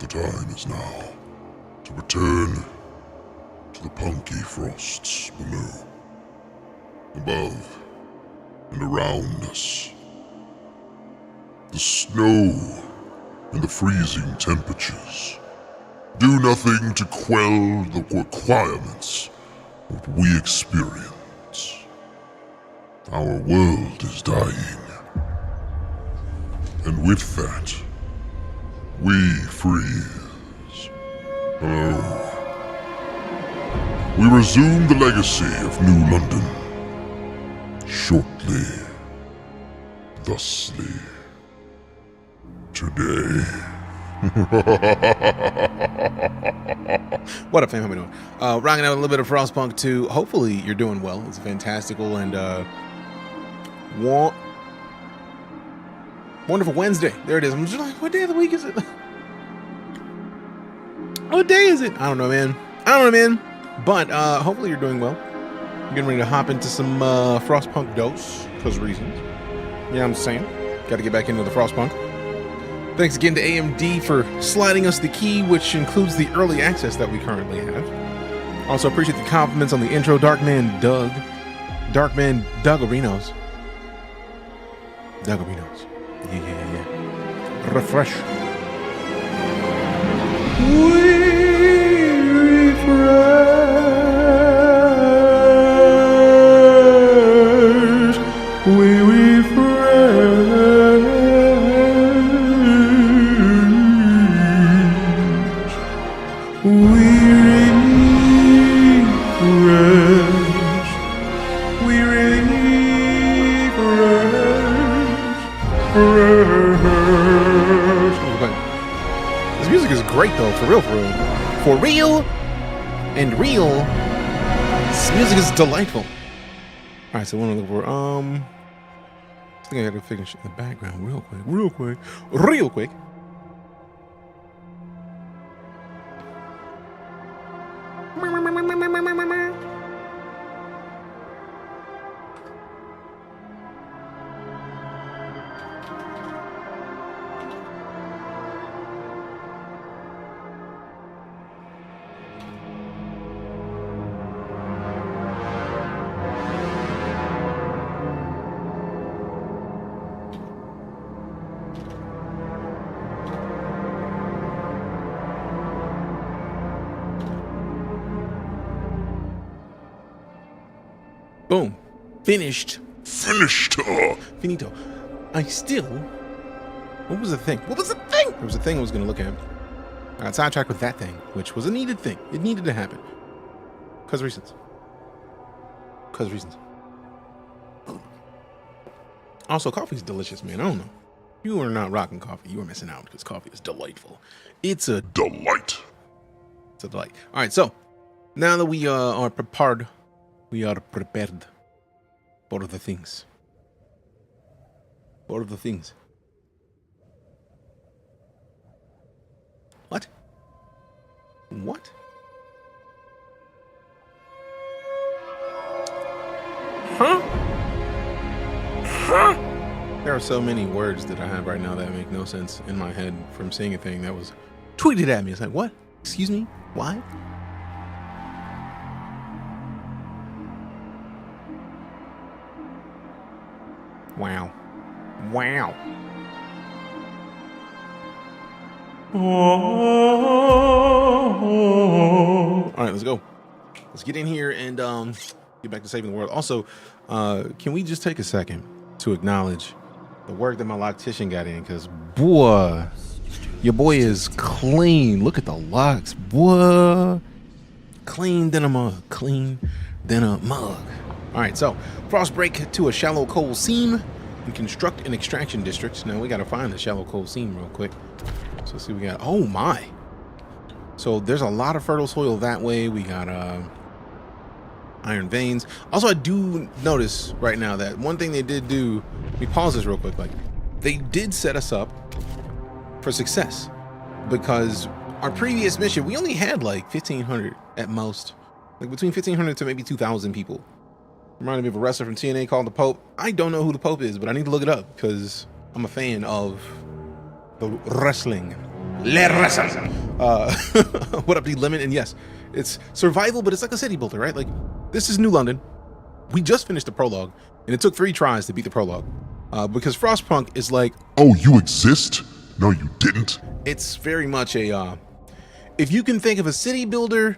The time is now to return to the punky frosts below, above and around us. The snow and the freezing temperatures do nothing to quell the requirements of what we experience. Our world is dying. And with that, we freeze. Hello. We resume the legacy of New London. Shortly. Thusly. Today. What up, fam? How we doing? Rocking out a little bit of Frostpunk 2. Hopefully you're doing well. It's a fantastical and wonderful Wednesday. There it is. I'm just like, what day of the week is it? What day is it? I don't know, man. But hopefully you're doing well. I'm getting ready to hop into some Frostpunk dose because reasons. You know what I'm saying? Got to get back into the Frostpunk. Thanks again to AMD for sliding us the key, which includes the early access that we currently have. Also appreciate the compliments on the intro, Darkman Dougarinos. Yeah. Refresh. We This music is great though, for real. For real and real. This music is delightful. Alright, so what I'm looking for, I think I gotta finish the background real quick. Boom. Finished. Finito. What was the thing? There was a thing I was going to look at. I got sidetracked with that thing, which was a needed thing. It needed to happen. Because reasons. Also, coffee's delicious, man. I don't know. You are not rocking coffee. You are missing out because coffee is delightful. It's a delight. All right, so now that we are prepared, for the things. What? Huh? There are so many words that I have right now that make no sense in my head from seeing a thing that was tweeted at me. It's like, what? Excuse me? Why? Wow. All right, let's go. Let's get in here and get back to saving the world. Also, can we just take a second to acknowledge the work that my loctician got in? Because, boy, your boy is clean. Look at the locks, boy. Clean than a mug. All right, so frost break to a shallow coal seam and construct an extraction district. Now we got to find the shallow coal seam real quick. So let's see what we got. Oh my. So there's a lot of fertile soil that way. We got iron veins. Also, I do notice right now that one thing they did do, let me pause this real quick. Like, they did set us up for success because our previous mission, we only had like 1,500 at most, like between 1,500 to maybe 2,000 people. Reminded me of a wrestler from TNA called the Pope. I don't know who the Pope is, but I need to look it up because I'm a fan of the wrestling. Le raza. What up, D Lemon? And yes, it's survival, but it's like a city builder, right? Like, this is New London. We just finished the prologue, and it took 3 tries to beat the prologue. Because Frostpunk is like... Oh, you exist? No, you didn't. It's very much a... if you can think of a city builder,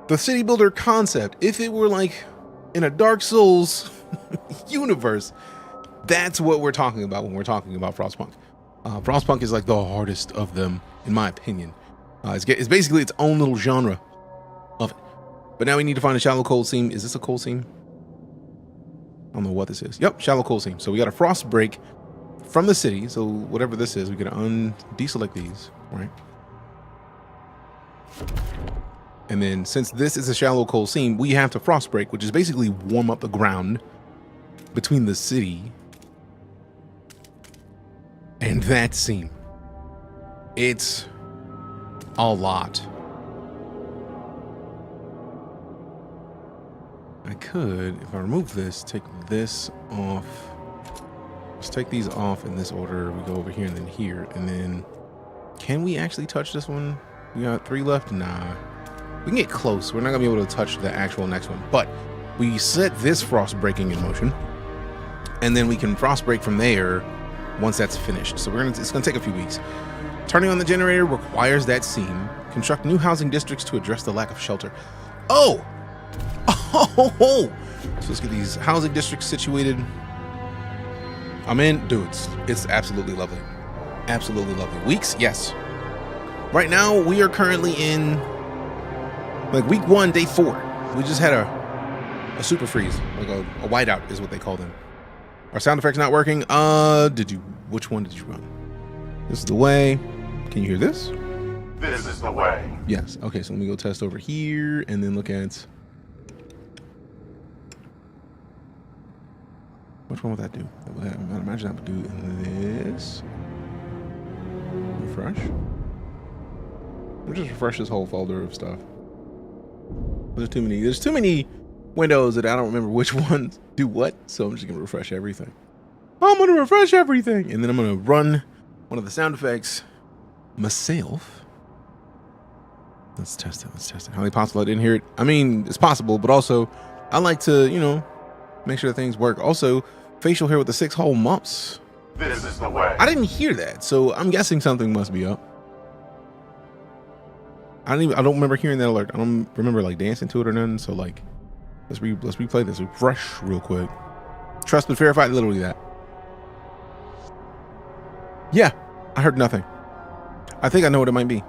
the city builder concept, if it were like in a Dark Souls universe, that's what we're talking about when we're talking about Frostpunk. Frostpunk is like the hardest of them, in my opinion. It's basically its own little genre of it. But now we need to find a shallow coal seam. Is this a coal seam? I don't know what this is. Yep, shallow coal seam. So we got a frost break from the city. So whatever this is, we gotta deselect these, right? And then since this is a shallow coal seam, we have to frost break, which is basically warm up the ground between the city and that seam. It's a lot. I could, if I remove this, take this off. Let's take these off in this order. We go over here and then here. And then, can we actually touch this one? We got 3 left? Nah. We can get close. We're not gonna be able to touch the actual next one. But we set this frost breaking in motion. And then we can frost break from there once that's finished. So it's gonna take a few weeks. Turning on the generator requires that seam. Construct new housing districts to address the lack of shelter. Oh! Oh! So let's get these housing districts situated. I'm in. Dude, it's absolutely lovely. Absolutely lovely. Weeks? Yes. Right now, we are currently in like week 1, day 4. We just had a super freeze. Like a whiteout is what they call them. Our sound effect's not working. Which one did you run? This is the way. Can you hear this? This is the way. Yes. Okay, so let me go test over here and then look at... Which one would that do? I imagine that would do this. Refresh. We'll just refresh this whole folder of stuff. There's too many windows that I don't remember which ones do what, so I'm just gonna refresh everything. I'm gonna refresh everything, and then I'm gonna run one of the sound effects myself. Let's test it. Let's test it. Highly possible I didn't hear it. I mean, it's possible, but also I like to, you know, make sure that things work. Also, facial hair with the 6-hole mumps. This is the way. I didn't hear that, so I'm guessing something must be up. I don't remember hearing that alert. I don't remember like dancing to it or nothing. So like, let's replay this. Refresh real quick. Trust but verify. Literally that. Yeah, I heard nothing. I think I know what it might be.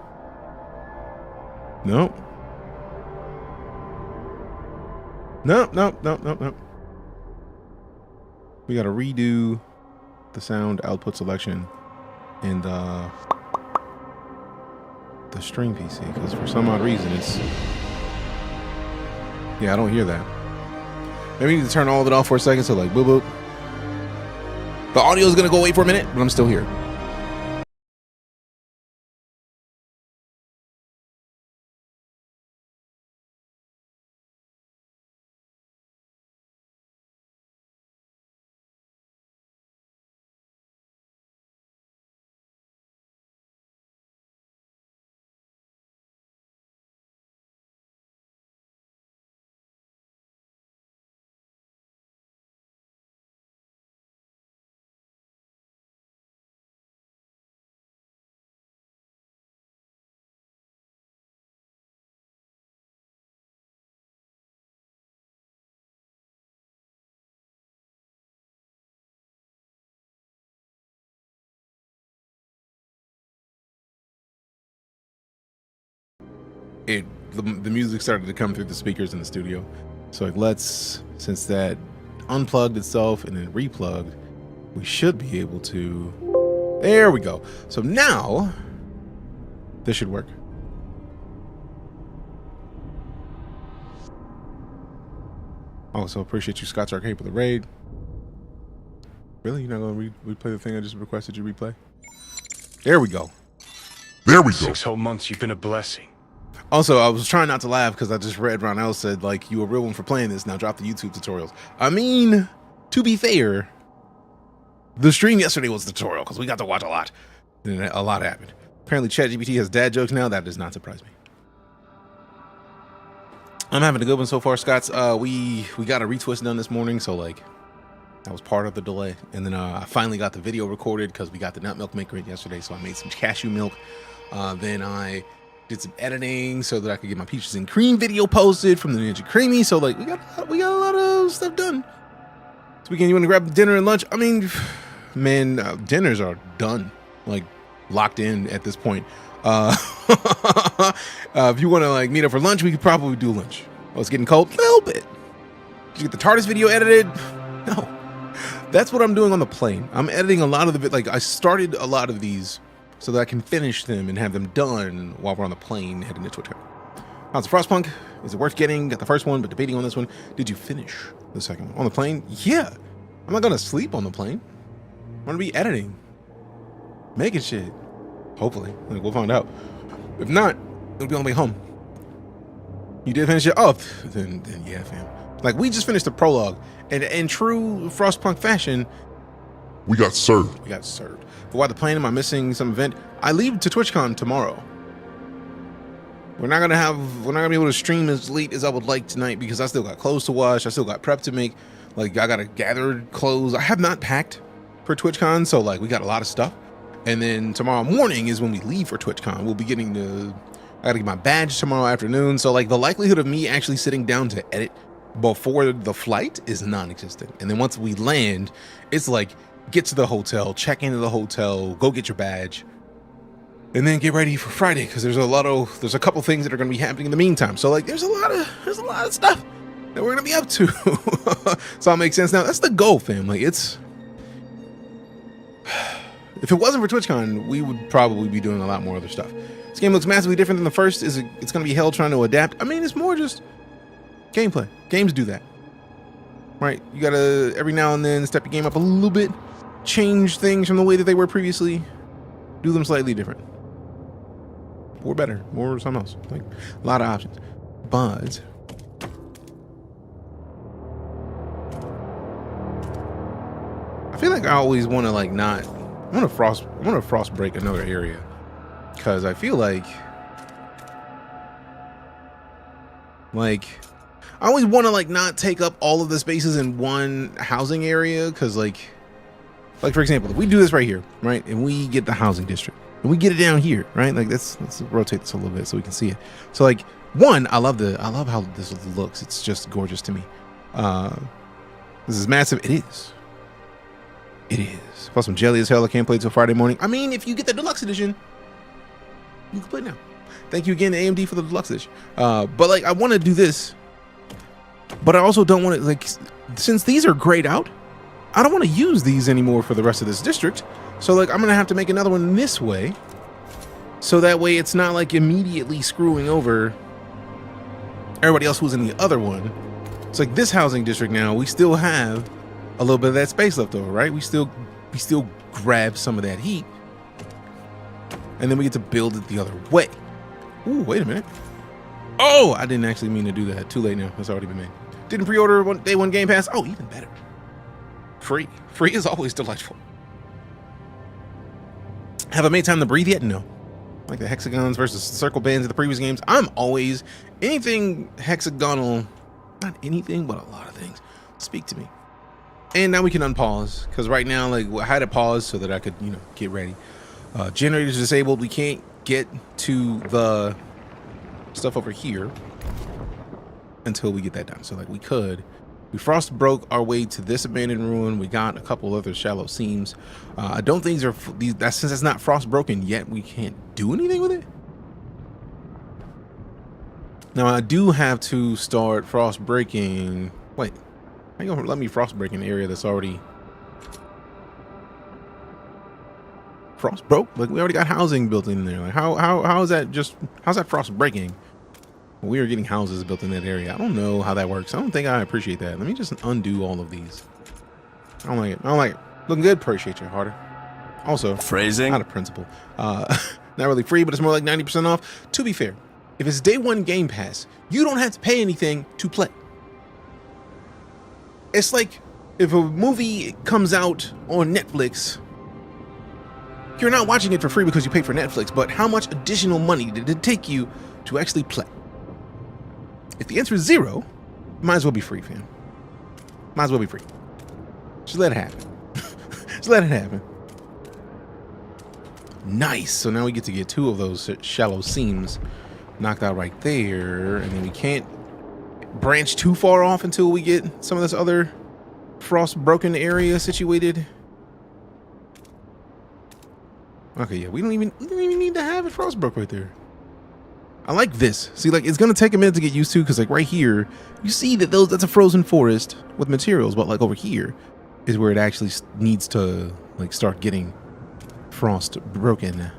Nope. Nope. We gotta redo the sound output selection and the stream PC, because for some odd reason it's... Yeah, I don't hear that. Maybe we need to turn all of it off for a second, so like boop boop. The audio is gonna go away for a minute, but I'm still here. The music started to come through the speakers in the studio. So like, since that unplugged itself and then replugged, we should be able to, there we go. So now this should work. Also appreciate you, Scott's Arcade, for the raid. Really? You're not gonna replay the thing I just requested you replay? There we go. There we go. 6 whole months, you've been a blessing. Also, I was trying not to laugh because I just read Ronell said, like, you a real one for playing this. Now drop the YouTube tutorials. I mean, to be fair, the stream yesterday was the tutorial because we got to watch a lot. And a lot happened. Apparently ChatGPT has dad jokes now. That does not surprise me. I'm having a good one so far, Scott's. We got a retwist done this morning, so like that was part of the delay. And then I finally got the video recorded because we got the nut milk maker yesterday, so I made some cashew milk. Then I did some editing so that I could get my peaches and cream video posted from the Ninja Creamy. So like we got a lot of stuff done. This weekend, you want to grab dinner and lunch? I mean, man, dinners are done, like locked in at this point. If you want to like meet up for lunch, we could probably do lunch. Oh, it's getting cold a little bit. Did you get the TARDIS video edited? No, that's what I'm doing on the plane. I'm editing a lot of the like I started a lot of these so that I can finish them and have them done while we're on the plane heading to TwitchCon. How's the Frostpunk? Is it worth getting? Got the first one, but debating on this one. Did you finish the second one on the plane? Yeah, I'm not gonna sleep on the plane. I'm gonna be editing, making shit. Hopefully, like we'll find out. If not, it'll be on the way home. You did finish it? Oh, then yeah, fam. Like we just finished the prologue, and in true Frostpunk fashion, We got served. we got served. But while the plane, am I missing some event? I leave to TwitchCon tomorrow. We're not gonna be able to stream as late as I would like tonight because I still got clothes to wash. I still got prep to make. Like I gotta gather clothes. I have not packed for TwitchCon, so like we got a lot of stuff. And then tomorrow morning is when we leave for TwitchCon. We'll be getting I gotta get my badge tomorrow afternoon. So like the likelihood of me actually sitting down to edit before the flight is non-existent. And then once we land, it's like get to the hotel, check into the hotel, go get your badge, and then get ready for Friday because there's a couple things that are gonna be happening in the meantime. So like there's a lot of stuff that we're gonna be up to. So it makes sense now. That's the goal, fam. Like it's if it wasn't for TwitchCon, we would probably be doing a lot more other stuff. This game looks massively different than the first. It's going to be hell trying to adapt. I mean, it's more just gameplay. Games do that, right? You got to, every now and then, step your game up a little bit, change things from the way that they were previously, do them slightly different. Or better, or something else. Like, a lot of options. But I feel like I always want to, like, not... I want to frost break another area because I feel like I always want to like not take up all of the spaces in one housing area because like for example, if we do this right here, right, and we get the housing district and we get it down here, right, like let's rotate this a little bit so we can see it. So like one, I love how this looks. It's just gorgeous to me. This is massive. It is. Plus some jelly as hell. I can't play till Friday morning. I mean, if you get the deluxe edition, you can play now. Thank you again to AMD for the deluxe edition. But like, I want to do this, but I also don't want to like, since these are grayed out, I don't want to use these anymore for the rest of this district. So like, I'm gonna have to make another one this way, so that way it's not like immediately screwing over everybody else who's in the other one. It's like this housing district now. We still have a little bit of that space left over, right? We still grab some of that heat, and then we get to build it the other way. Ooh, wait a minute. Oh, I didn't actually mean to do that. Too late now. It's already been made. Didn't pre-order day one Game Pass. Oh, even better. Free is always delightful. Have I made time to breathe yet? No. Like the hexagons versus circle bands of the previous games. I'm always anything hexagonal. Not anything, but a lot of things. Speak to me. And now we can unpause because right now, like I had to pause so that I could, get ready. Generators disabled. We can't get to the stuff over here until we get that done. So like we frost broke our way to this abandoned ruin. We got a couple other shallow seams. I don't think since it's not frost broken yet, we can't do anything with it. Now I do have to start frost breaking. Wait. How you gonna let me frost break an area that's already frost broke? Like we already got housing built in there. Like how's that frost breaking? We are getting houses built in that area. I don't know how that works. I don't think I appreciate that. Let me just undo all of these. I don't like it. Looking good. Appreciate you, Harder. Also, phrasing, not a principle. Not really free, but it's more like 90% off. To be fair, if it's day one Game Pass, you don't have to pay anything to play. It's like if a movie comes out on Netflix You're not watching it for free because you paid for Netflix, but how much additional money did it take you to actually play? If the answer is 0, might as well be free, fam. Might as well be free. Just let it happen. Just let it happen. Nice. So now we get to get 2 of those shallow seams knocked out right there, and then we can't branch too far off until we get some of this other frost broken area situated. Okay, yeah, we don't even need to have it frost broke right there. I like this. See, like, it's gonna take a minute to get used to, because like right here you see that that's a frozen forest with materials, but like over here is where it actually needs to like start getting frost broken,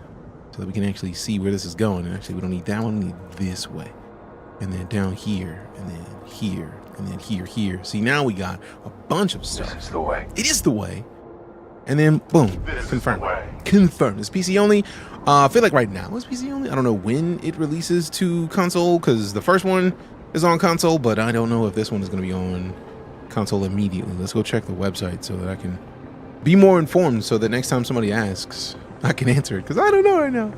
so that we can actually see where this is going. And actually we don't need that one, we need this way, and then down here, and then here, and then here. See, now we got a bunch of stuff. This is the way. It is the way. And then boom, This confirm. is the way. Confirm. It's PC only. I feel like right now it's PC only. I don't know when it releases to console, because the first one is on console, but I don't know if this one is going to be on console immediately. Let's go check the website so that I can be more informed, so that next time somebody asks, I can answer it, because I don't know right now.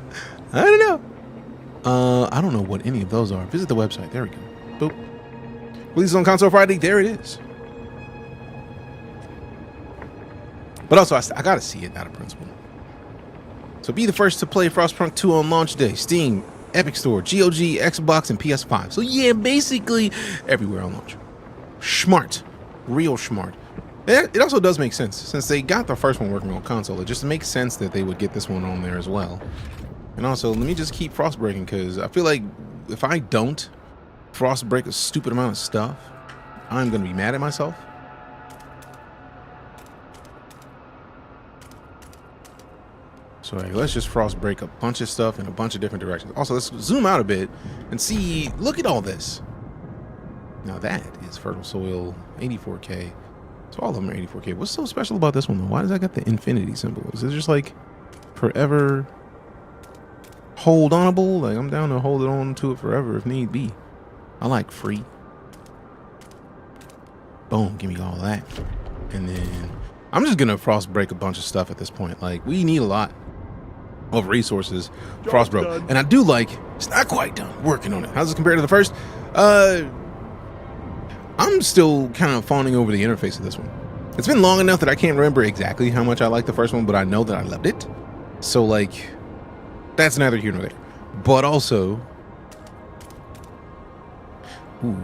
I don't know. I don't know what any of those are. Visit the website. There we go. Boop. Releases on console Friday. There it is. But also, I gotta see it out of principle. So be the first to play Frostpunk 2 on launch day. Steam, Epic Store, GOG, Xbox, and PS5. So yeah, basically everywhere on launch. Smart. Real smart. It also does make sense. Since they got the first one working on console, it just makes sense that they would get this one on there as well. And also, let me just keep frost breaking, because I feel like if I don't frost break a stupid amount of stuff, I'm gonna be mad at myself. So let's just frost break a bunch of stuff in a bunch of different directions. Also, let's zoom out a bit and see, look at all this. Now that is fertile soil, 84K. So all of them are 84K. What's so special about this one though? Why does that got the infinity symbol? Is it just like forever hold onable? Like, I'm down to hold it on to it forever if need be. I like free. Boom, give me all that. And then I'm just gonna frost break a bunch of stuff at this point. Like, we need a lot of resources frost broke. And I do like, it's not quite done working on it. How's it compared to the first? I'm still kind of fawning over the interface of this one. It's been long enough that I can't remember exactly how much I like the first one, but I know that I loved it. So like, that's neither here nor there. But also, ooh,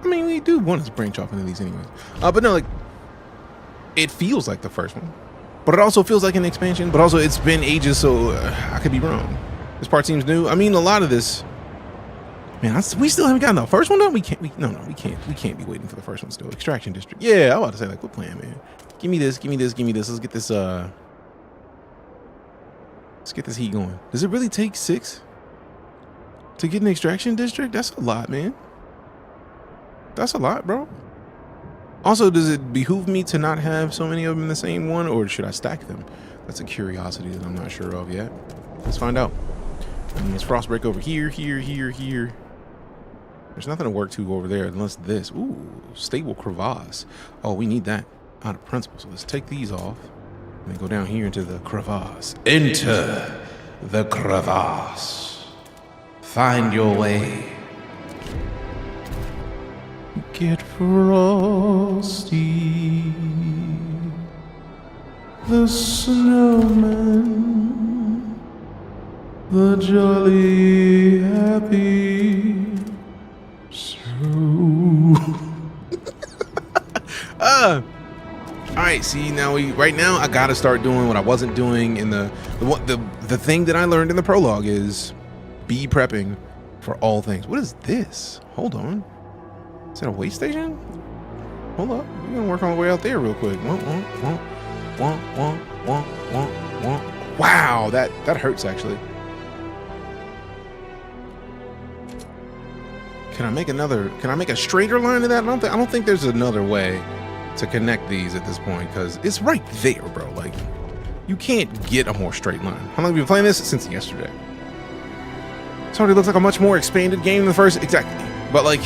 I mean, we do want to branch off into these anyways. But no, like, it feels like the first one, but it also feels like an expansion. But also, it's been ages, so I could be wrong. This part seems new. I mean, a lot of this, man, we still haven't gotten the first one done. We can't be waiting for the first one still. Extraction district. Yeah, I'm about to say, like, what plan, man? Give me this. Let's get this. Let's get this heat going. Does it really take 6 to get an extraction district? That's a lot, man. That's a lot, bro. Also, does it behoove me to not have so many of them in the same one, or should I stack them? That's a curiosity that I'm not sure of yet. Let's find out. And let's frost break over here. There's nothing to work to over there unless this. Ooh, stable crevasse. Oh, we need that out of principle. So let's take these off and then go down here into the crevasse. Enter the crevasse. Find your way. Get frosty. The snowman. The jolly happy all right, see, right now I gotta start doing what I wasn't doing in the thing that I learned in the prologue is be prepping for all things. What is this? Hold on. Is that a way station? Hold up. We're gonna work on the way out there real quick. Wow, that hurts actually. Can I make a straighter line to that? I don't think there's another way to connect these at this point, because it's right there, bro. Like, you can't get a more straight line. How long have you been playing this? Since yesterday. It already looks like a much more expanded game than the first. Exactly. But like,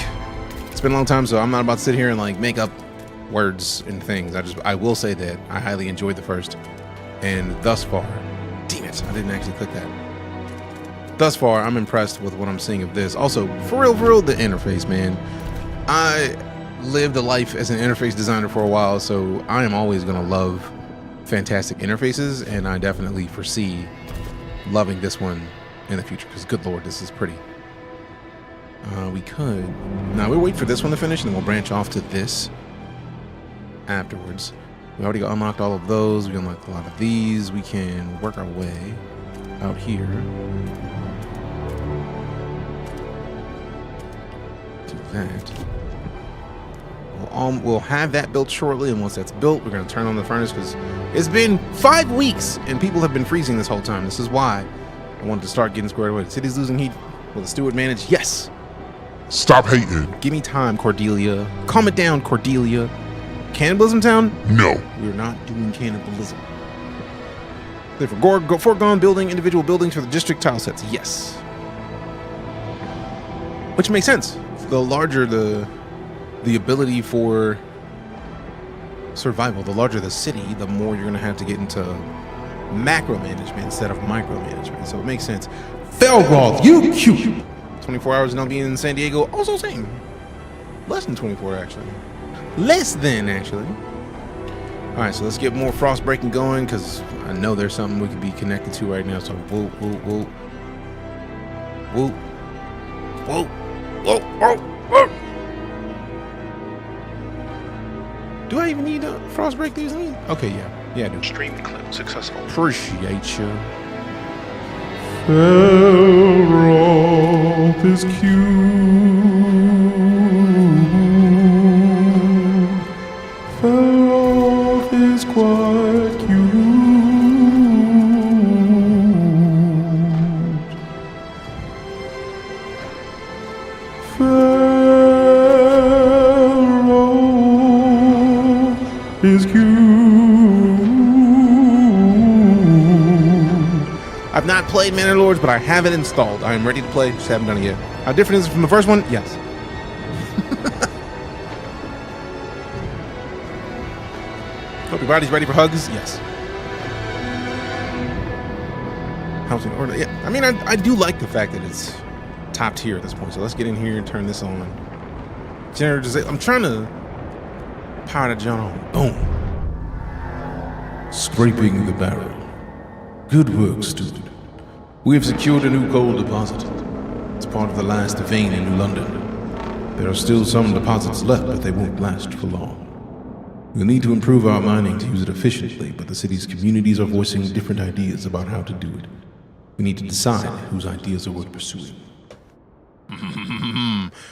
it's been a long time, so I'm not about to sit here and like make up words and things. I will say that I highly enjoyed the first, and thus far, damn it, I didn't actually click that. Thus far, I'm impressed with what I'm seeing of this. Also, for real, the interface, man. I lived a life as an interface designer for a while, so I am always gonna love fantastic interfaces, and I definitely foresee loving this one in the future, because good lord, this is pretty. We'll wait for this one to finish, and then we'll branch off to this afterwards. We already got unlocked all of those. We unlocked a lot of these. We can work our way out here. Do that. We'll have that built shortly, and once that's built, we're going to turn on the furnace, because it's been 5 weeks, and people have been freezing this whole time. This is why I wanted to start getting squared away. The city's losing heat. Will the steward manage? Yes. Stop hating. Give me time, Cordelia. Calm it down, Cordelia. Cannibalism town? No. We're not doing cannibalism. For foregone building individual buildings for the district tile sets. Yes. Which makes sense. The larger the ability for survival, the larger the city, the more you're going to have to get into macro management instead of micro management. So it makes sense. Felroth, you cute. 24 hours and I'll be in San Diego. Also same. Less than 24, actually. Less than, actually. All right, so let's get more frost breaking going, because I know there's something we could be connected to right now. So whoa. Do I even need to frost break these? Okay, yeah, I do. Stream clip successful. Appreciate you. Felroth is cute. Felroth is quite cute. Felroth is cute. I've not played Manor Lords, but I have it installed. I am ready to play, just haven't done it yet. How different is it from the first one? Yes. Hope your body's ready for hugs? Yes. Housing order? Yeah. I mean, I do like the fact that it's top tier at this point. So let's get in here and turn this on. Generator, I'm trying to power the joint on. Boom. Scraping the barrel. Good work, student. We have secured a new gold deposit. It's part of the last vein in New London. There are still some deposits left, but they won't last for long. We'll need to improve our mining to use it efficiently, but the city's communities are voicing different ideas about how to do it. We need to decide whose ideas are worth pursuing.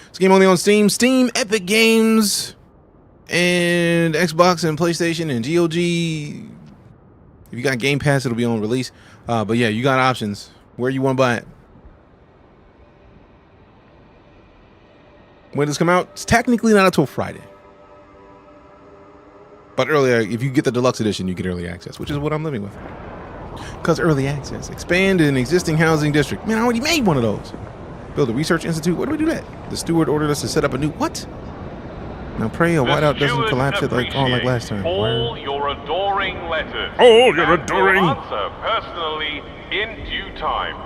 This game only on Steam, Epic Games, and Xbox and PlayStation and GOG. If you got Game Pass, it'll be on release. But yeah, you got options. Where you want to buy it? When does it come out? It's technically not until Friday. But earlier, if you get the deluxe edition, you get early access, which is what I'm living with. Because early access. Expand an existing housing district. Man, I already made one of those. Build a research institute. Where do we do that? The steward ordered us to set up a new... What? Now pray a whiteout doesn't collapse it like last time. All your adoring letters. All your adoring... And will answer personally in due time.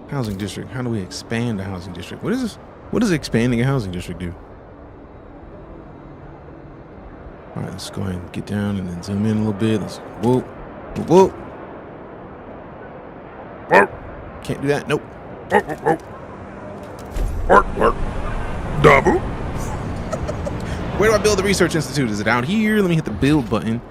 Housing district. How do we expand a housing district? What is this? What does expanding a housing district do? All right, let's go ahead and get down and then zoom in a little bit. Let's whoop. Can't do that. Nope. Work. Double. Where do I build the research institute? Is it out here? Let me hit the build button.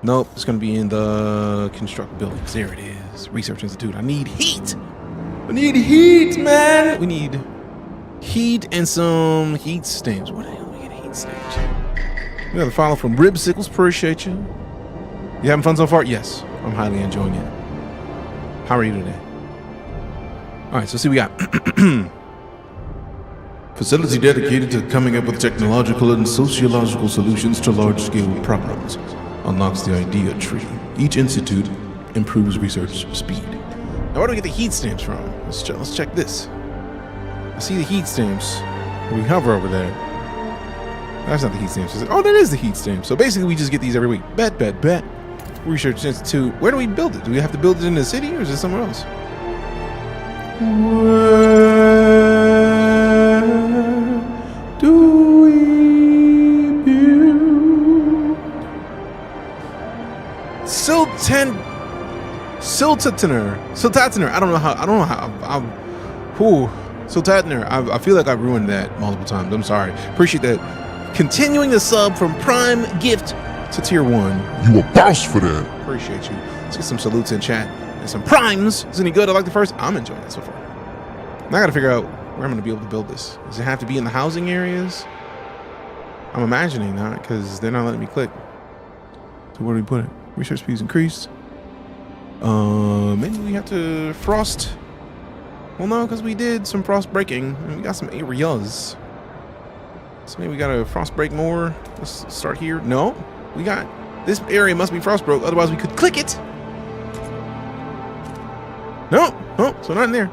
Nope, it's going to be in the construct buildings. There it is. Research institute. I need heat. I need heat, man. We need heat and some heat stamps. Where the hell do we get heat stamps? We got a follow from Rib Sickles. Appreciate you. You having fun so far? Yes, I'm highly enjoying it. How are you today? All right, so see, we got facility dedicated to coming up with technological and sociological solutions to large-scale problems. Unlocks the idea tree. Each institute improves research speed. Now, where do we get the heat stamps from? Let's check this. I see the heat stamps. We hover over there. That's not the heat stamps. Oh, that is the heat stamp. So basically, we just get these every week. Bet. Research Institute. Where do we build it? Do we have to build it in the city, or is it somewhere else? Where do we build? Siltatner. I don't know how. Siltatner. I feel like I've ruined that multiple times. I'm sorry. Appreciate that. Continuing the sub from Prime Gift to Tier 1. You a boss for that. Appreciate you. Let's get some salutes in chat and some primes. Is it any good? I like the first. I'm enjoying it so far. Now I got to figure out where I'm going to be able to build this. Does it have to be in the housing areas? I'm imagining not, because they're not letting me click. So where do we put it? Research speeds increased. Maybe we have to frost. Well, no, because we did some frost breaking and we got some areas. So maybe we got to frost break more. Let's start here. No, we got this area must be frost broke. Otherwise, we could click it. No, so not in there.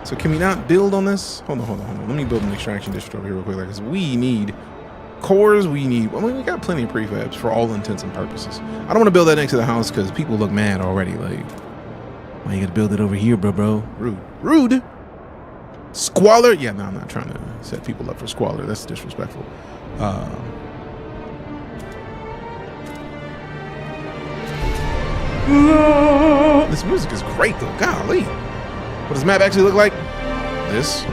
So can we not build on this? Hold on. Let me build an extraction district over here real quick, because we need cores. We got plenty of prefabs for all intents and purposes. I don't want to build that next to the house because people look mad already. Like, why you gotta build it over here, bro? Rude. Squalor. Yeah, no, I'm not trying to set people up for squalor. That's disrespectful. This music is great though. Golly. What does the map actually look like? This.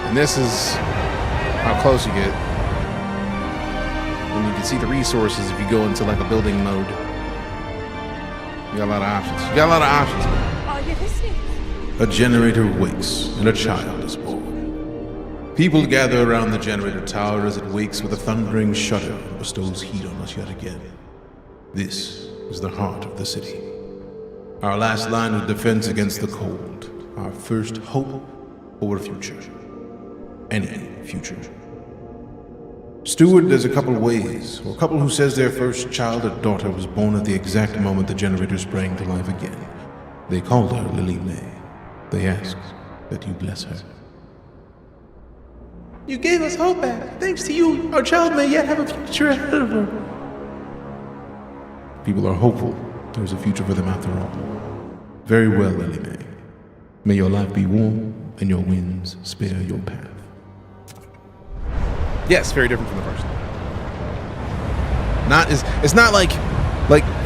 And this is how close you get. And you can see the resources if you go into like a building mode. You got a lot of options. Are you listening? A generator wakes and a child is born. People gather around the generator tower as it wakes with a thundering shudder and bestows heat on us yet again. This is the heart of the city. Our last line of defense against the cold. Our first hope for a future. Any future. Steward, there's a couple ways. Or a couple who says their first child or daughter was born at the exact moment the generator sprang to life again. They called her Lily May. They ask that you bless her. You gave us hope back. Thanks to you, our child may yet have a future ahead of her. People are hopeful there's a future for them after all. Very well, Lily May. May your life be warm and your winds spare your path. Yes, very different from the first. It's not like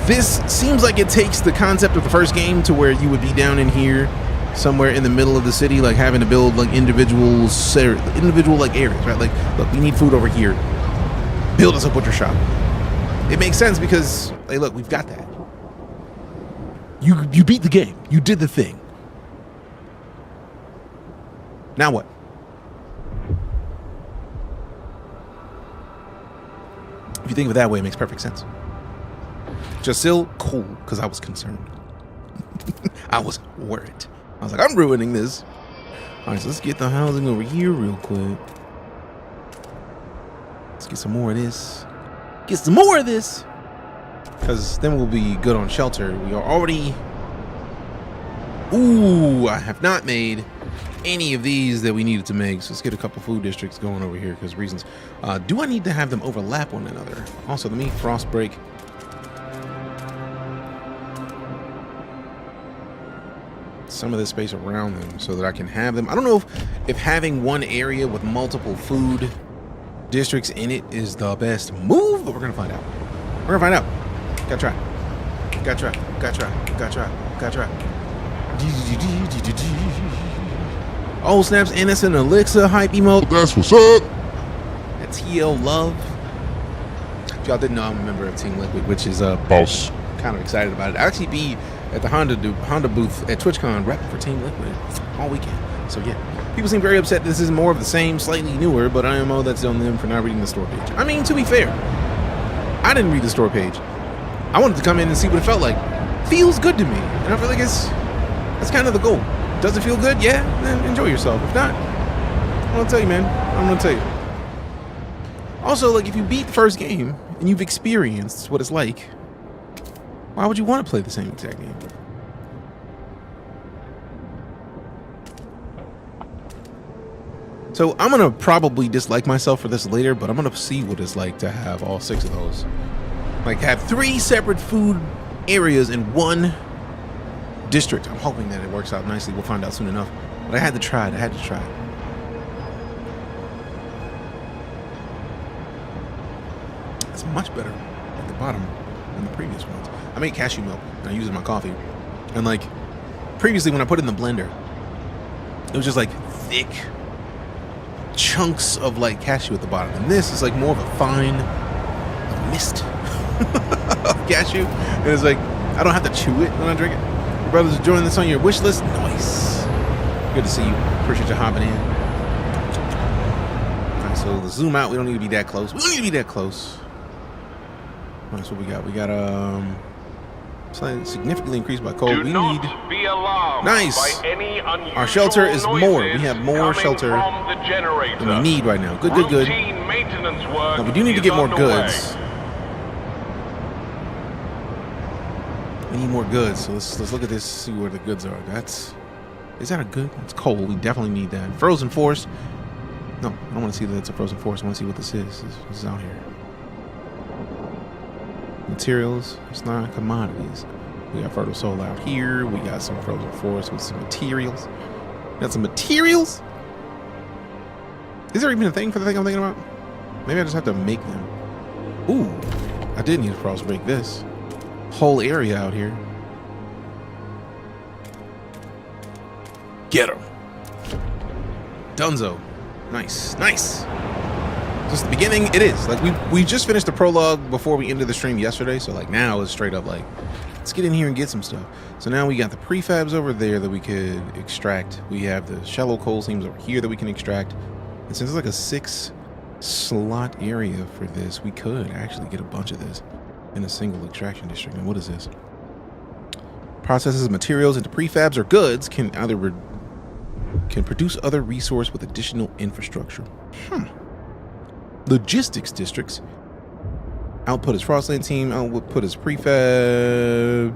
this seems like it takes the concept of the first game to where you would be down in here somewhere in the middle of the city, like having to build like individual like areas, right? Like, look, we need food over here. Build us a butcher shop. It makes sense because, hey, look, we've got that. You beat the game. You did the thing. Now what? If you think of it that way, it makes perfect sense. Jasil, cool, because I was concerned. I was worried. I was like, I'm ruining this. All right, so let's get the housing over here real quick. Let's get some more of this. Because then we'll be good on shelter. We are already... Ooh, I have not made any of these that we needed to make. So let's get a couple food districts going over here because reasons. Do I need to have them overlap one another? Also, let me frost break. Some of this space around them so that I can have them. I don't know if having one area with multiple food districts in it is the best move, but we're gonna find out. Gotta try. Oh snaps, and it's an elixir hype emote. That's what's up. A TL love. If y'all didn't know, I'm a member of Team Liquid, which is Boss. kind of excited about it. I actually be at the Honda booth at TwitchCon repping for Team Liquid all weekend. So yeah, people seem very upset this is more of the same, slightly newer, but IMO that's on them for not reading the store page. I mean, to be fair, I didn't read the store page. I wanted to come in and see what it felt like. Feels good to me, and I feel like that's kind of the goal. Does it feel good? Yeah, then enjoy yourself. If not, I'm gonna tell you, man. I'm gonna tell you. Also, like, if you beat the first game and you've experienced what it's like, why would you want to play the same exact game? So I'm gonna probably dislike myself for this later, but I'm gonna see what it's like to have all 6 of those. Like have 3 separate food areas in one district. I'm hoping that it works out nicely. We'll find out soon enough. But I had to try it. I had to try it. It's much better at the bottom than the previous ones. I made cashew milk and I use it in my coffee. And like previously when I put it in the blender, it was just like thick chunks of like cashew at the bottom. And this is like more of a fine mist of cashew. And it's like, I don't have to chew it when I drink it. Your brothers are joining this on your wish list. Nice. Good to see you. Appreciate you hopping in. All right, so the zoom out. We don't need to be that close. We don't need to be that close. That's what we got. We got significantly increased by cold. Do not be alarmed nice. by any unusual Our shelter is more. We noises have more coming shelter from the generator. than we need right now. Good, good, good. Routine maintenance work Now, we do need to get more underway. goods. We need more goods. So let's look at this. See where the goods are. Is that a good? It's coal. We definitely need that. Frozen forest. No, I don't want to see that it's a frozen forest. I want to see what this is. This is out here. Materials. It's not commodities. We got fertile soil out here. We got some frozen forest with some materials. Got some materials. Is there even a thing for the thing I'm thinking about? Maybe I just have to make them. Ooh, I did need to frost break this whole area out here. Get him. Dunzo. Nice, nice. Just the beginning, it is. Like we just finished the prologue before we ended the stream yesterday, so like now it's straight up like, let's get in here and get some stuff. So now we got the prefabs over there that we could extract. We have the shallow coal seams over here that we can extract. And since it's like a 6 slot area for this, we could actually get a bunch of this in a single extraction district. And what is this? Processes of materials into prefabs or goods can either can produce other resource with additional infrastructure. Logistics districts. Output is Frostland team. Output is prefabs,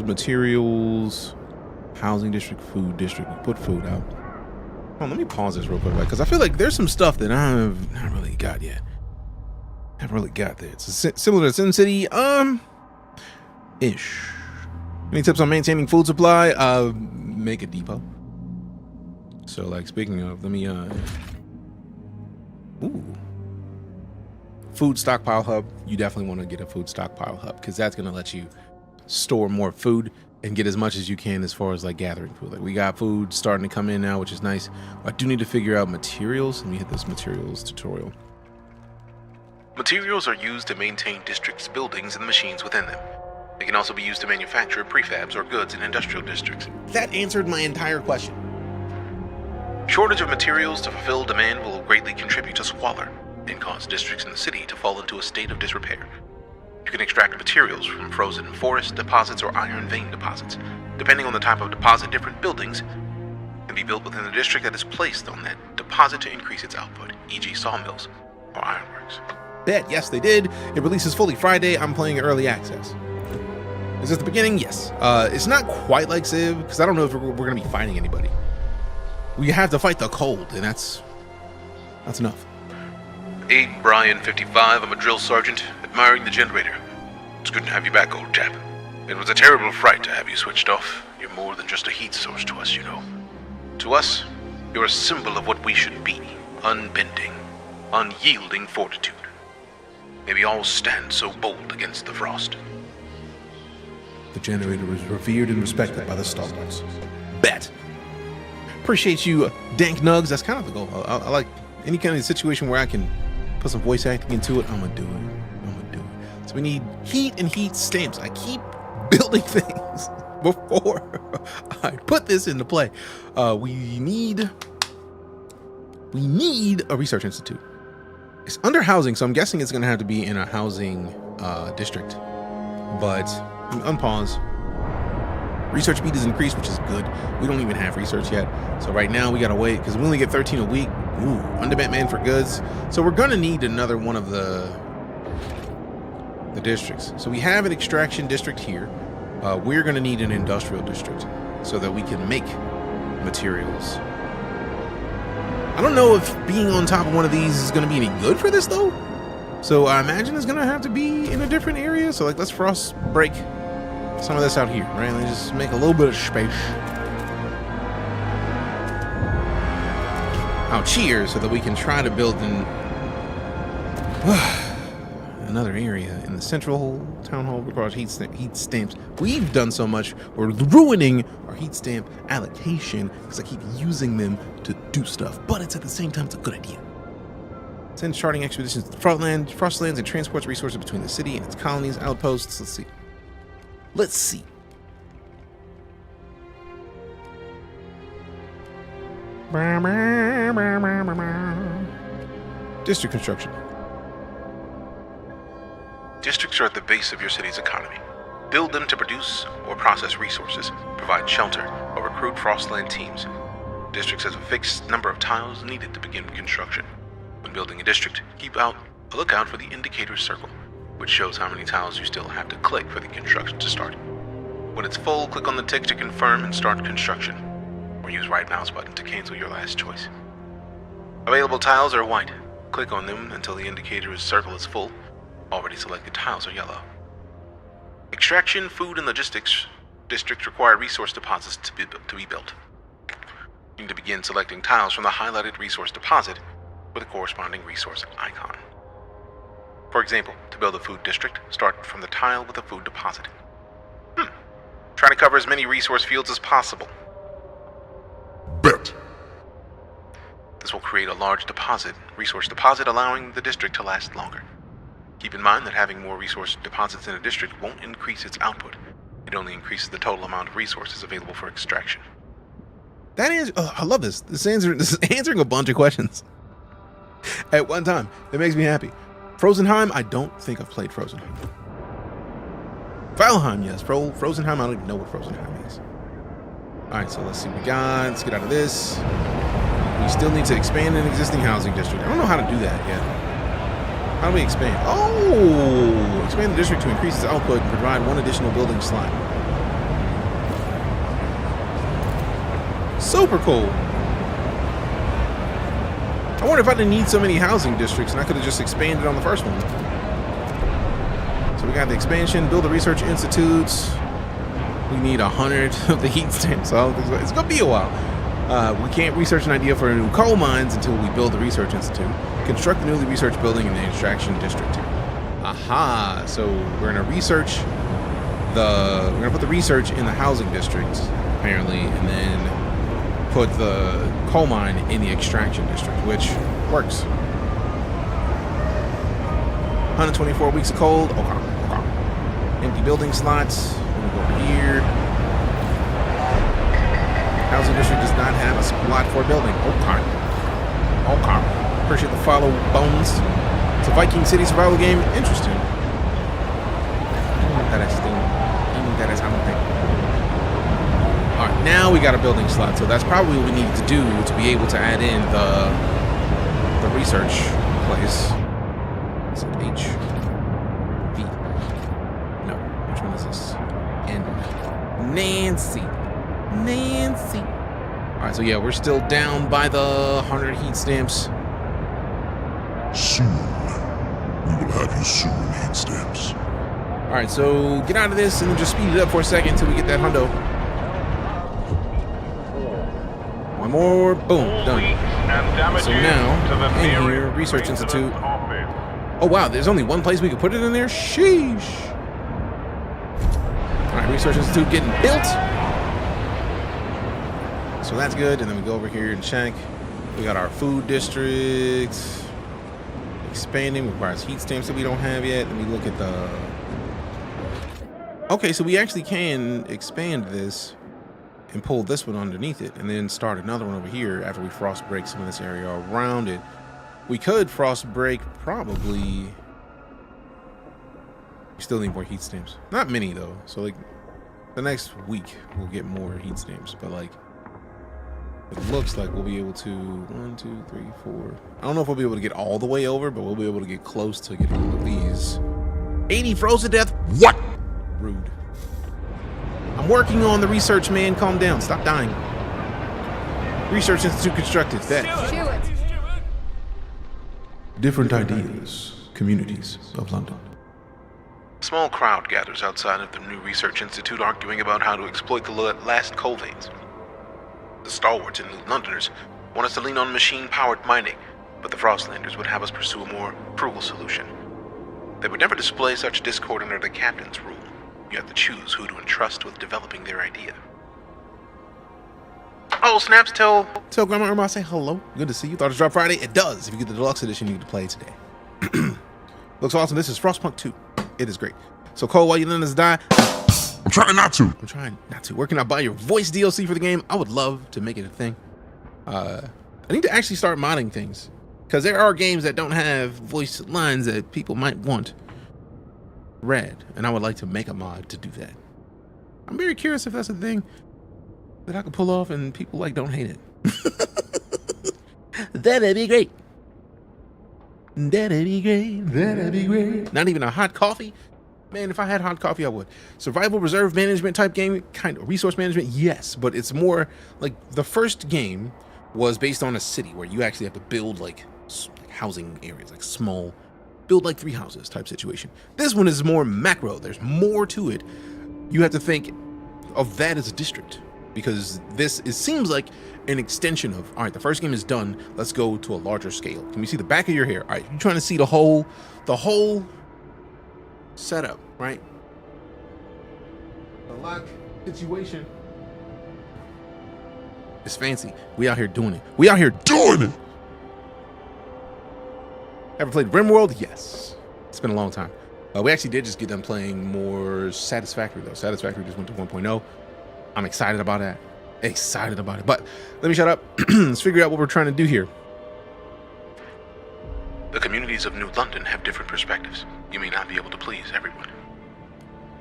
materials, housing district, food district. We put food out. Oh, let me pause this real quick, because I feel like there's some stuff that I've not really got yet. Haven't really got there. It's similar to SimCity, ish. Any tips on maintaining food supply? Make a depot. So, like, speaking of, let me ooh. Food stockpile hub. You definitely want to get a food stockpile hub because that's going to let you store more food and get as much as you can as far as like gathering food. Like we got food starting to come in now, which is nice. I do need to figure out materials. Let me hit this materials tutorial. Materials are used to maintain districts' buildings and the machines within them. They can also be used to manufacture prefabs or goods in industrial districts. That answered my entire question. Shortage of materials to fulfill demand will greatly contribute to squalor and cause districts in the city to fall into a state of disrepair. You can extract materials from frozen forest deposits or iron vein deposits. Depending on the type of deposit, different buildings can be built within the district that is placed on that deposit to increase its output, e.g. sawmills or ironworks. Bet, yes they did. It releases fully Friday. I'm playing early access. Is this the beginning? Yes. It's not quite like Civ, because I don't know if we're going to be fighting anybody. We have to fight the cold, and that's enough. Aid Brian 55, I'm a drill sergeant, admiring the generator. It's good to have you back, old chap. It was a terrible fright to have you switched off. You're more than just a heat source to us, you know. To us, you're a symbol of what we should be. Unbending, unyielding fortitude. May we all stand so bold against the frost. The generator is revered and respected by the stalwarts. Bet! Appreciate you, Dank Nugs. That's kind of the goal. I like any kind of situation where I can put some voice acting into it. I'm gonna do it. So we need heat and heat stamps. I keep building things before I put this into play. We need a research institute. It's under housing, so I'm guessing it's gonna have to be in a housing district. But unpause. Research speed is increased, which is good. We don't even have research yet. So right now we gotta wait because we only get 13 a week. Ooh, on-demand for goods. So we're gonna need another one of the districts. So we have an extraction district here. We're gonna need an industrial district so that we can make materials. I don't know if being on top of one of these is going to be any good for this, though. So I imagine it's going to have to be in a different area. So, like, let's frost break some of this out here, right? Let's just make a little bit of space out here so that we can try to build in another area in the central town hall. Requires heat stamps. We've done so much, we're ruining our heat stamp allocation because I keep using them to do stuff. But it's at the same time, it's a good idea. Send charting expeditions to the Frostlands and transports resources between the city and its colonies, outposts. Let's see. Let's see. District construction. Districts are at the base of your city's economy. Build them to produce or process resources, provide shelter, or recruit Frostland teams. Districts has a fixed number of tiles needed to begin construction. When building a district, keep a lookout for the indicator circle, which shows how many tiles you still have to click for the construction to start. When it's full, click on the tick to confirm and start construction, or use right mouse button to cancel your last choice. Available tiles are white. Click on them until the indicator circle is full. Already selected tiles are yellow. Extraction, food, and logistics districts require resource deposits to be built. You need to begin selecting tiles from the highlighted resource deposit with a corresponding resource icon. For example, to build a food district, start from the tile with a food deposit. Try to cover as many resource fields as possible. Bet. This will create a large resource deposit, allowing the district to last longer. Keep in mind that having more resource deposits in a district won't increase its output. It only increases the total amount of resources available for extraction. That is, I love this. This is answering a bunch of questions at one time. It makes me happy. Frozenheim, I don't think I've played Frozenheim. Valheim, yes. Frozenheim, I don't even know what Frozenheim is. Alright, so let's see what we got. Let's get out of this. We still need to expand an existing housing district. I don't know how to do that yet. How do we expand? Oh! Expand the district to increase its output and provide one additional building slot. Super cool. I wonder if I didn't need so many housing districts and I could have just expanded on the first one. So we got the expansion, build the research institutes. We need 100 of the heat stamps, so it's gonna be a while. We can't research an idea for new coal mines until we build the research institute. Construct the newly researched building in the extraction district. Aha! So we're gonna put the research in the housing district, apparently, and then put the coal mine in the extraction district, which works. 124 weeks of cold. Okay. Empty building slots. We'll go over here. Housing district does not have a slot for building. Okay. Appreciate the follow, Bones. It's a Viking City survival game. Interesting. That is something. Alright, now we got a building slot, so that's probably what we need to do to be able to add in the research place. Is it H? V? No. Which one is this? N. Nancy. Alright, so yeah, we're still down by the 100 heat stamps. Soon. We will have you soon, heat stamps. Alright, so get out of this and then just speed it up for a second until we get that hundo. One more. Boom. Done. So now, in here, Research Institute. Oh wow, there's only one place we could put it in there? Sheesh. Alright, Research Institute getting built. So that's good. And then we go over here and check. We got our food district. Expanding requires heat stamps that we don't have yet. Let me look at the... Okay, so we actually can expand this and pull this one underneath it and then start another one over here after we frost break some of this area around it. We could frost break probably... We still need more heat stamps. Not many though. So like the next week we'll get more heat stamps, but like it looks like we'll be able to 1, 2, 3, 4. I don't know if we'll be able to get all the way over, but we'll be able to get close to getting all of these. 80 froze to death. What? Rude. I'm working on the research, man. Calm down. Stop dying. Research Institute constructed. That. Do it. Different ideas, communities of London. A small crowd gathers outside of the new Research Institute arguing about how to exploit the last coal veins. The stalwarts and New Londoners want us to lean on machine-powered mining, but the Frostlanders would have us pursue a more frugal solution. They would never display such discord under the captain's rule. You have to choose who to entrust with developing their idea. Oh, snaps, tell Grandma Irma I say hello. Good to see you. Thought it dropped Friday? It does. If you get the deluxe edition, you get to play it today. Looks awesome. This is Frostpunk 2. It is great. So Cole, while you letting us die, I'm trying not to. I'm trying not to. Where can I buy your voice DLC for the game? I would love to make it a thing. I need to actually start modding things, because there are games that don't have voice lines that people might want read, and I would like to make a mod to do that. I'm very curious if that's a thing that I can pull off and people like don't hate it. That'd be great. That'd be great. That'd be great. Not even a hot coffee? Man, if I had hot coffee, I would. Survival reserve management type game, kind of resource management, yes, but it's more like the first game was based on a city where you actually have to build like housing areas, like small, build like 3 houses type situation. This one is more macro. There's more to it. You have to think of that as a district, because this seems like an extension of, all right, the first game is done, let's go to a larger scale. Can we see the back of your hair? All right, you're trying to see the whole setup, right? The lock situation is fancy. We out here doing it. We out here doing it. Ever played RimWorld? Yes. It's been a long time. We actually did just get done playing more Satisfactory, though. Satisfactory just went to 1.0. I'm excited about that. Excited about it. But let me shut up. Let's figure out what we're trying to do here. The communities of New London have different perspectives. You may not be able to please everyone.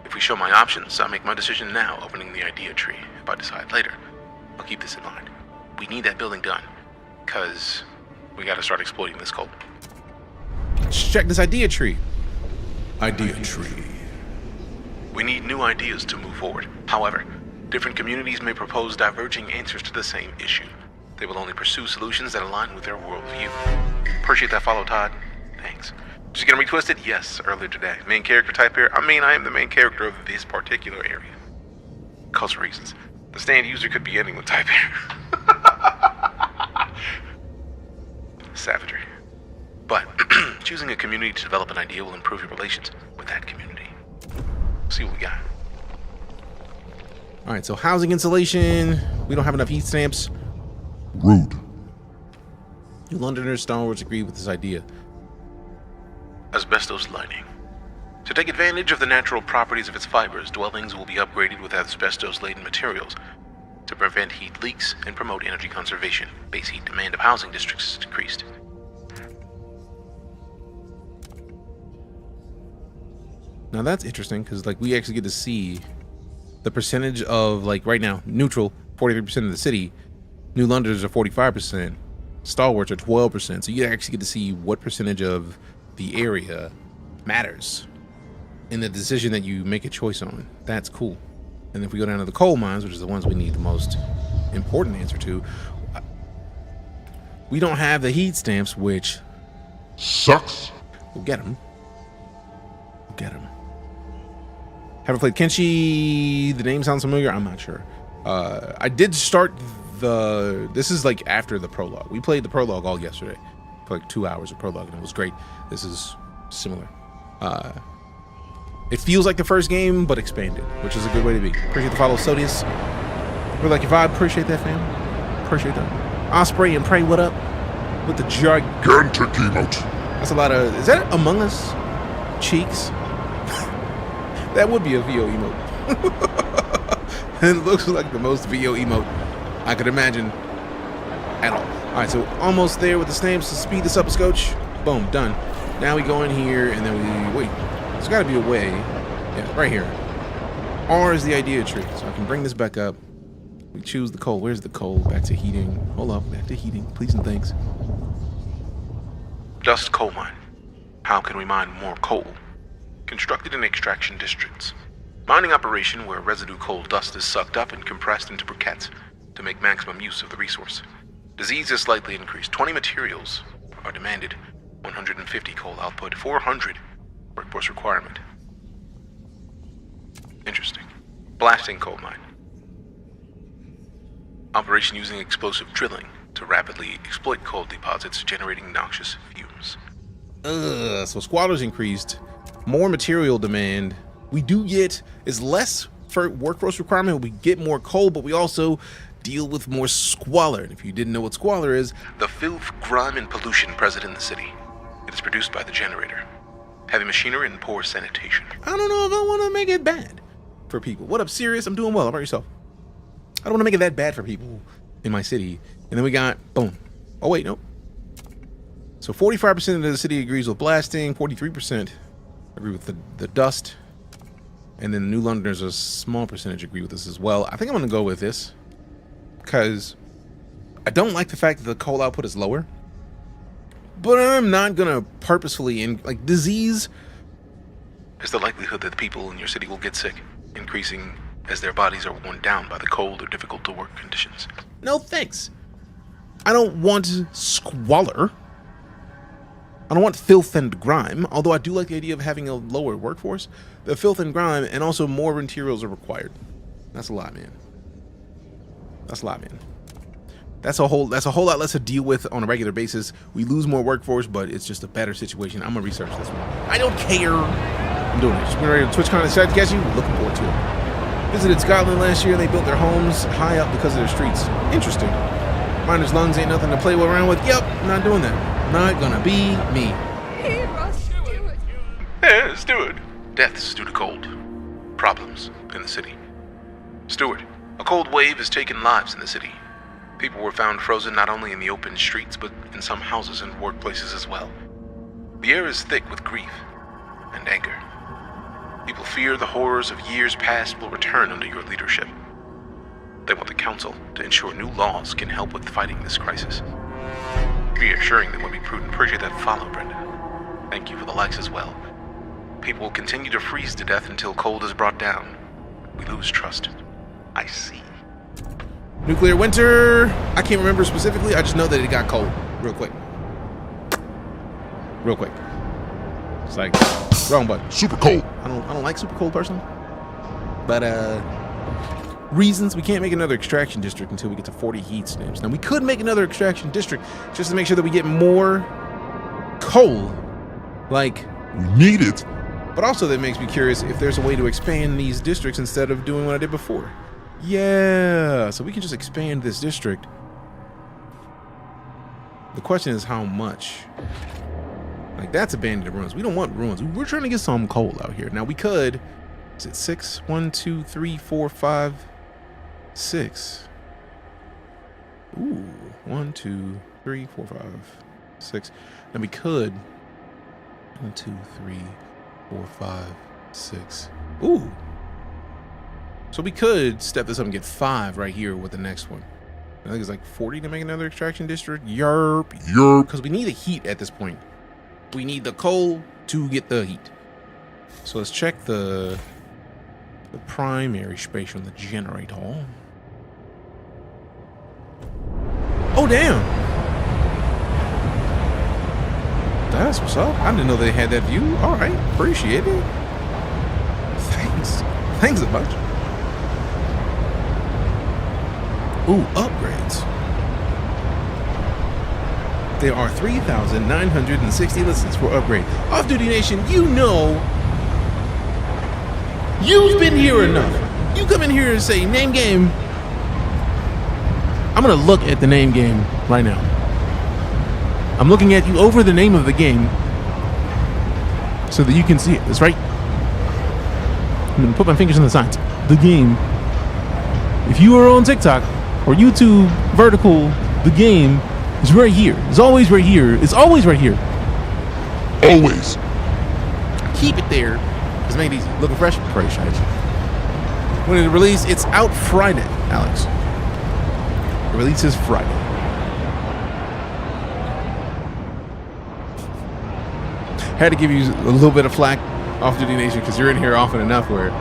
If we show my options, I'll make my decision now, opening the idea tree. If I decide later, I'll keep this in mind. We need that building done, because we gotta start exploiting this coal. Let's check this idea tree. Idea tree. We need new ideas to move forward. However, different communities may propose diverging answers to the same issue. They will only pursue solutions that align with their worldview. Appreciate that follow, Todd. Thanks. Just gonna retwist it? Yes, earlier today. Main character type here? I mean, I am the main character of this particular area. Cause reasons. The stand user could be anyone type here. Savagery. But choosing a community to develop an idea will improve your relations with that community. See what we got. All right, so housing insulation. We don't have enough heat stamps. Rude. New Londoners, stalwarts agree with this idea. Asbestos lining. To take advantage of the natural properties of its fibers, dwellings will be upgraded with asbestos-laden materials to prevent heat leaks and promote energy conservation. Base heat demand of housing districts is decreased. Now that's interesting, because like we actually get to see the percentage of, like, right now, neutral 43% of the city, New Londoners are 45%, stalwarts are 12%. So you actually get to see what percentage of the area matters in the decision that you make a choice on. That's cool. And if we go down to the coal mines, which is the ones we need the most important answer to, we don't have the heat stamps, which Sucks. we'll get them. We'll get them. Haven't played Kenshi. The name sounds familiar. I'm not sure. I did start this is like after the prologue. We played the prologue all yesterday for like 2 hours of prologue, and it was great. This is similar. It feels like the first game, but expanded, which is a good way to be. Appreciate the follow, Sodius. Really like your vibe. Appreciate that, fam. Appreciate that. Osprey and Prey, what up? With the Gigantic emote. That's a lot of. Is that Among Us cheeks? That would be a VO emote. It looks like the most VO emote I could imagine at all. All right, so almost there with the stamps to speed this up a scotch. Boom, done. Now we go in here and then we wait. There's got to be a way. Yeah, right here. R is the idea tree, so I can bring this back up. We choose the coal. Where's the coal? Back to heating. Hold up, back to heating. Please and thanks. Dust coal mine. How can we mine more coal? Constructed in extraction districts. Mining operation where residue coal dust is sucked up and compressed into briquettes to make maximum use of the resource. Disease is slightly increased. 20 materials are demanded. 150 coal output. 400 workforce requirement. Interesting. Blasting coal mine. Operation using explosive drilling to rapidly exploit coal deposits, generating noxious fumes. So squalor's increased. More material demand. We do get is less for workforce requirement. We get more coal, but we also deal with more squalor. And if you didn't know what squalor is, The filth, grime, and pollution present in the city. It is produced by the generator. Heavy machinery and poor sanitation. I don't know if I want to make it bad for people. What up, Sirius? I'm doing well. How about yourself? I don't want to make it that bad for people in my city. And then we got, boom. Oh, wait, nope. So 45% of the city agrees with blasting. 43% agree with the dust. And then the New Londoners, a small percentage agree with this as well. I think I'm going to go with this because I don't like the fact that the coal output is lower. But I'm not going to purposefully, like, disease. Is the likelihood that the people in your city will get sick increasing as their bodies are worn down by the cold or difficult to work conditions? No thanks. I don't want squalor. I don't want filth and grime, although I do like the idea of having a lower workforce. The filth and grime, and also more materials are required. That's a lot, man. That's a lot, man. That's a whole lot less to deal with on a regular basis. We lose more workforce, but it's just a better situation. I'm gonna research this one. I don't care. I'm doing it. Just been ready to TwitchCon and catch you. Looking forward to it. Visited Scotland last year. They built their homes high up because of their streets. Interesting. Miner's lungs ain't nothing to play around with. Yep, not doing that. Not gonna be me. Hey, Steward. Deaths due to cold. Problems in the city. Steward, a cold wave has taken lives in the city. People were found frozen not only in the open streets, but in some houses and workplaces as well. The air is thick with grief and anger. People fear the horrors of years past will return under your leadership. They want the council to ensure new laws can help with fighting this crisis. Reassuring them would be prudent. Appreciate that follow, Brendan. Thank you for the likes as well. People will continue to freeze to death until cold is brought down. We lose trust. I see. Nuclear winter. I can't remember specifically. I just know that it got cold real quick. Real quick. It's like wrong button. Super cold. I don't like super cold personally. But reasons we can't make another extraction district until we get to 40 heat stamps. Now we could make another extraction district just to make sure that we get more coal. Like, We need it. but also that makes me curious if there's a way to expand these districts instead of doing what I did before. Yeah, so we can just expand this district. The question is how much. Like, that's abandoned ruins. We don't want ruins. We're trying to get some coal out here. Now we could. Is it 6? 1, 2, 3, 4, 5, 6. Ooh, 1, 2, 3, 4, 5, 6. Now we could. 1, 2, 3, 4, 5, 6. Ooh. So we could step this up and get 5 right here with the next one. I think it's like 40 to make another extraction district. Yerp. Yerp. Because we need the heat at this point. We need the coal to get the heat. So let's check the primary space on the generator. Oh, damn. That's what's up. I didn't know they had that view. All right. Appreciate it. Thanks. Thanks a bunch. Ooh, upgrades. There are 3,960 listens for upgrade. Off-Duty Nation, you know you've been here enough. You come in here and say, name game. I'm going to look at the name game right now. I'm looking at you over the name of the game so that you can see it. That's right. I'm going to put my fingers on the signs. The game. If you are on TikTok or YouTube vertical, the game is right here. It's always right here. It's always right here. Always. Keep it there. Let's make it easy. Looking fresh? Fresh. When it release, it's out Friday, Alex. It releases Friday. Had to give you a little bit of flack, Off-Duty Nation, because you're in here often enough where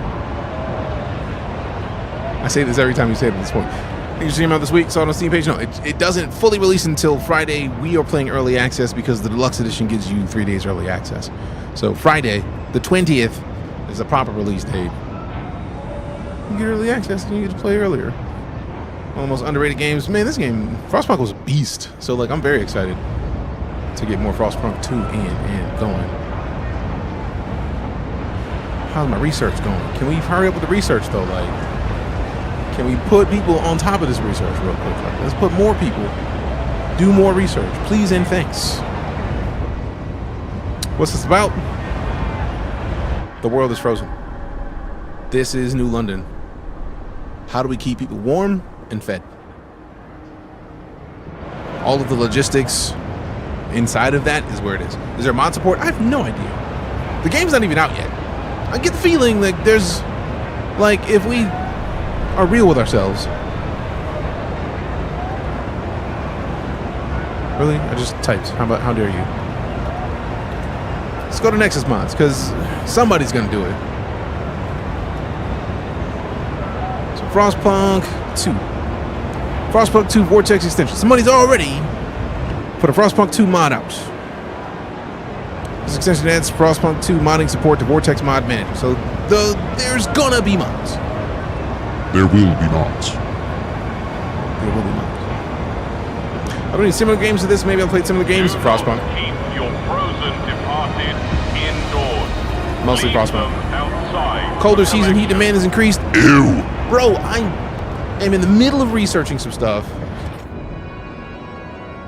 I say this every time you say it at this point. You stream out this week, saw it on Steam page. No, it doesn't fully release until Friday. We are playing early access because the deluxe edition gives you 3 days early access. So Friday, the 20th, is the proper release date. You get early access and you get to play earlier. One of the most underrated games. Man, this game, Frostpunk was a beast. So like, I'm very excited to get more Frostpunk 2 and going. How's my research going? Can we hurry up with the research though? Like, can we put people on top of this research real quick? Like, let's put more people, do more research, please and thanks. What's this about? The world is frozen. This is New London. How do we keep people warm and fed? All of the logistics inside of that is where it is. Is there mod support? I have no idea. The game's not even out yet. I get the feeling like there's, like, if we are real with ourselves. Really? I just typed. How dare you? Let's go to Nexus Mods, because somebody's gonna do it. So Frostpunk 2. Frostpunk 2 Vortex Extension. Somebody's already put a Frostpunk 2 mod out. This extension adds Frostpunk 2 modding support to Vortex Mod Manager. So there's gonna be mods. There will be mods. There will be mods. I don't need similar games to this. Maybe I've played similar games to Frostpunk. Keep your frozen departed indoors. Mostly Leave Frostpunk. them outside. Colder season, heat demand has increased. Ew! Bro, I am in the middle of researching some stuff.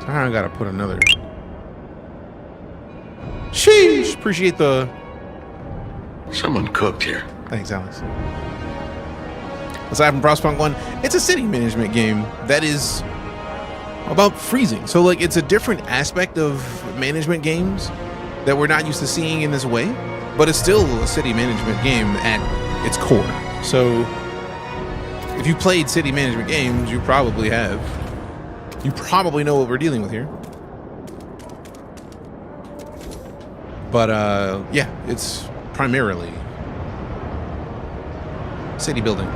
So I gotta put another. Sheesh! Appreciate the. Someone cooked here. Thanks, Alex. Aside from Frostpunk 1, it's a city management game that is about freezing. So, like, it's a different aspect of management games that we're not used to seeing in this way, but it's still a city management game at its core. So, if you played city management games, you probably have. You probably know what we're dealing with here. But, yeah, it's primarily city building.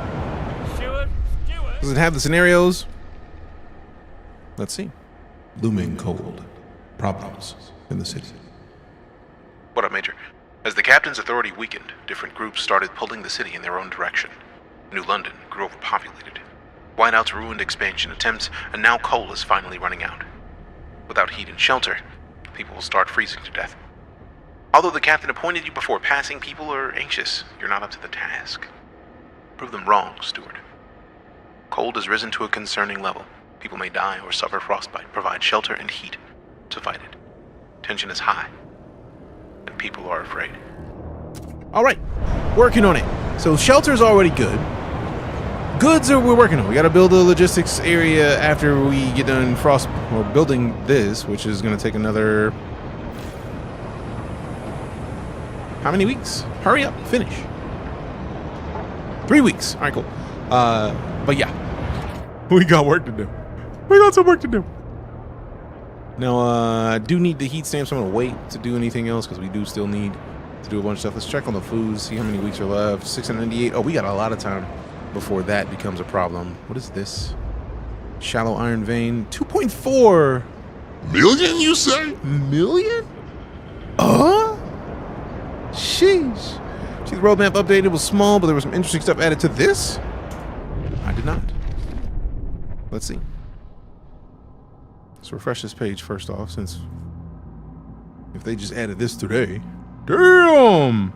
Does it have the scenarios? Let's see. Looming cold. Problems in the city. What up, Major? As the captain's authority weakened, different groups started pulling the city in their own direction. New London grew overpopulated. Whiteout's ruined expansion attempts, and now coal is finally running out. Without heat and shelter, people will start freezing to death. Although the captain appointed you before passing, people are anxious. You're not up to the task. Prove them wrong, Steward. Cold has risen to a concerning level. People may die or suffer frostbite. Provide shelter and heat to fight it. Tension is high, and people are afraid. All right, working on it. So shelter's already good. Goods are we're working on. We got to build a logistics area after we get done building this, which is going to take another. How many weeks? Hurry up, finish. 3 weeks. All right, cool. But yeah, we got work to do. We got some work to do. Now, I do need the heat stamps. I'm gonna wait to do anything else because we do still need to do a bunch of stuff. Let's check on the foods, see how many weeks are left. 698. Oh, we got a lot of time before that becomes a problem. What is this? Shallow iron vein. 2.4 Million, you say? million? Sheesh. See, the roadmap updated was small, but there was some interesting stuff added to this. I did not. Let's see. Let's refresh this page first off, since if they just added this today. Damn!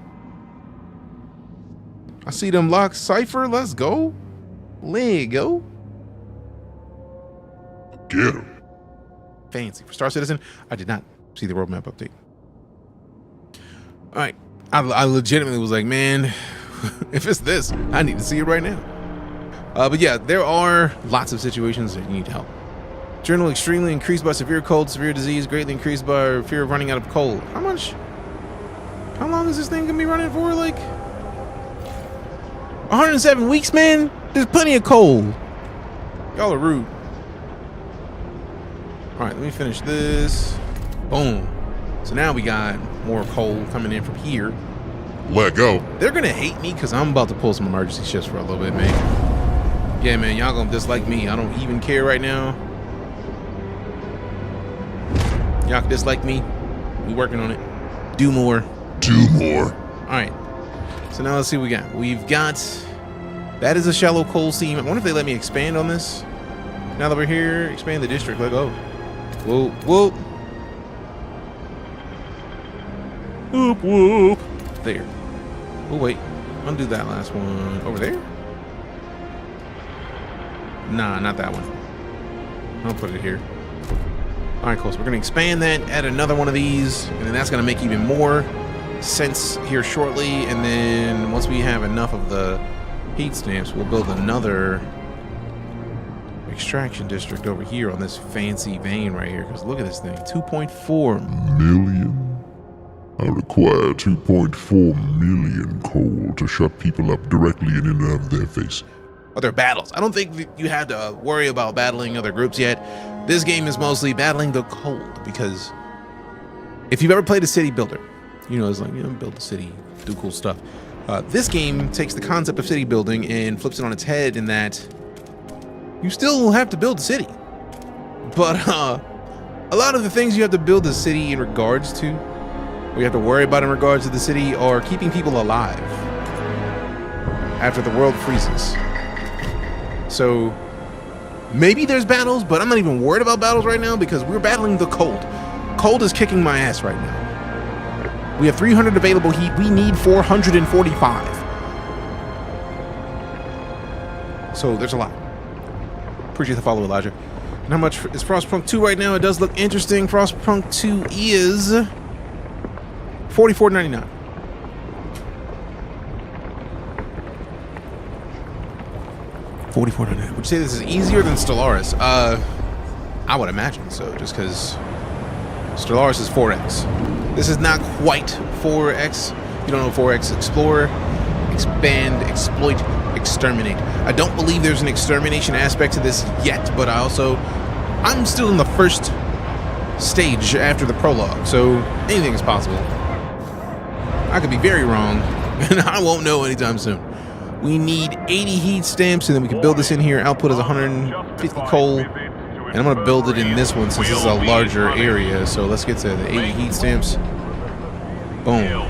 I see them lock cipher. Let's go. Lego. Get him. Fancy. For Star Citizen, I did not see the roadmap update. All right. I legitimately was like, man, if it's this, I need to see it right now. But yeah, there are lots of situations that you need help. Journal extremely increased by severe cold, severe disease, greatly increased by fear of running out of coal. How long is this thing gonna be running for? Like 107 weeks, man? There's plenty of coal. Y'all are rude. All right, let me finish this. Boom. So now we got more coal coming in from here. Let go. They're gonna hate me because I'm about to pull some emergency shifts for a little bit, man. Yeah, man, y'all gonna dislike me. I don't even care right now. Y'all can dislike me. We working on it. Do more. Do more. All right. So now let's see what we got. We've got... That is a shallow coal seam. I wonder if they let me expand on this. Now that we're here, expand the district. Let go. Whoa, whoa. Whoop, whoop. There. Oh, wait. Undo that last one. Over there? Nah, not that one. I'll put it here. All right, cool. So we're going to expand that, add another one of these, and then that's going to make even more sense here shortly. And then once we have enough of the heat stamps, we'll build another extraction district over here on this fancy vein right here. Because look at this thing, 2.4 Million? I require 2.4 million coal to shut people up directly in and out of their face. other battles. I don't think that you have to worry about battling other groups yet. This game is mostly battling the cold, because if you've ever played a city builder, you know, it's like, you know, build a city, do cool stuff. This game takes the concept of city building and flips it on its head in that you still have to build a city. But a lot of the things you have to build a city in regards to, or you have to worry about in regards to the city, are keeping people alive after the world freezes. So maybe there's battles, but I'm not even worried about battles right now because we're battling the cold. Cold is kicking my ass right now. We have 300 available heat. We need 445. So there's a lot. Appreciate the follow, Elijah. And how much is Frostpunk 2 right now? It does look interesting. Frostpunk 2 is $44.99. $44.99. Would you say this is easier than Stellaris? I would imagine so, just because Stellaris is 4X. This is not quite 4X. You don't know 4X. Explore, expand, exploit, exterminate. I don't believe there's an extermination aspect to this yet, but I'm still in the first stage after the prologue, so anything is possible. I could be very wrong, and I won't know anytime soon. We need 80 heat stamps, and then we can build this in here. Output is 150 coal, and I'm going to build it in this one since this is a larger area. So let's get to the 80 heat stamps. Boom.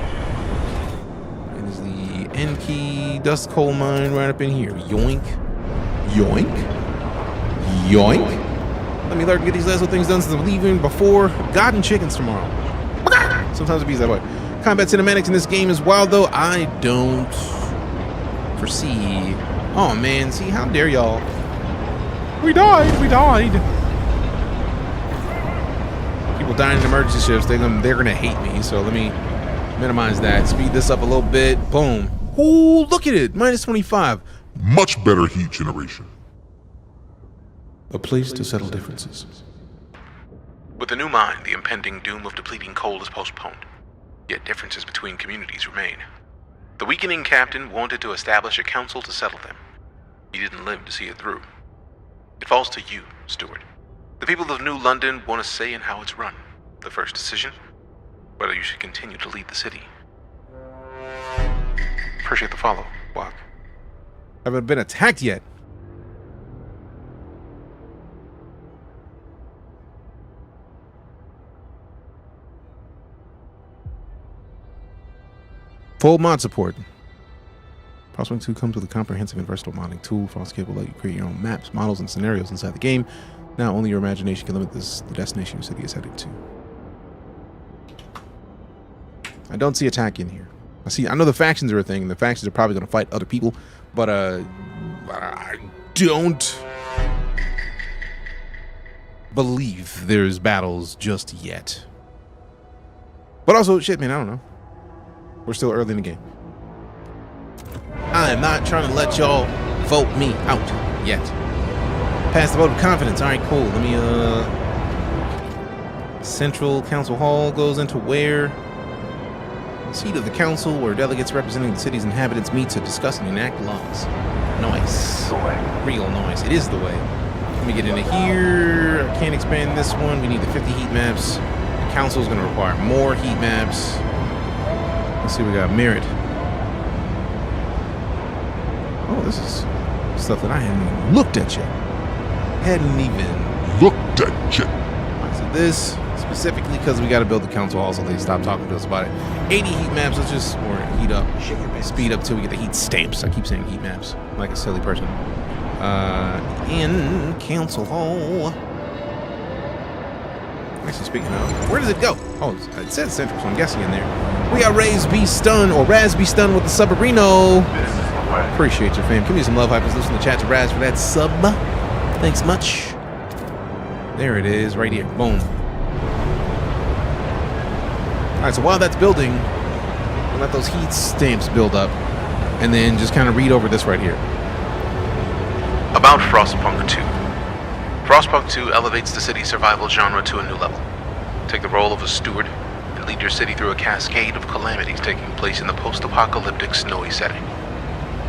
It is the end key dust coal mine right up in here. Yoink. Yoink. Yoink. Let me learn to get these last little things done since I'm leaving before God and chickens tomorrow. Sometimes it be that way. Combat cinematics in this game is wild, though. I don't foresee. Oh man, see, how dare y'all? We died. People dying in emergency shifts, they're gonna hate me, so let me minimize that. Speed this up a little bit. Boom. Ooh, look at it. Minus 25. Much better heat generation. A place to settle differences. With the new mine, the impending doom of depleting coal is postponed. Yet differences between communities remain. The weakening captain wanted to establish a council to settle them. He didn't live to see it through. It falls to you, Steward. The people of New London want a say in how it's run. The first decision, whether you should continue to lead the city. Appreciate the follow, Walk. Haven't been attacked yet. Full mod support. Frostpunk 2 comes with a comprehensive and versatile modding tool. Frostpunk will let you create your own maps, models, and scenarios inside the game. Now only your imagination can limit the destination your city is headed to. I don't see attack in here. I know the factions are a thing, and the factions are probably going to fight other people, but I don't believe there's battles just yet. But also, shit, man, I don't know. We're still early in the game. I am not trying to let y'all vote me out yet. Pass the vote of confidence. All right, cool. Let me, Central Council Hall goes into where? Seat of the council, where delegates representing the city's inhabitants meet to discuss and enact laws. Nice. Real nice. It is the way. Let me get into here. I can't expand this one. We need the 50 heat maps. The council is going to require more heat maps. Let's see, we got merit. Oh, this is Stuff that I hadn't even looked at yet. Hadn't even Looked at you. Alright, so this specifically because we got to build the council hall, so they stop talking to us about it. 80 heat maps. Let's just heat up, speed up till we get the heat stamps. I keep saying heat maps like a silly person. In council hall. Actually, speaking of, where does it go? Oh, it says central, so I'm guessing in there. We got Raz B Stun or Raz B Stun with the subarino. Appreciate you, fam. Give me some love, hypers. Listen to chat to Raz for that sub. Thanks much. There it is, right here. Boom. All right, so while that's building, we'll let those heat stamps build up, and then just kind of read over this right here. About Frostpunk 2. Frostpunk 2 elevates the city's survival genre to a new level. Take the role of a steward and lead your city through a cascade of calamities taking place in the post-apocalyptic snowy setting.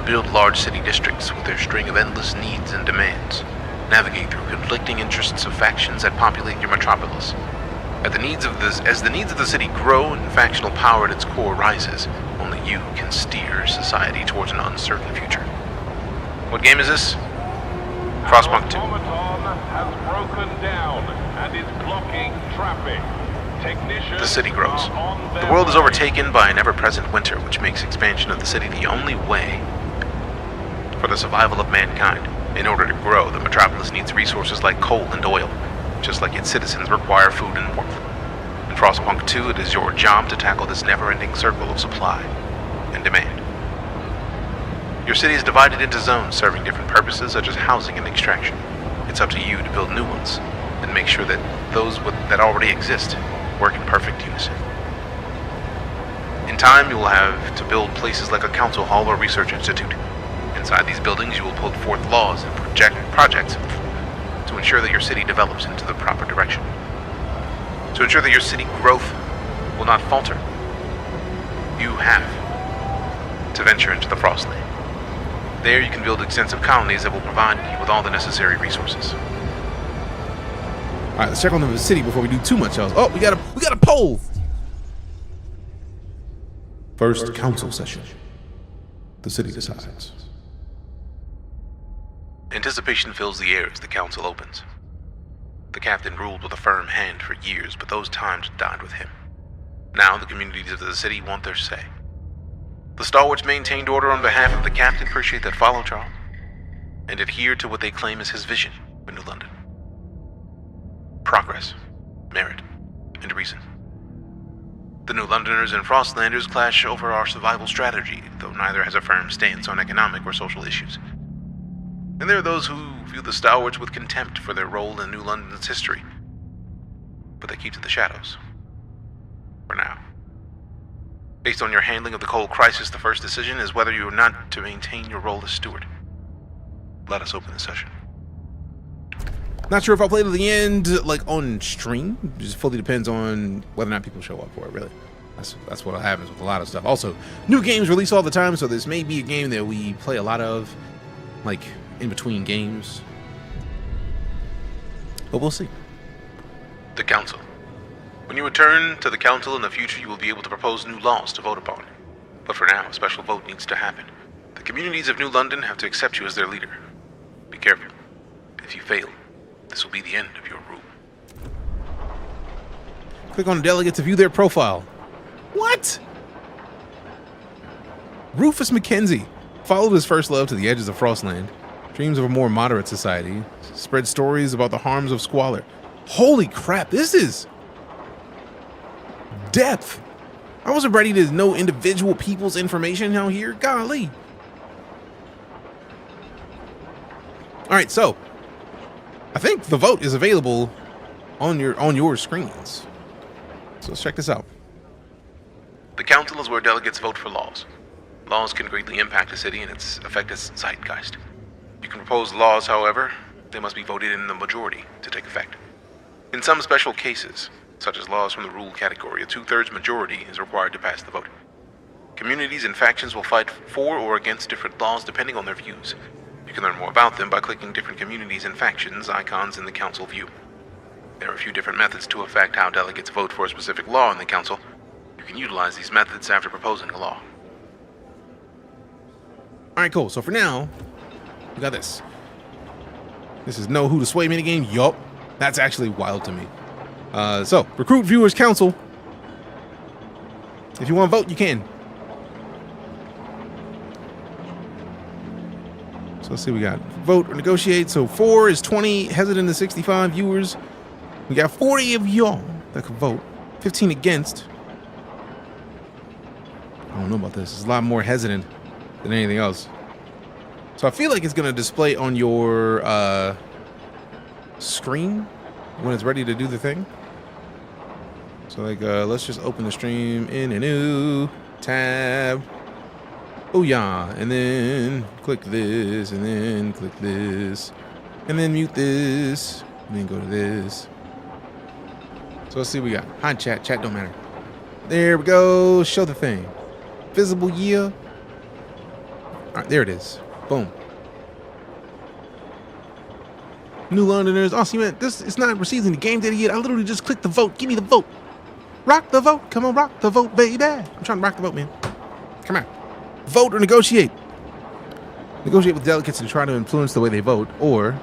Build large city districts with their string of endless needs and demands. Navigate through conflicting interests of factions that populate your metropolis. As the needs of the city grow and factional power at its core rises, only you can steer society towards an uncertain future. What game is this? Frostpunk 2. Automaton has broken down and is blocking traffic. Technicians The city grows. are on their The world is way. overtaken by an ever-present winter, which makes expansion of the city the only way for the survival of mankind. In order to grow, the metropolis needs resources like coal and oil, just like its citizens require food and warmth. In Frostpunk 2, it is your job to tackle this never-ending circle of supply and demand. Your city is divided into zones serving different purposes such as housing and extraction. It's up to you to build new ones and make sure that those that already exist work in perfect unison. In time, you will have to build places like a council hall or research institute. Inside these buildings, you will put forth laws and projects to ensure that your city develops into the proper direction. To ensure that your city growth will not falter, you have to venture into the Frostland. There you can build extensive colonies that will provide you with all the necessary resources. All right, let's check on the city before we do too much else. Oh, we got a poll. First council session. The city decides. Anticipation fills the air as the council opens. The captain ruled with a firm hand for years, but those times died with him. Now the communities of the city want their say. The stalwarts maintained order on behalf of the captain appreciate that follow Charles, and adhere to what they claim is his vision for New London. Progress, merit, and reason. The New Londoners and Frostlanders clash over our survival strategy, though neither has a firm stance on economic or social issues. And there are those who view the stalwarts with contempt for their role in New London's history, but they keep to the shadows. For now. Based on your handling of the coal crisis, the first decision is whether you are not to maintain your role as steward. Let us open the session. Not sure if I'll play to the end, like on stream. It just fully depends on whether or not people show up for it, really. That's what happens with a lot of stuff. Also, new games release all the time, so this may be a game that we play a lot of, like, in between games. But we'll see. The Council. When you return to the Council in the future, you will be able to propose new laws to vote upon. But for now, a special vote needs to happen. The communities of New London have to accept you as their leader. Be careful. If you fail, this will be the end of your rule. Click on delegate to view their profile. What? Rufus McKenzie followed his first love to the edges of Frostland. Dreams of a more moderate society. Spread stories about the harms of squalor. Holy crap, this is depth. I wasn't ready to know individual people's information out here. Golly. All right, so I think the vote is available on your screens. So let's check this out. The Council is where delegates vote for laws. Laws can greatly impact a city and affect its zeitgeist. You can propose laws, however, they must be voted in the majority to take effect. In some special cases, such as laws from the rule category, a 2/3 majority is required to pass the vote. Communities and factions will fight for or against different laws depending on their views. You can learn more about them by clicking different communities and factions icons in the Council view. There are a few different methods to affect how delegates vote for a specific law in the Council. You can utilize these methods after proposing a law. All right, cool. So for now, We got this. This is know who to sway minigame. Yup. That's actually wild to me. So, recruit viewers council. If you want to vote, you can. So let's see, we got vote or negotiate. So 4 is 20, hesitant to 65 viewers. We got 40 of y'all that could vote. 15 against. I don't know about this. It's a lot more hesitant than anything else. So I feel like it's going to display on your screen when it's ready to do the thing. So like, let's just open the stream in a new tab. Oh yeah, and then click this, and then click this, and then mute this, and then go to this. So let's see what we got. Hi chat, chat don't matter. There we go, show the thing. Visible year. All right, there it is. Boom. New Londoners. Oh, see, man, this it's not receiving the game data yet. I literally just clicked the vote. Give me the vote. Rock the vote. Come on, rock the vote, baby. I'm trying to rock the vote, man. Come on. Vote or negotiate. Negotiate with delegates to try to influence the way they vote, or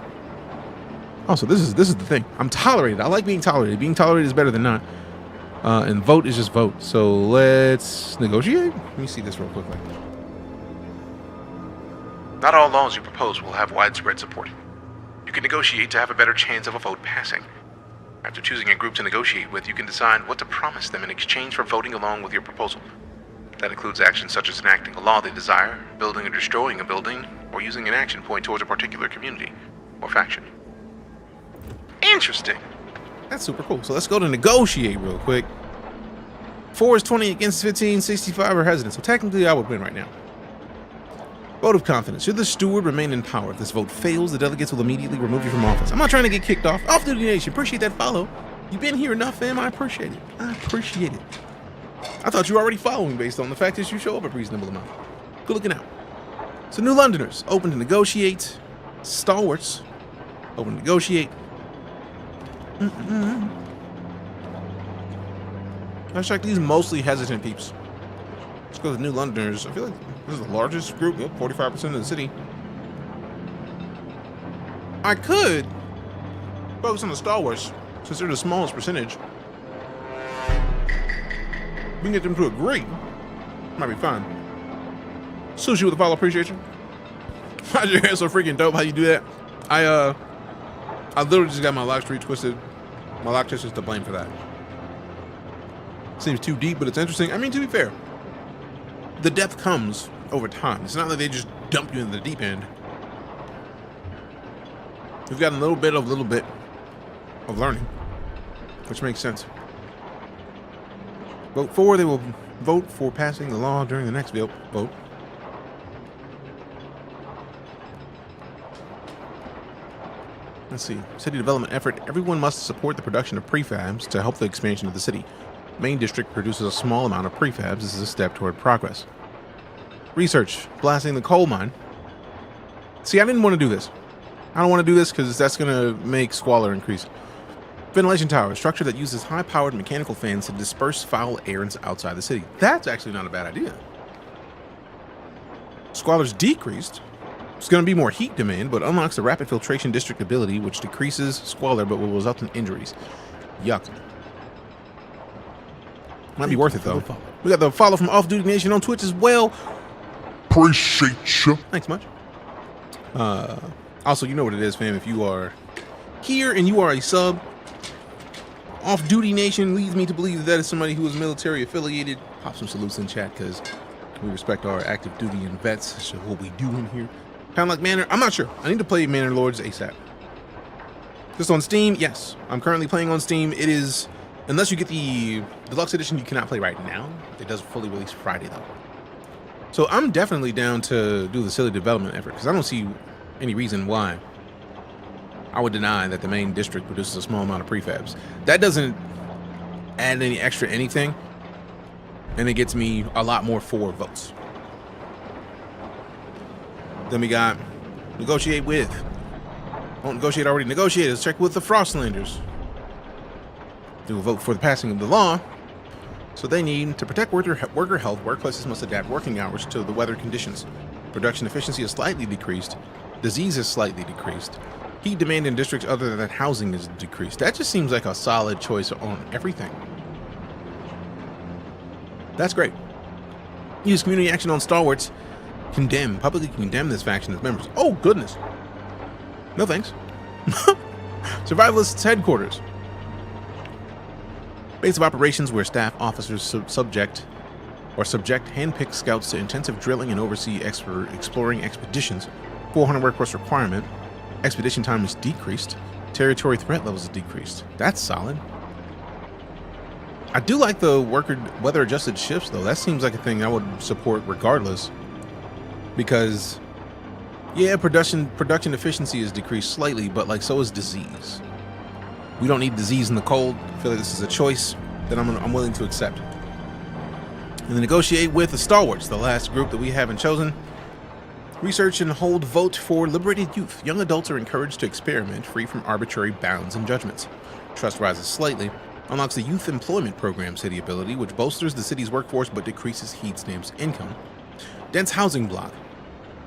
also this is the thing. I'm tolerated. I like being tolerated. Being tolerated is better than not. And vote is just vote. So let's negotiate. Let me see this real quickly. Not all laws you propose will have widespread support. You can negotiate to have a better chance of a vote passing. After choosing a group to negotiate with, you can decide what to promise them in exchange for voting along with your proposal. That includes actions such as enacting a law they desire, building or destroying a building, or using an action point towards a particular community or faction. Interesting. That's super cool. So let's go to negotiate real quick. 4 is 20 against 15, 65 are hesitant. So technically I would win right now. Vote of confidence. Should the steward remain in power? If this vote fails, the delegates will immediately remove you from office. I'm not trying to get kicked off. Off Duty Nation. Appreciate that follow. You've been here enough, fam. I appreciate it. I appreciate it. I thought you were already following based on the fact that you show up a reasonable amount. Good looking out. So New Londoners, open to negotiate. Stalwarts, open to negotiate. Let's check these mostly hesitant peeps. Let's go to New Londoners. I feel like this is the largest group. Yep, 45% of the city. I could focus on the Stalwarts since they're the smallest percentage. We can get them to agree. Might be fine. Sushi with a follow, appreciate you. Why's your hair so freaking dope? How you do that? I literally just got my lock street twisted. My lock twist is to blame for that. Seems too deep, but it's interesting. I mean, to be fair, the depth comes over time. It's not like they just dump you in the deep end. We've got a little bit of learning, which makes sense. Vote for. They will vote for passing the law during the next vote. Let's see. City development effort. Everyone must support the production of prefabs to help the expansion of the city. Main district produces a small amount of prefabs. This is a step toward progress. Research. Blasting the coal mine. See, I didn't want to do this. I don't want to do this because that's going to make squalor increase. Ventilation tower. A structure that uses high-powered mechanical fans to disperse foul air outside the city. That's actually not a bad idea. Squalor's decreased. It's going to be more heat demand, but unlocks the rapid filtration district ability, which decreases squalor but will result in injuries. Yuck. Might be worth it, though. We got the follow from Off Duty Nation on Twitch as well. Appreciate you. Thanks much. Also, you know what it is, fam. If you are here and you are a sub, Off Duty Nation leads me to believe that is somebody who is military affiliated. Pop some salutes in chat because we respect our active duty and vets. That's what we do in here. Kind of like Manor. I'm not sure. I need to play Manor Lords ASAP. Just on Steam? Yes. I'm currently playing on Steam. It is, unless you get the deluxe edition, you cannot play right now. It does fully release Friday, though. So I'm definitely down to do the silly development effort because I don't see any reason why I would deny that the main district produces a small amount of prefabs. That doesn't add any extra anything, and it gets me a lot more for votes. Then we got negotiate with. Won't negotiate already. Negotiate. Let's check with the Frostlanders. They will vote for the passing of the law. So they need to protect worker health. Workplaces must adapt working hours to the weather conditions. Production efficiency is slightly decreased. Disease is slightly decreased. Heat demand in districts other than housing is decreased. That just seems like a solid choice on everything. That's great. Use community action on stalwarts. Publicly condemn this faction as members. Oh, goodness. No thanks. Survivalists headquarters. Base of operations where staff officers subject hand-picked scouts to intensive drilling and oversee exploring expeditions. 400 workforce requirement. Expedition time is decreased. Territory threat levels is decreased. That's solid. I do like the weather-adjusted shifts, though. That seems like a thing I would support regardless. Because, yeah, production efficiency is decreased slightly, but like so is disease. We don't need disease in the cold. I feel like this is a choice that I'm willing to accept. And then negotiate with the stalwarts, the last group that we haven't chosen. Research and hold vote for liberated youth. Young adults are encouraged to experiment, free from arbitrary bounds and judgments. Trust rises slightly. Unlocks the Youth Employment Program city ability, which bolsters the city's workforce but decreases Heatstamp's income. Dense housing block.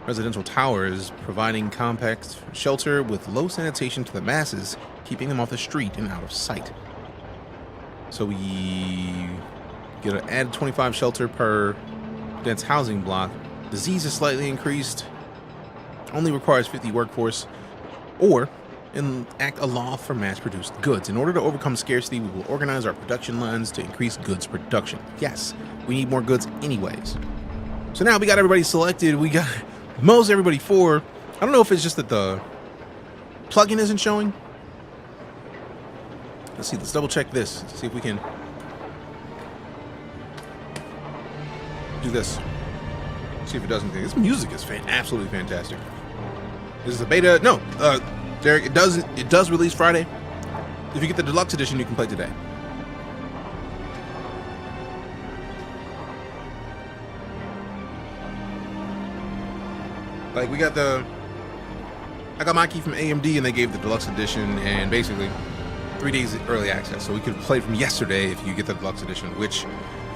Residential towers providing compact shelter with low sanitation to the masses, keeping them off the street and out of sight. So we get an added 25 shelter per dense housing block. Disease is slightly increased. Only requires 50 workforce. Or enact a law for mass-produced goods. In order to overcome scarcity, we will organize our production lines to increase goods production. Yes, we need more goods anyways. So now we got everybody selected. We got most everybody for. I don't know if it's just that the plugin isn't showing. Let's see. Let's double check this. See if we can do this. See if it does anything. This music is absolutely fantastic. This is a beta. No, Derek. It does release Friday. If you get the deluxe edition, you can play today. Like I got my key from AMD and they gave the deluxe edition and basically 3 days early access. So we could play from yesterday if you get the deluxe edition, which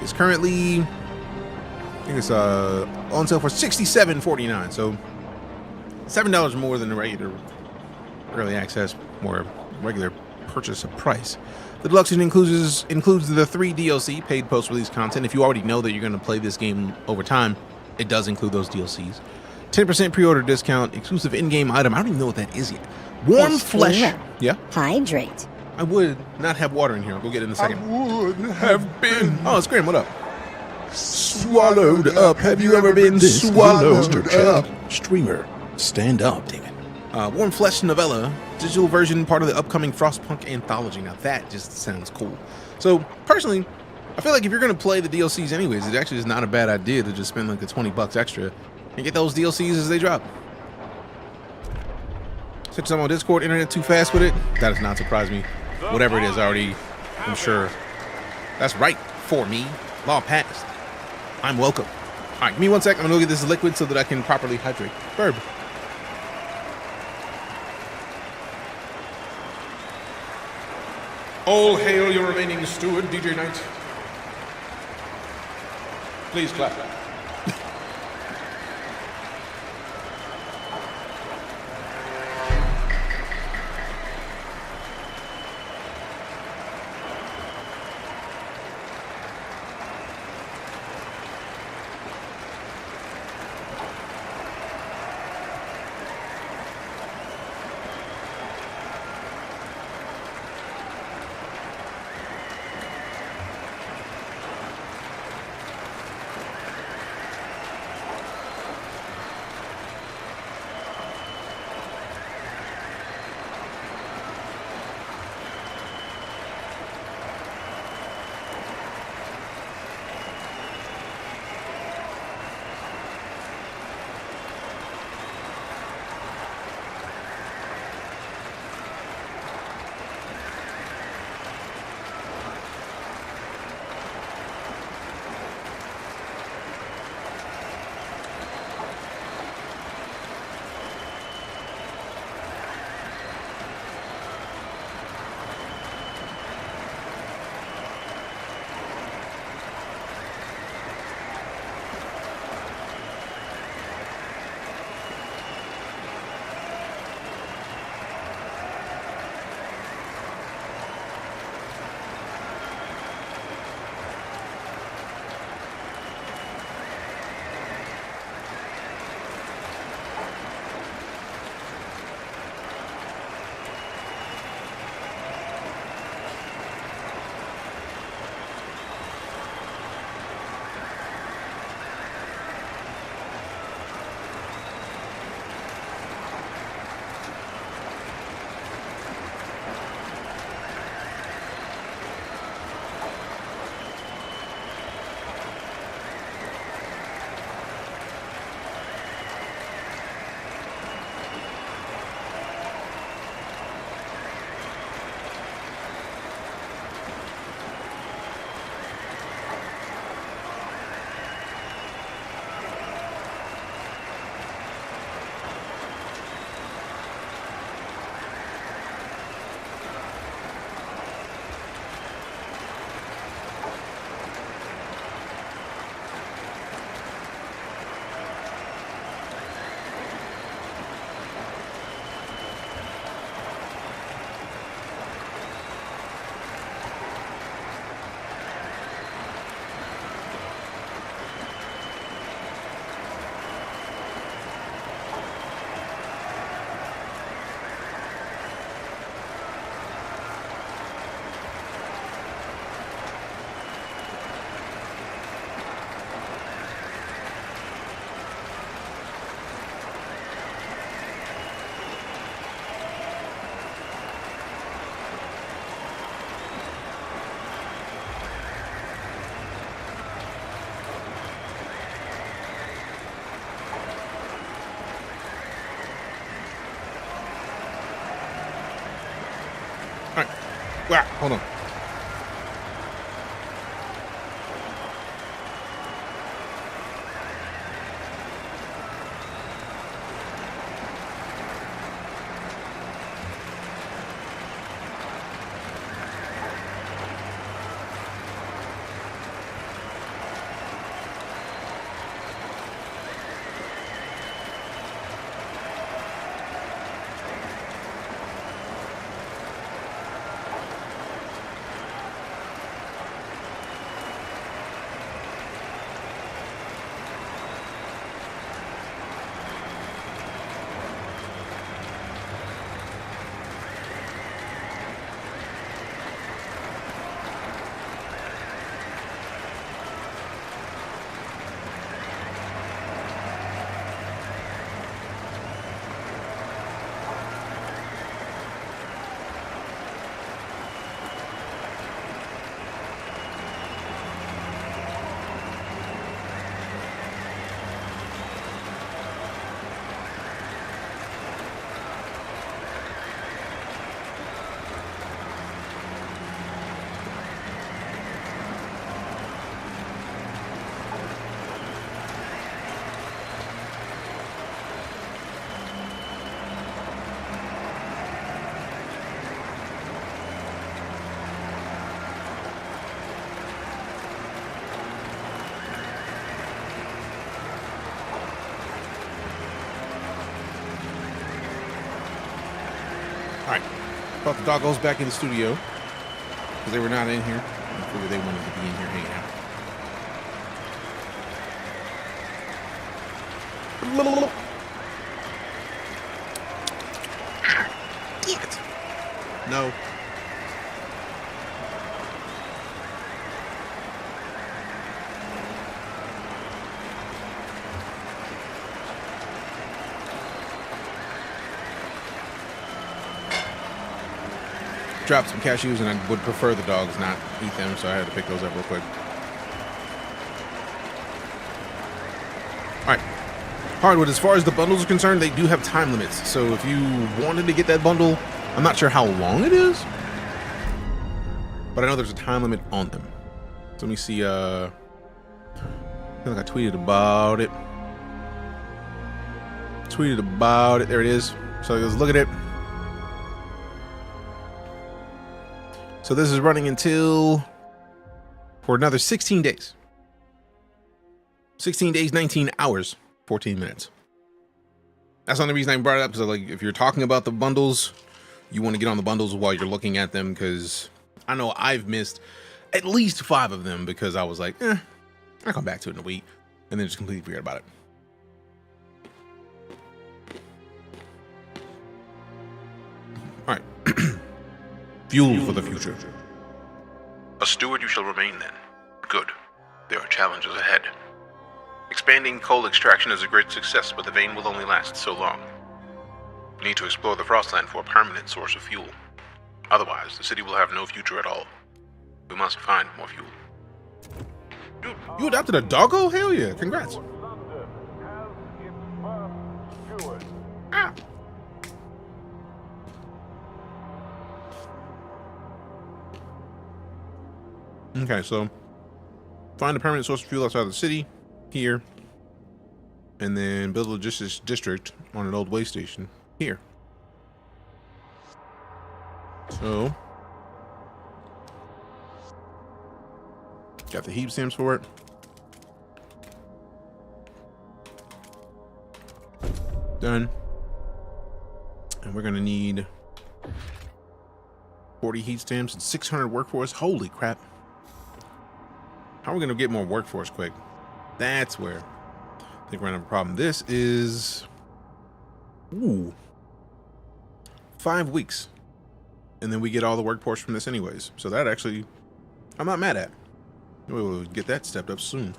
is currently, I think it's on sale for $67.49. So $7 more than the regular early access, more regular purchase price. The deluxe edition includes the 3 DLC, paid post-release content. If you already know that you're going to play this game over time, it does include those DLCs. 10% pre-order discount, exclusive in-game item. I don't even know what that is yet. Warm flesh. Yeah? Hydrate. I would not have water in here. I'll go get it in a second. I would have been. Oh, it's Graham. What up? Swallowed up. Have you ever been swallowed up? Streamer, stand up, damn it. Warm Flesh novella, digital version, part of the upcoming Frostpunk anthology. Now that just sounds cool. So personally, I feel like if you're gonna play the DLCs anyways, it actually is not a bad idea to just spend like the $20 extra and get those DLCs as they drop. Switch some on Discord, internet too fast with it. That does not surprise me. Whatever it is, I'm sure that's right for me. Law passed. I'm welcome. All right, give me 1 sec. I'm gonna go get this liquid so that I can properly hydrate. Verb. All hail your remaining steward, DeejayKnight. Please clap. All right. Wow, hold on. All right, brought the doggos back in the studio because they were not in here. I figured they wanted to be in here hanging out. Damn it. No. Dropped some cashews, and I would prefer the dogs not eat them, so I had to pick those up real quick. All right. Hardwood, as far as the bundles are concerned, they do have time limits. So if you wanted to get that bundle, I'm not sure how long it is, but I know there's a time limit on them. So let me see. I feel like I tweeted about it. There it is. So let's look at it. So this is running until for another 16 days. 16 days, 19 hours, 14 minutes. That's the only reason I brought it up, because like if you're talking about the bundles, you want to get on the bundles while you're looking at them, because I know I've missed at least 5 of them because I was like, I'll come back to it in a week, and then just completely forget about it. All right. Fuel for the future. A steward you shall remain then. Good. There are challenges ahead. Expanding coal extraction is a great success, but the vein will only last so long. We need to explore the Frostland for a permanent source of fuel. Otherwise, the city will have no future at all. We must find more fuel. Dude, you adopted a doggo? Hell yeah. Congrats. Ah. Okay, so find a permanent source of fuel outside of the city here, and then build a logistics district on an old way station here. So got the heap stamps for it. Done. And we're gonna need 40 heat stamps and 600 workforce. Holy crap. How are we gonna get more workforce quick? That's where I think we're gonna have a problem. This is 5 weeks. And then we get all the workforce from this anyways. So that actually, I'm not mad at. We'll get that stepped up soon.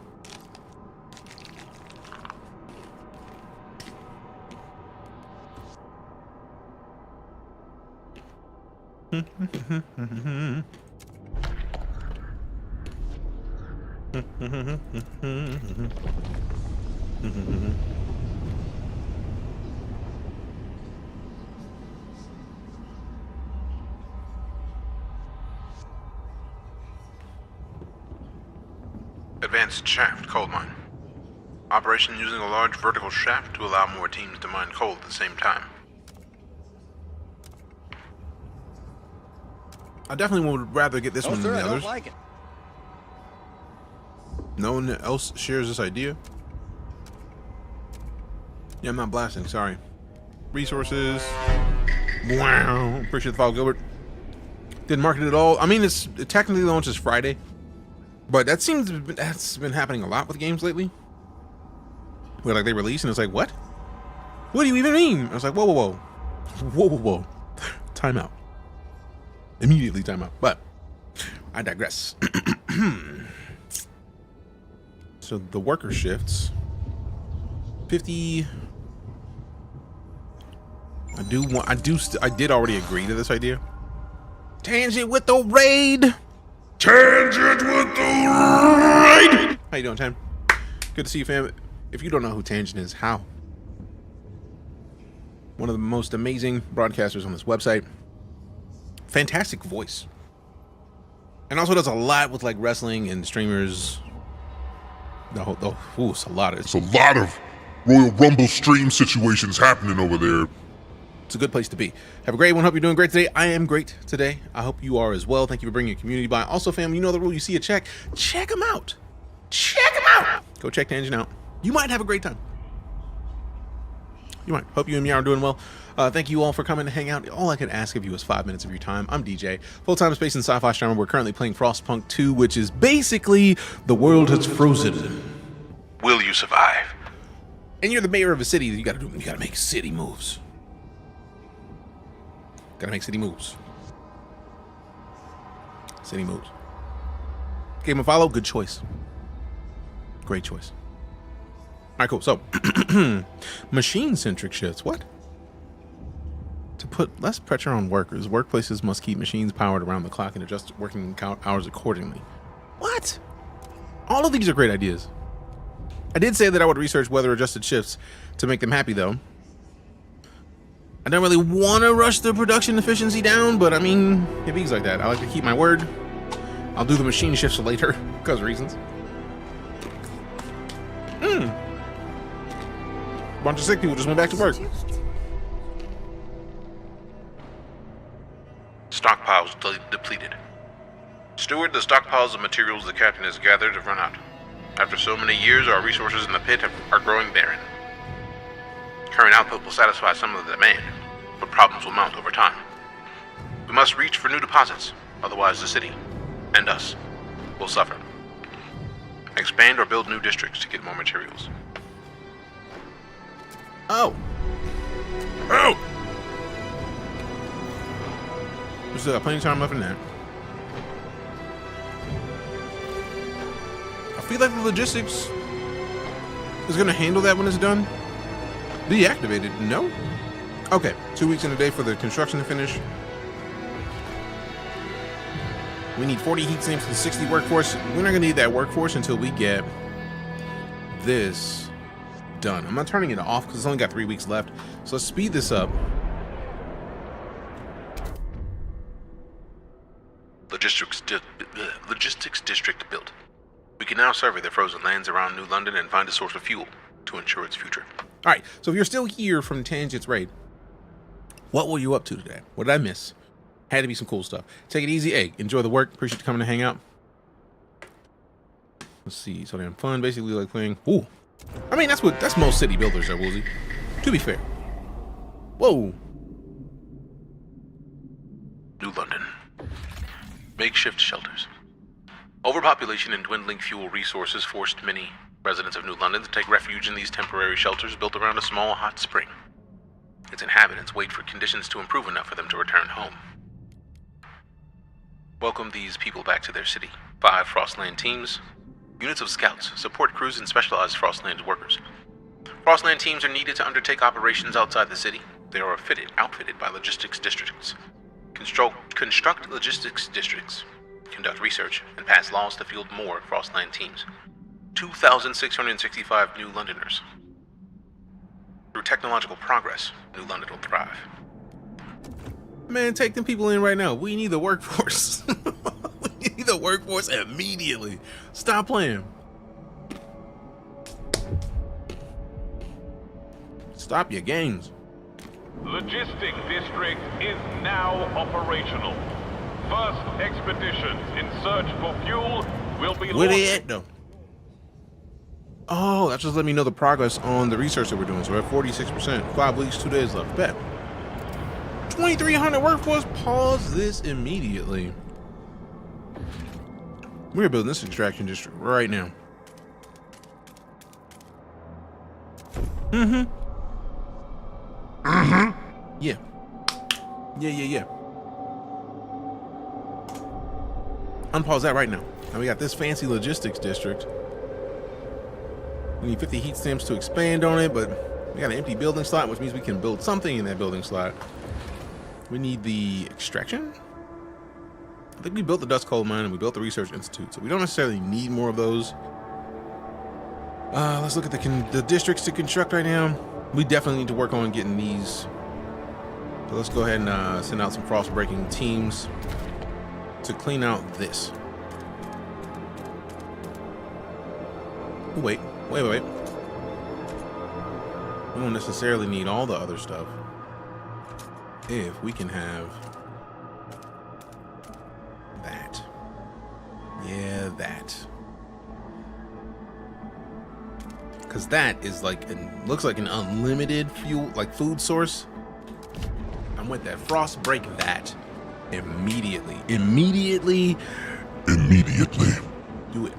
Advanced shaft coal mine. Operation using a large vertical shaft to allow more teams to mine coal at the same time. I definitely would rather get this one than the others. like it. No one else shares this idea. Yeah, I'm not blasting. Sorry. Resources. Wow. Appreciate the follow, Gilbert. Didn't market it at all. I mean, it technically launches Friday, but that's been happening a lot with games lately. Where like they release and it's like, what? What do you even mean? I was like, whoa, whoa, whoa, whoa, whoa, whoa. Time out. Immediately time out. But I digress. So the worker shifts 50. I did already agree to this idea. Tangent with the raid. Tangent with the raid. How you doing, Tan? Good to see you, fam. If you don't know who Tangent is, how? One of the most amazing broadcasters on this website. Fantastic voice. And also does a lot with like wrestling and streamers. It's a lot of Royal Rumble stream situations happening over there. It's a good place to be. Have a great one. Hope you're doing great today. I am great today. I hope you are as well. Thank you for bringing your community by. Also, fam, you know the rule. You see a check them out. Check them out. Go check Tangent out. You might have a great time. You might. Hope you and me are doing well. Thank you all for coming to hang out. All I could ask of you is 5 minutes of your time. I'm DJ, full-time space and sci-fi streamer. We're currently playing Frostpunk 2, which is basically the world has frozen. Will you survive? And you're the mayor of a city. You gotta make city moves. Gotta make city moves. City moves. Game of follow, good choice. Great choice. All right, cool. So, machine-centric shifts. What? To put less pressure on workers, workplaces must keep machines powered around the clock and adjust working hours accordingly. What? All of these are great ideas. I did say that I would research weather-adjusted shifts to make them happy, though. I don't really want to rush the production efficiency down, but I mean, it beings like that. I like to keep my word. I'll do the machine shifts later, because of reasons. Bunch of sick people just went back to work. Stockpiles depleted. Steward the stockpiles of materials the captain has gathered have run out. After so many years, our resources in the pit are growing barren. Current output will satisfy some of the demand, but problems will mount over time. We must reach for new deposits, otherwise the city, and us, will suffer. Expand or build new districts to get more materials. Oh. We still got plenty of time left in that. I feel like the logistics is going to handle that when it's done. Deactivated? No? Okay, 2 weeks and a day for the construction to finish. We need 40 heat sinks and 60 workforce. We're not going to need that workforce until we get this done. I'm not turning it off because it's only got 3 weeks left. So let's speed this up. Logistics district built. We can now survey the frozen lands around New London and find a source of fuel to ensure its future. All right, so if you're still here from Tangent's raid, what were you up to today? What did I miss? Had to be some cool stuff. Take it easy. Hey, enjoy the work. Appreciate you coming to hang out. Let's see. So damn fun. Basically like playing. Ooh. I mean, that's most city builders are, Woolsey. To be fair. Whoa. New London. Makeshift shelters. Overpopulation and dwindling fuel resources forced many residents of New London to take refuge in these temporary shelters built around a small hot spring. Its inhabitants wait for conditions to improve enough for them to return home. Welcome these people back to their city. 5 Frostland teams, units of scouts, support crews, and specialized Frostland workers. Frostland teams are needed to undertake operations outside the city. They are outfitted by logistics districts. Construct logistics districts, conduct research, and pass laws to field more Frostland teams. 2,665 New Londoners. Through technological progress, New London will thrive. Man, take them people in right now. We need the workforce. We need the workforce immediately. Stop playing. Stop your games. Logistic District is now operational. First expeditions in search for fuel will be Where they launched. at though? Oh, that just let me know the progress on the research that we're doing. So we're at 46%. 5 weeks, 2 days left. Bet. 2,300 workforce. Pause this immediately. We're building this extraction district right now. Yeah. Yeah. Unpause that right now. Now we got this fancy logistics district. We need 50 heat stamps to expand on it, but we got an empty building slot, which means we can build something in that building slot. We need the extraction. I think we built the dust coal mine and we built the research institute, so we don't necessarily need more of those. Let's look at the districts to construct right now. We definitely need to work on getting these. So let's go ahead and send out some frost breaking teams to clean out this. Wait. We don't necessarily need all the other stuff. If we can have that. Yeah, that. Because that is like, looks like an unlimited fuel, like food source. I'm with that. Frost break that immediately. Immediately. Do it.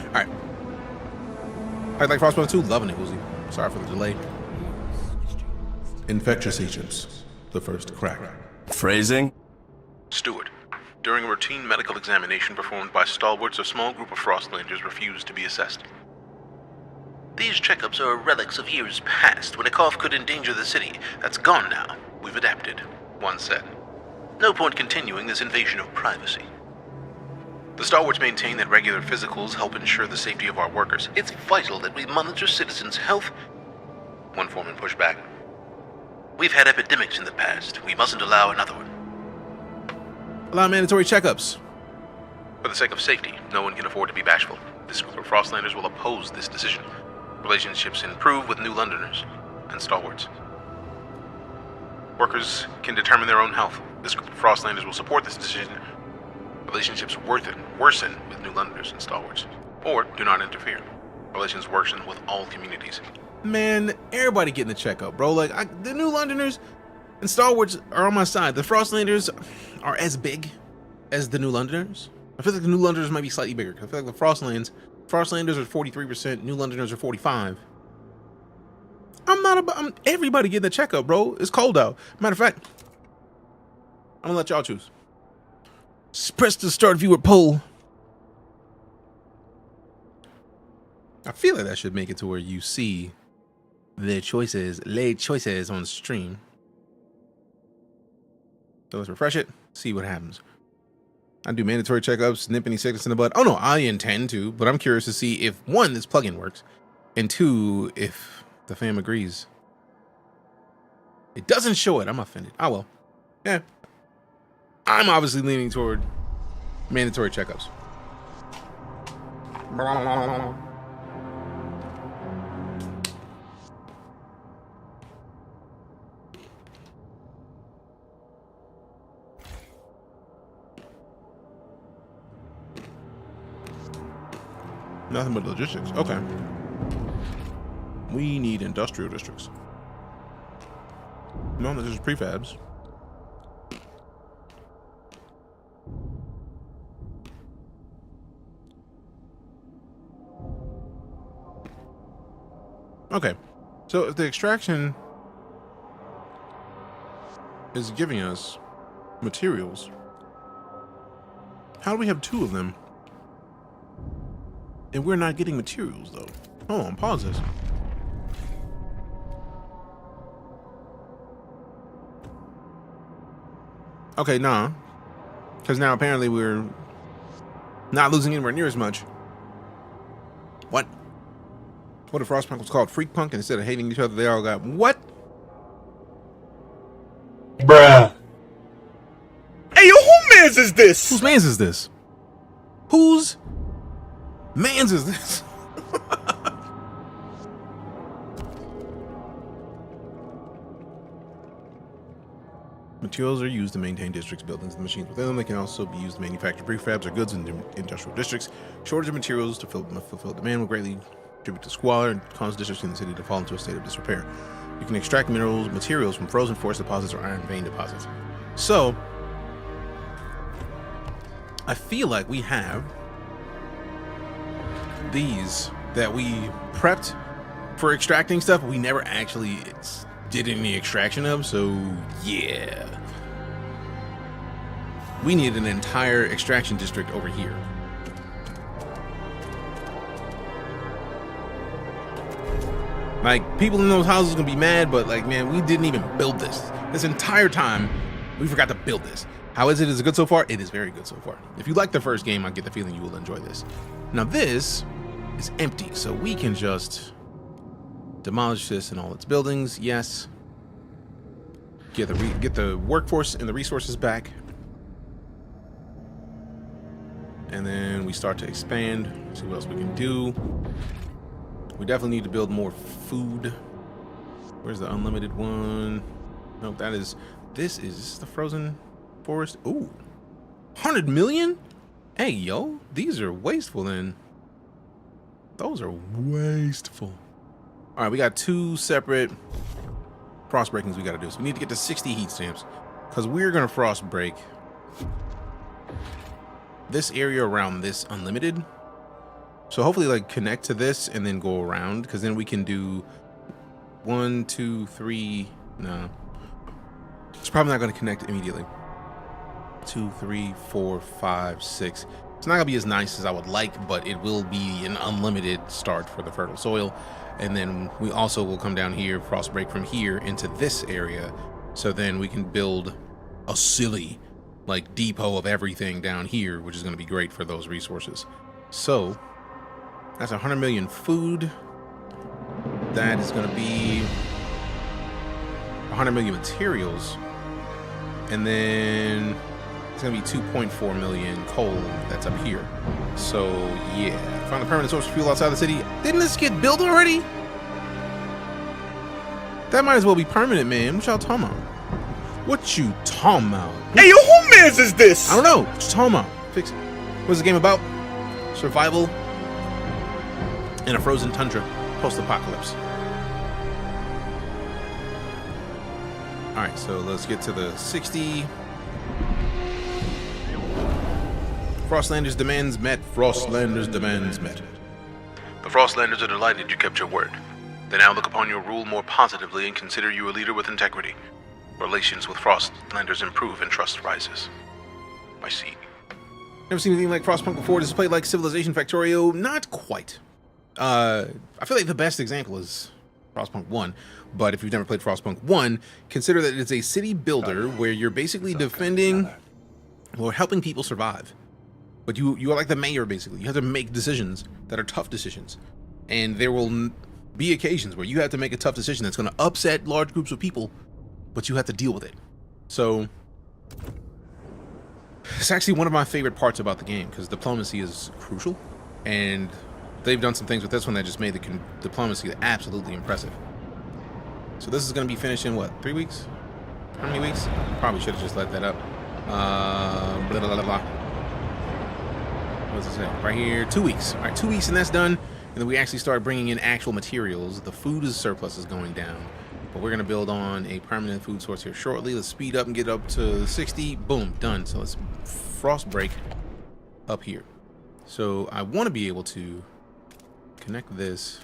Alright. Like Frostpunk 2, loving it, Uzi. Sorry for the delay. Infectious agents. The first crack. Phrasing? Steward, during a routine medical examination performed by stalwarts, a small group of Frostlanders refused to be assessed. These checkups are relics of years past, when a cough could endanger the city. That's gone now. We've adapted, one said. No point continuing this invasion of privacy. The stalwarts maintain that regular physicals help ensure the safety of our workers. It's vital that we monitor citizens' health. One foreman pushed back. We've had epidemics in the past. We mustn't allow another one. Allow mandatory checkups. For the sake of safety, no one can afford to be bashful. This group of Frostlanders will oppose this decision. Relationships improve with New Londoners and stalwarts. Workers can determine their own health. This group of Frostlanders will support this decision. Relationships worsen with New Londoners and stalwarts, or do not interfere. Relations worsen with all communities. Man, everybody getting the checkup, bro. Like, the New Londoners and stalwarts are on my side. The Frostlanders are as big as the New Londoners. I feel like the New Londoners might be slightly bigger. I feel like the Frostlanders are 43%, New Londoners are 45%. Everybody getting the checkup, bro. It's cold out. Matter of fact, I'm gonna let y'all choose. Press the start viewer poll. I feel like that should make it to where you see the choices, laid choices on stream. So let's refresh it, see what happens. I do mandatory checkups, nip any sickness in the bud. Oh no, I intend to, but I'm curious to see if one, this plugin works, and two, if the fam agrees. It doesn't show it. I'm offended. Oh well. Yeah. I'm obviously leaning toward mandatory checkups. Nothing but logistics. Okay. We need industrial districts. No, this is prefabs. Okay, so if the extraction is giving us materials, how do we have two of them? And we're not getting materials though. Hold on, pause this. Okay, nah. Because now apparently we're not losing anywhere near as much. What? What if Frostpunk was called Freak Punk and instead of hating each other, they all got what? Bruh. Hey, yo, who mans is this? Whose mans is this? Whose mans is this? Materials are used to maintain districts, buildings, and machines within them. They can also be used to manufacture prefabs or goods in industrial districts. Shortage of materials to fulfill demand will greatly contribute to squalor and cause districts in the city to fall into a state of disrepair. You can extract materials from frozen forest deposits or iron vein deposits. So, I feel like we have these that we prepped for extracting stuff, but we never actually did any extraction of, so yeah. We need an entire extraction district over here. Like, people in those houses are gonna be mad, but like, man, we didn't even build this. This entire time, we forgot to build this. How is it? Is it good so far? It is very good so far. If you like the first game, I get the feeling you will enjoy this. Now this is empty, so we can just demolish this and all its buildings. Yes. Get the workforce and the resources back. And then we start to expand. See what else we can do. We definitely need to build more food. Where's the unlimited one? No, this is the frozen forest. Ooh, 100 million? Hey, yo, these are wasteful then. Those are wasteful. All right, we got 2 separate frost breakings we got to do. So we need to get to 60 heat stamps because we're going to frost break this area around this unlimited. So hopefully like connect to this and then go around, because then we can do 1, 2, 3. No, it's probably not going to connect immediately. 2, 3, 4, 5, 6. It's not gonna be as nice as I would like, but it will be an unlimited start for the fertile soil. And then we also will come down here, frost break from here into this area, so then we can build a silly like depot of everything down here, which is going to be great for those resources. So that's 100 million food. That is going to be 100 million materials, and then it's going to be 2.4 million coal that's up here. So yeah, found a permanent source of fuel outside the city. Didn't this get built already? That might as well be permanent, man. What y'all talking about? What you talking about? Hey, yo, who mans is this? I don't know. What you talking about? Fix it. What's the game about? Survival in a frozen tundra post-apocalypse. All right, so let's get to the 60. Frostlanders' demands met. Frostlanders' demands met. The Frostlanders are delighted you kept your word. They now look upon your rule more positively and consider you a leader with integrity. Relations with Frostlanders improve and trust rises. I see. Never seen anything like Frostpunk before. Does it play like Civilization Factorio? Not quite. I feel like the best example is Frostpunk 1. But if you've never played Frostpunk 1, consider that it's a city builder where you're basically defending or helping people survive. But you are like the mayor, basically. You have to make decisions that are tough decisions. And there will be occasions where you have to make a tough decision that's going to upset large groups of people, but you have to deal with it. So it's actually one of my favorite parts about the game, because diplomacy is crucial. And they've done some things with this one that just made the diplomacy absolutely impressive. So this is going to be finished in what, 3 weeks? How many weeks? Probably should have just let that up. Blah, blah, blah, blah. What does it say? Right here, 2 weeks. All right, 2 weeks and that's done. And then we actually start bringing in actual materials. The food surplus is going down. But we're going to build on a permanent food source here shortly. Let's speed up and get up to 60. Boom, done. So let's frost break up here. So I want to be able to connect this,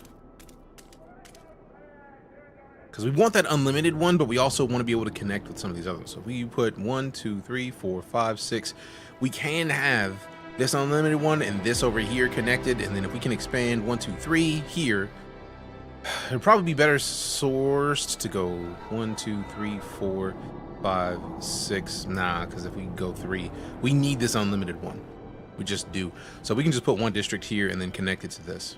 because we want that unlimited one, but we also want to be able to connect with some of these others. So if we put 1, 2, 3, 4, 5, 6, we can have this unlimited one and this over here connected. And then if we can expand 1, 2, 3 here, it'd probably be better sourced to go 1, 2, 3, 4, 5, 6. Nah, because if we go 3, we need this unlimited one. We just do. So we can just put one district here and then connect it to this.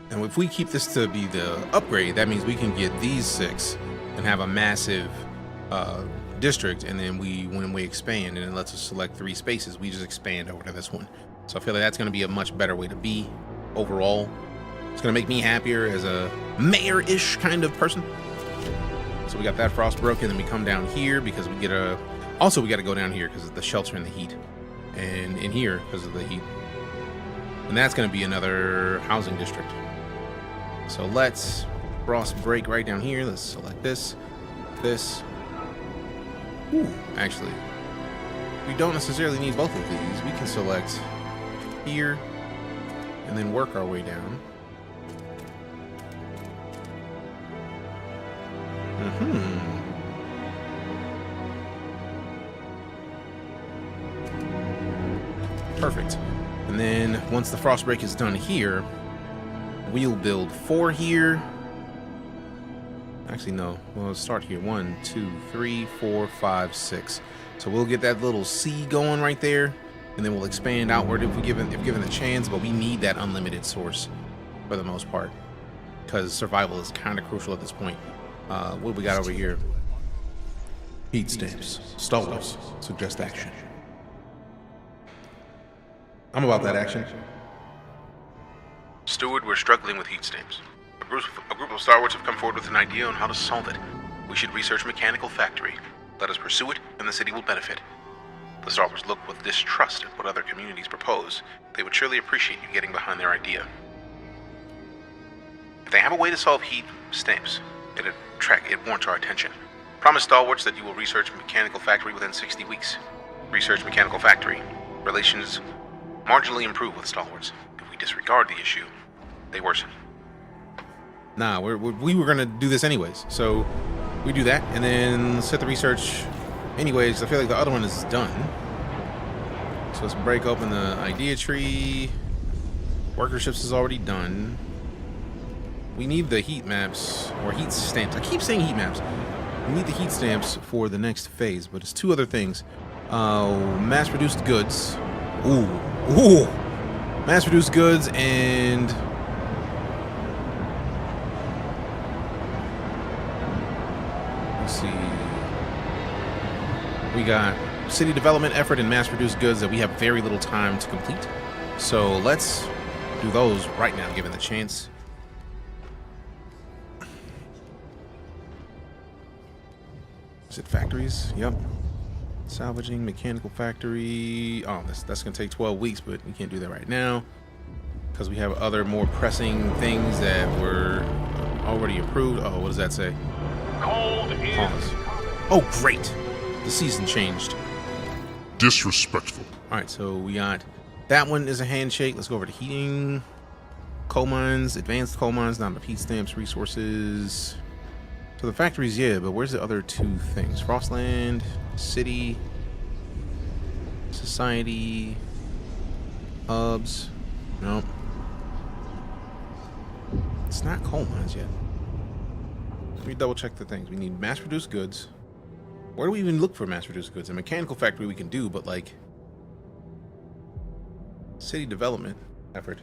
And if we keep this to be the upgrade, that means we can get these 6 and have a massive district. And then when we expand and it lets us select 3 spaces, we just expand over to this one. So I feel like that's going to be a much better way to be overall. It's going to make me happier as a mayor-ish kind of person. So we got that Frostbrook, and then we come down here because we get a... Also, we got to go down here because of the shelter and the heat. And in here because of the heat. And that's going to be another housing district. So let's frost break right down here. Let's select this. Ooh, actually, we don't necessarily need both of these. We can select here and then work our way down. Perfect. And then once the frost break is done here, we'll build 4 here. Actually, no. We'll start here. 1, 2, 3, 4, 5, 6. So we'll get that little C going right there, and then we'll expand outward if given the chance. But we need that unlimited source for the most part, because survival is kind of crucial at this point. What we got over here? Heat stamps. Stalwarts. Suggest action. I'm about that action. Steward, we're struggling with heat stamps. A group of stalwarts have come forward with an idea on how to solve it. We should research a mechanical factory. Let us pursue it, and the city will benefit. The stalwarts look with distrust at what other communities propose. They would surely appreciate you getting behind their idea. If they have a way to solve heat stamps, it warrants our attention. Promise stalwarts that you will research a mechanical factory within 60 weeks. Research mechanical factory. Relations marginally improve with stalwarts. If we disregard the issue, they worsen. Nah, we were gonna do this anyways, so we do that and then set the research anyways. I feel like the other one is done, so let's break open the idea tree. Workerships is already done. We need the heat maps or heat stamps. I keep saying heat maps. We need the heat stamps for the next phase, but it's 2 other things. Mass-produced goods. Ooh, mass-produced goods and let's see. We got city development effort and mass-produced goods that we have very little time to complete. So let's do those right now, given the chance. Is it factories? Yep. Salvaging, mechanical factory. Oh, that's gonna take 12 weeks, but we can't do that right now because we have other more pressing things that were already approved. Oh, what does that say? Cold is... Pause. Oh, great. The season changed. Disrespectful. All right, so we got that one is a handshake. Let's go over to heating, coal mines, advanced coal mines, not enough heat stamps, resources. So the factories, yeah, but where's the other 2 things? Frostland, city, society, hubs. Nope. It's not coal mines yet. Let me double check the things. We need mass-produced goods. Where do we even look for mass-produced goods? A mechanical factory we can do, but like city development effort.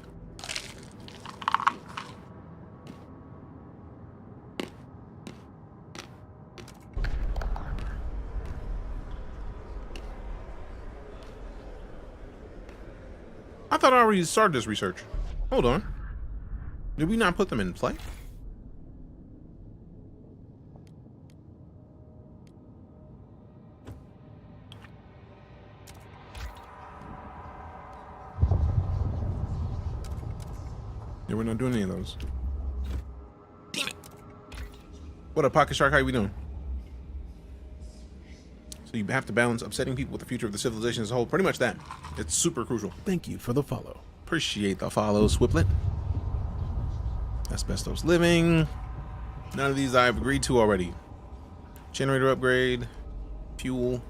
I thought I already started this research. Hold on. Did we not put them in play? Yeah, we're not doing any of those. Damn it. What up, Pocket Shark? How are we doing? So you have to balance upsetting people with the future of the civilization as a whole. Pretty much that. It's super crucial. Thank you for the follow. Appreciate the follow, Swiplet. Asbestos living. None of these I've agreed to already. Generator upgrade. Fuel.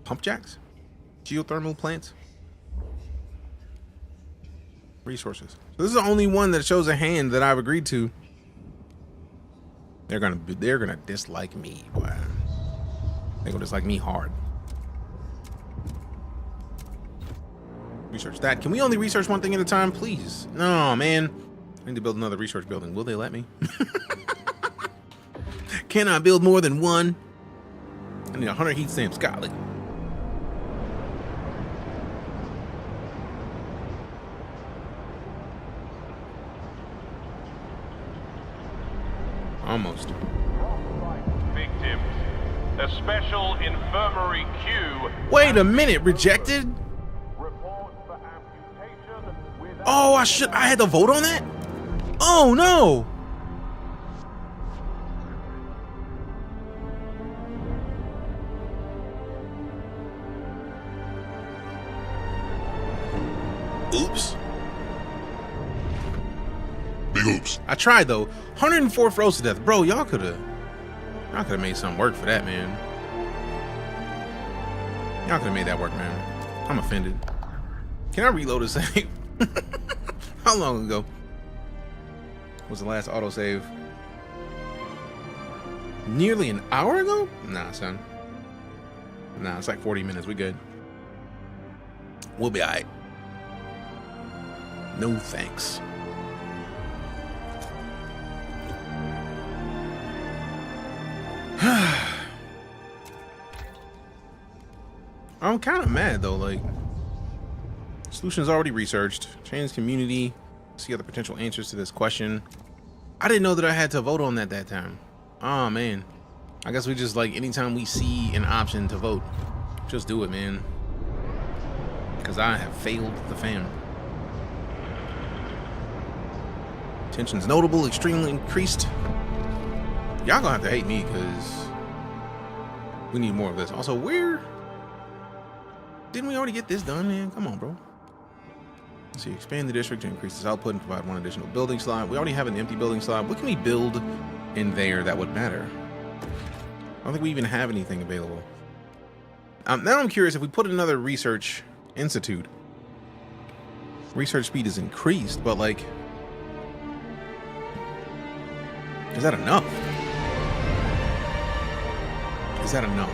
Pump jacks. Geothermal plants. Resources. So this is the only one that shows a hand that I've agreed to. They're gonna dislike me, boy. They're gonna dislike me hard. Research that. Can we only research one thing at a time, please? No, man. I need to build another research building. Will they let me? Can I build more than one? I need 100 heat stamps. Golly. Almost. Victims. A special infirmary queue. Wait a minute, rejected? Report for amputation without... Oh, I had to vote on that? Oh no! Oops. Big oops. I tried though. 104 froze to death. Bro, y'all could have made something work for that, man. Y'all could have made that work, man. I'm offended. Can I reload the save? How long ago was the last autosave? Nearly an hour ago? Nah, son. Nah, it's like 40 minutes. We good. We'll be alright. No thanks. I'm kind of mad though, like, solutions already researched, change community, see other potential answers to this question. I didn't know that I had to vote on that time. Oh man, I guess we just, like, anytime we see an option to vote, just do it, man, because I have failed the fam. Tension's notable, extremely increased. Y'all gonna have to hate me because we need more of this. Also, where didn't we already get this done, man? Come on, bro. Let's see, expand the district to increase its output and provide one additional building slot. We already have an empty building slot. What can we build in there that would matter? I don't think we even have anything available. Now I'm curious, if we put another research institute, research speed is increased, but like, is that enough? Is that enough?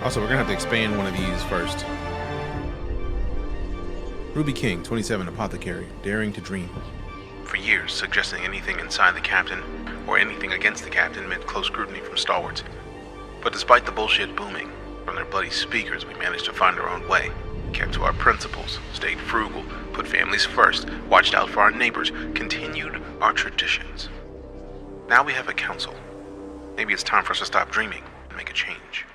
Also, we're gonna have to expand one of these first. Ruby King, 27, apothecary, daring to dream. For years, suggesting anything inside the captain or anything against the captain meant close scrutiny from stalwarts. But despite the bullshit booming from their bloody speakers, we managed to find our own way, kept to our principles, stayed frugal, put families first, watched out for our neighbors, continued our traditions. Now we have a council. Maybe it's time for us to stop dreaming and make a change.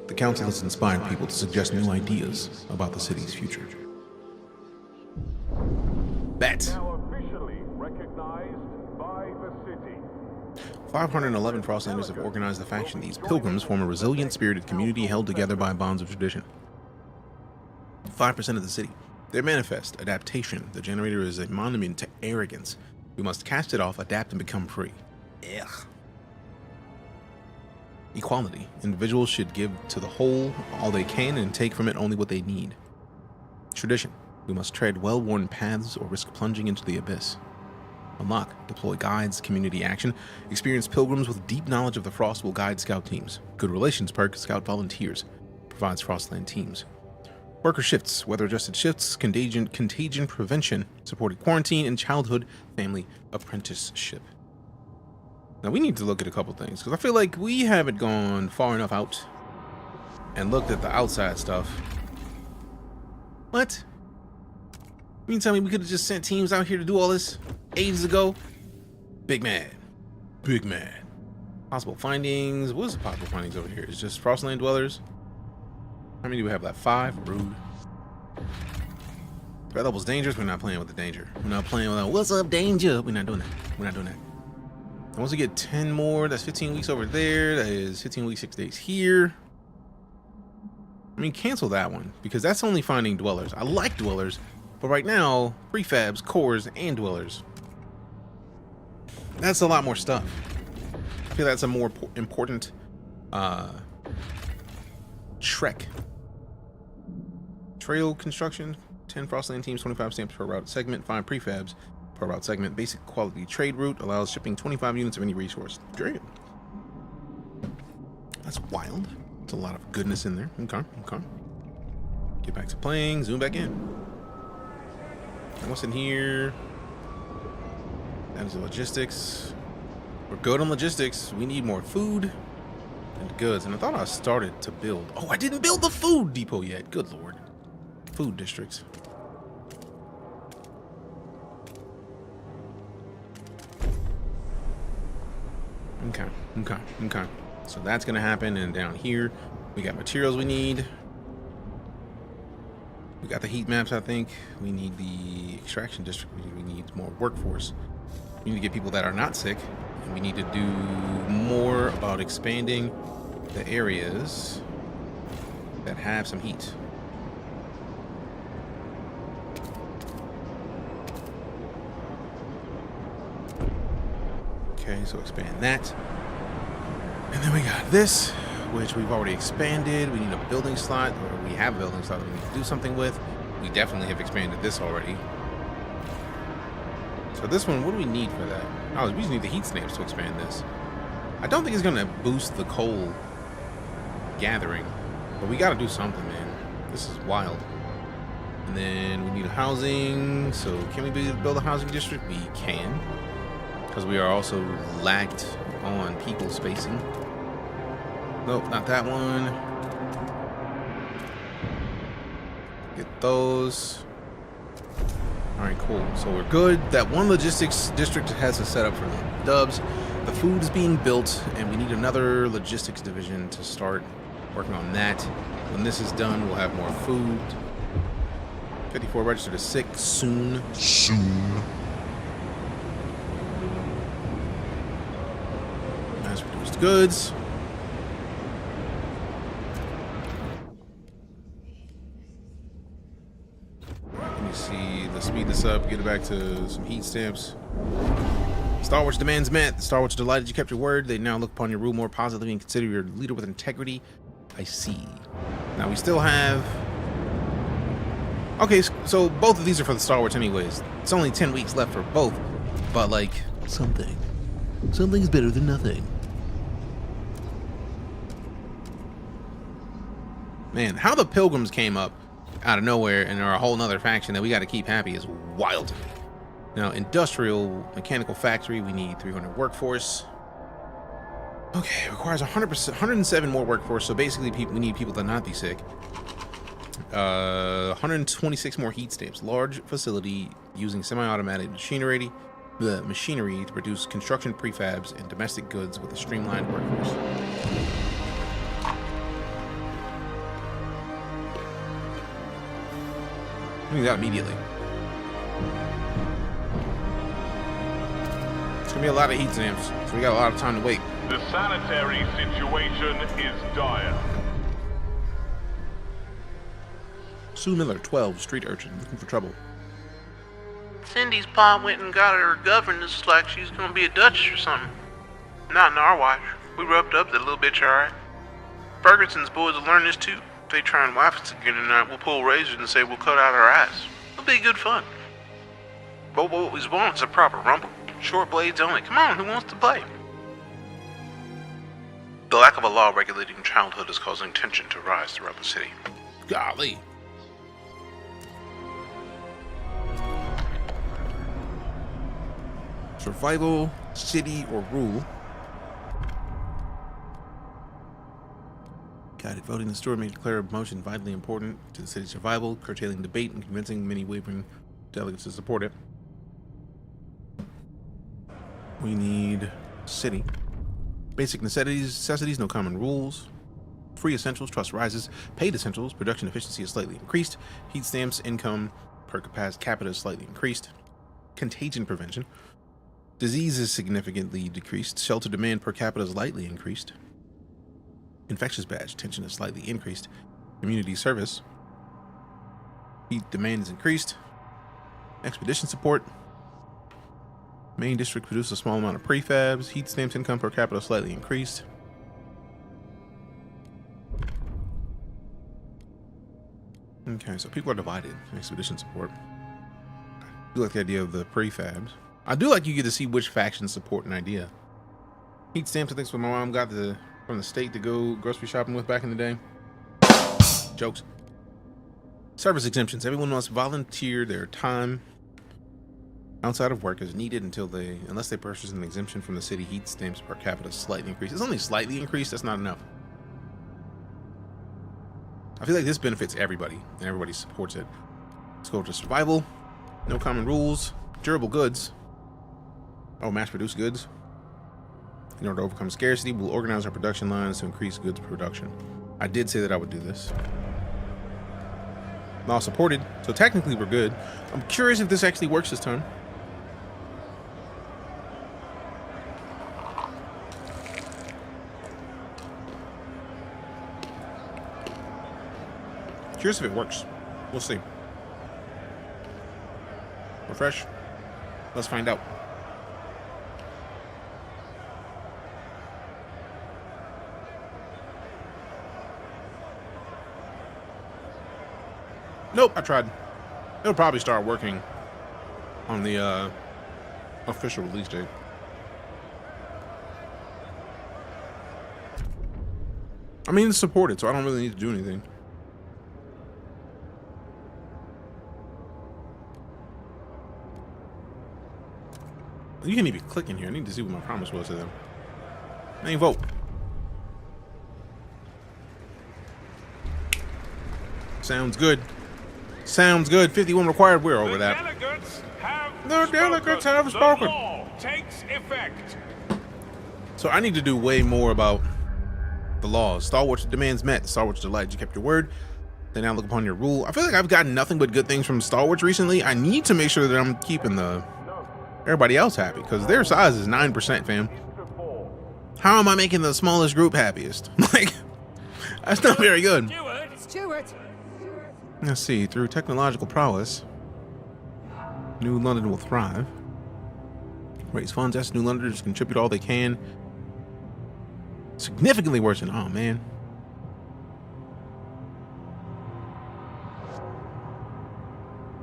The council has inspired people to suggest new ideas about the city's future. Bet. Now officially recognized by the city. 511 Frostlanders have organized the faction. These pilgrims form a resilient, spirited community held together by bonds of tradition. 5% of the city. Their manifest, adaptation. The generator is a monument to arrogance. We must cast it off, adapt, and become free. Ugh. Equality. Individuals should give to the whole all they can and take from it only what they need. Tradition. We must tread well-worn paths or risk plunging into the abyss. Unlock. Deploy guides, community action. Experienced pilgrims with deep knowledge of the Frost will guide scout teams. Good relations perk. Scout volunteers. Provides Frostland teams. Worker shifts. Weather-adjusted shifts. Contagion prevention. Supported quarantine and childhood family apprenticeship. Now we need to look at a couple things, because I feel like we haven't gone far enough out and looked at the outside stuff. What? You mean tell me we could have just sent teams out here to do all this ages ago? Big mad. Big mad. Possible findings. What is the possible findings over here? It's just Frostland dwellers. How many do we have left? 5. Rude. Threat level's dangerous. We're not playing with the danger. We're not playing with what's up, danger. We're not doing that. We're not doing that. And once we get 10 more, that's 15 weeks over there. That is 15 weeks, 6 days here. I mean, cancel that one, because that's only finding dwellers. I like dwellers, but right now, prefabs, cores, and dwellers. That's a lot more stuff. I feel that's a more important trek. Trail construction, 10 Frostland teams, 25 stamps per route segment, 5 prefabs per route segment. Basic quality trade route allows shipping 25 units of any resource. Great. That's wild. That's a lot of goodness in there. Okay, okay. Get back to playing. Zoom back in. What's in here? That is the logistics. We're good on logistics. We need more food and goods. And I thought I started to build. Oh, I didn't build the food depot yet. Good lord. Food districts. Okay. So that's gonna happen, and down here we got materials we need. We got the heat maps, I think. We need the extraction district. We need more workforce. We need to get people that are not sick, and we need to do more about expanding the areas that have some heat. Okay, so expand that. And then we got this, which we've already expanded. We need a building slot, or we have a building slot that we need to do something with. We definitely have expanded this already. So this one, what do we need for that? Oh, we just need the heat stamps to expand this. I don't think it's gonna boost the coal gathering, but we gotta do something, man. This is wild. And then we need a housing. So can we build a housing district? We can, because we are also lacked on people spacing. Nope, not that one. Get those. All right, cool. So we're good. That one logistics district has us set up for the dubs. The food is being built, and we need another logistics division to start working on that. When this is done, we'll have more food. 54 registered as sick soon. Mass produced goods. Let me see. Let's speed this up. Get it back to some heat stamps. Star Wars demands met. The Star Wars delighted you kept your word. They now look upon your rule more positively and consider your leader with integrity. I see. Now we still have... Okay, so both of these are for the Star Wars anyways. It's only 10 weeks left for both. But like, something's better than nothing. Man, how the Pilgrims came up out of nowhere and are a whole nother faction that we got to keep happy is wild to me. Now, industrial mechanical factory, we need 300 workforce. Okay, requires 100%, 107 more workforce. So basically, we need people to not be sick. 126 more heat stamps. Large facility using semi-automatic machinery to produce construction prefabs and domestic goods with a streamlined workforce. I mean that immediately. It's gonna be a lot of heat stamps, so we got a lot of time to wait. The sanitary situation is dire. Sue Miller, 12, street urchin, looking for trouble. Cindy's pa went and got her governess like she's gonna be a duchess or something. Not in our watch. We rubbed up that little bitch alright. Ferguson's boys will learn this too. If they try and wife us again tonight, we'll pull razors and say we'll cut out our ass. It'll be good fun. But what we want is a proper rumble. Short blades only. Come on, who wants to play? The lack of a law regulating childhood is causing tension to rise throughout the city. Golly. Survival, city, or rule. Guided voting. The story may declare a motion vitally important to the city's survival, curtailing debate and convincing many wavering delegates to support it. We need city. Basic necessities, no common rules. Free essentials, trust rises. Paid essentials, production efficiency is slightly increased. Heat stamps, income per capita is slightly increased. Contagion prevention. Disease is significantly decreased. Shelter demand per capita is lightly increased. Infectious badge, tension is slightly increased. Community service. Heat demand is increased. Expedition support. Main district produces a small amount of prefabs. Heat stamps income per capita slightly increased. Okay, so people are divided. Expedition support. I do like the idea of the prefabs. I do like you get to see which factions support an idea. Heat stamps, I think, is what my mom got from the state to go grocery shopping with back in the day. Jokes. Service exemptions. Everyone must volunteer their time outside of work as needed unless they purchase an exemption from the city. Heat stamps per capita slightly increased. It's only slightly increased. That's not enough. I feel like this benefits everybody, and everybody supports it. Let's go to survival. No common rules. Durable goods. Oh, mass-produced goods. In order to overcome scarcity, we'll organize our production lines to increase goods production. I did say that I would do this. Law supported, so technically we're good. I'm curious if this actually works this time. Curious if it works. We'll see. Refresh. Let's find out. Nope, I tried. It'll probably start working on the official release date. I mean, it's supported, so I don't really need to do anything. You can even click in here. I need to see what my promise was to them. I ain't vote. Sounds good. Sounds good. 51 required. We're over that. The delegates have spoken. The law takes effect. So I need to do way more about the laws. Star Wars demands met. Star Wars delight. You kept your word. They now look upon your rule. I feel like I've gotten nothing but good things from Star Wars recently. I need to make sure that I'm keeping everybody else happy, because their size is 9%, fam. How am I making the smallest group happiest? Like, that's not very good. Stewart. Let's see. Through technological prowess, New London will thrive. Raise funds. Ask New Londoners to contribute all they can. Significantly worse than, oh man.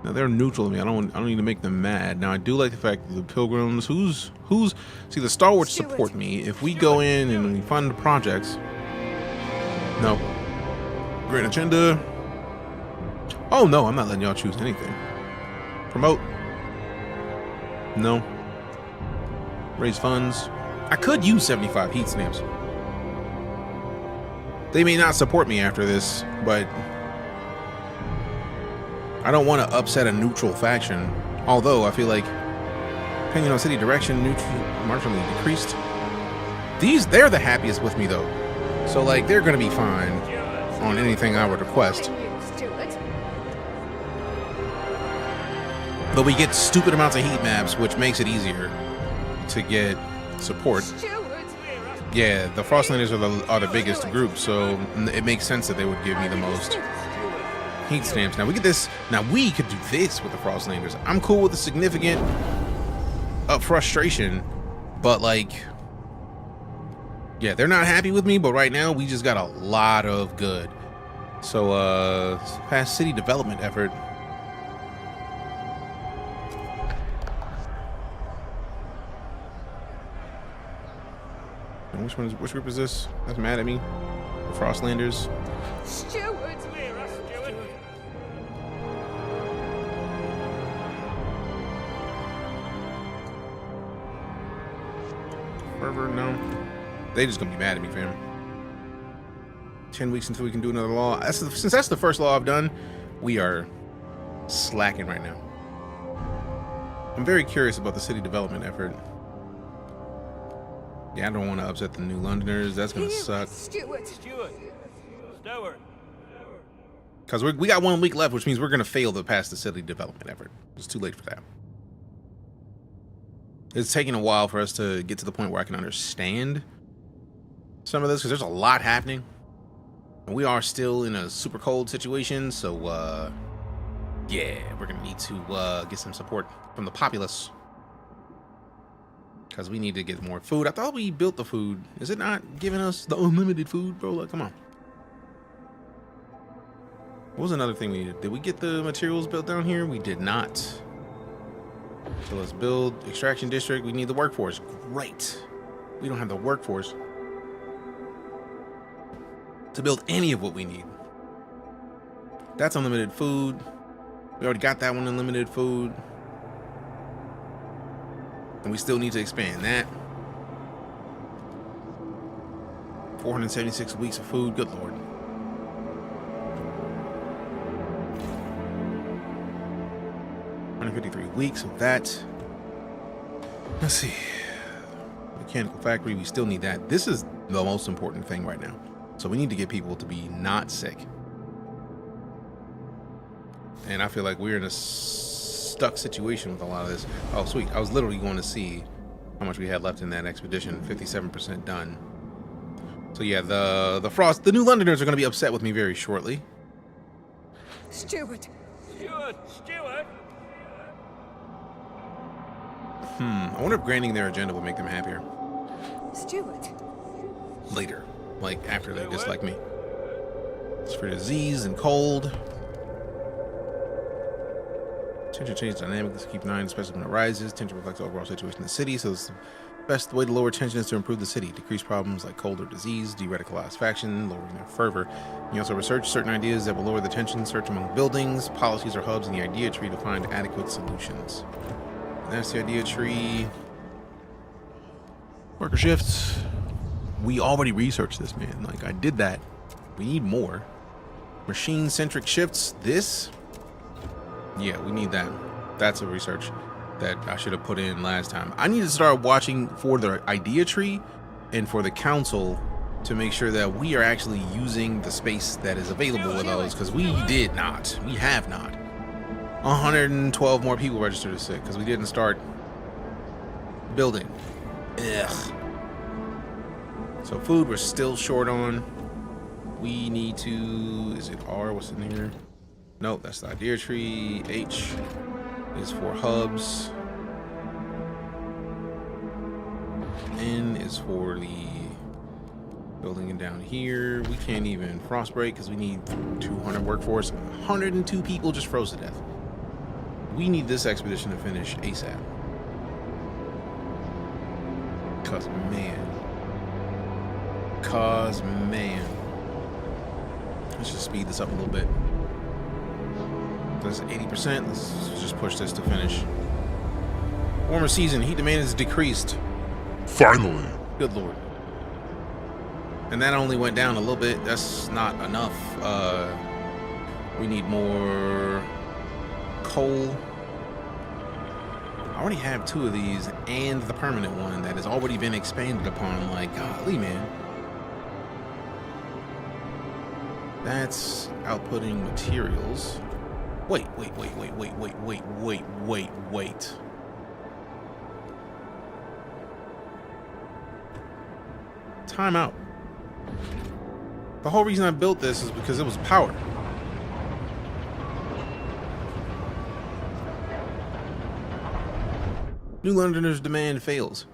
Now they're neutral to me. I don't need to make them mad. Now I do like the fact that the pilgrims, who's see, the Star Wars support me. If we go in and we fund projects, no. Great agenda. Oh no, I'm not letting y'all choose anything. Promote. No. Raise funds. I could use 75 heat stamps. They may not support me after this, but I don't want to upset a neutral faction. Although I feel like, depending on city direction, neutral marginally decreased. They're the happiest with me though. So like, they're gonna be fine on anything I would request. But we get stupid amounts of heat maps, which makes it easier to get support. Yeah, the Frostlanders are the biggest group, so it makes sense that they would give me the most heat stamps. Now we get this. Now we could do this with the Frostlanders. I'm cool with the significant frustration, but like, yeah, they're not happy with me. But right now we just got a lot of good. So past city development effort. And which group is this? That's mad at me. The Frostlanders. Stewart. Fervor, no. They just gonna be mad at me, fam. 10 weeks until we can do another law. Since that's the first law I've done, we are slacking right now. I'm very curious about the city development effort. Yeah, I don't want to upset the New Londoners. That's gonna suck. Stewart. Because we got 1 week left, which means we're gonna fail to pass the city development effort. It's too late for that. It's taking a while for us to get to the point where I can understand some of this, because there's a lot happening. And we are still in a super cold situation, so yeah, we're gonna need to get some support from the populace. Because we need to get more food. I thought we built the food. Is it not giving us the unlimited food, bro? Like, come on. What was another thing we needed? Did we get the materials built down here? We did not. So let's build extraction district. We need the workforce. Great. We don't have the workforce to build any of what we need. That's unlimited food. We already got that one, unlimited food. And we still need to expand that. 476 weeks of food. Good Lord. $153 weeks of that. Let's see. Mechanical factory, we still need that. This is the most important thing right now. So we need to get people to be not sick. And I feel like we're in a stuck situation with a lot of this. Oh, sweet. I was literally going to see how much we had left in that expedition. 57% done. So yeah, the New Londoners are going to be upset with me very shortly. Steward. I wonder if granting their agenda would make them happier. Steward. Later. Like, after they dislike me. It's for disease and cold. Tension change dynamic. Let's keep 9, especially when it rises. Tension reflects the overall situation in the city, so it's the best way to lower tension is to improve the city. Decrease problems like cold or disease, de-radicalize faction, lowering their fervor. You also research certain ideas that will lower the tension, search among buildings, policies, or hubs in the idea tree to find adequate solutions. And that's the idea tree. Worker shifts. We already researched this, man. Like, I did that. We need more. Machine-centric shifts. This? Yeah, we need that. That's a research that I should have put in last time. I need to start watching for the idea tree and for the council to make sure that we are actually using the space that is available with those, because we did not. We have not. 112 more people registered as sick because we didn't start building. Ugh. So food we're still short on. We need to, is it R? What's in here? Nope, that's the idea tree. H is for hubs. N is for the building and down here. We can't even frostbreak because we need 200 workforce. 102 people just froze to death. We need this expedition to finish ASAP. Cause man. Let's just speed this up a little bit. That's 80%. Let's just push this to finish. Warmer season. Heat demand is decreased. Finally. Good lord. And that only went down a little bit. That's not enough. We need more coal. I already have 2 of these and the permanent one that has already been expanded upon. Like, golly, man. That's outputting materials. Wait. Time out. The whole reason I built this is because it was power. New Londoners' demand fails.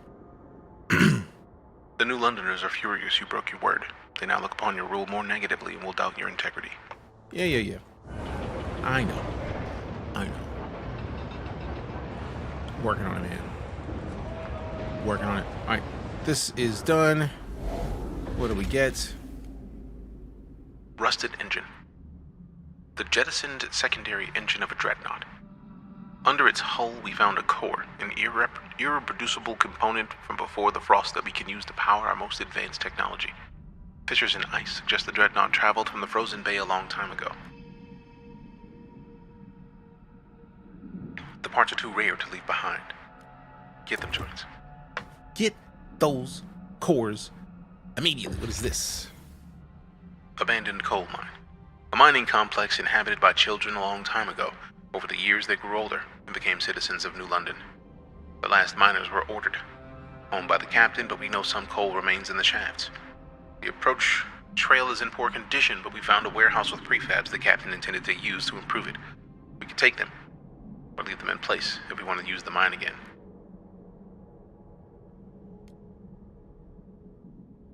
The New Londoners are furious you broke your word. They now look upon your rule more negatively and will doubt your integrity. Yeah. I know. Working on it, man. Working on it. Alright. This is done. What do we get? Rusted engine. The jettisoned secondary engine of a dreadnought. Under its hull, we found a core, an irreproducible component from before the frost that we can use to power our most advanced technology. Fissures in ice suggest the dreadnought traveled from the frozen bay a long time ago. The parts are too rare to leave behind. Get them, Jordan. Get those cores immediately. What is this? Abandoned coal mine. A mining complex inhabited by children a long time ago. Over the years, they grew older and became citizens of New London. The last miners were ordered. Owned by the captain, but we know some coal remains in the shafts. The approach trail is in poor condition, but we found a warehouse with prefabs the captain intended to use to improve it. We could take them, or leave them in place if we want to use the mine again.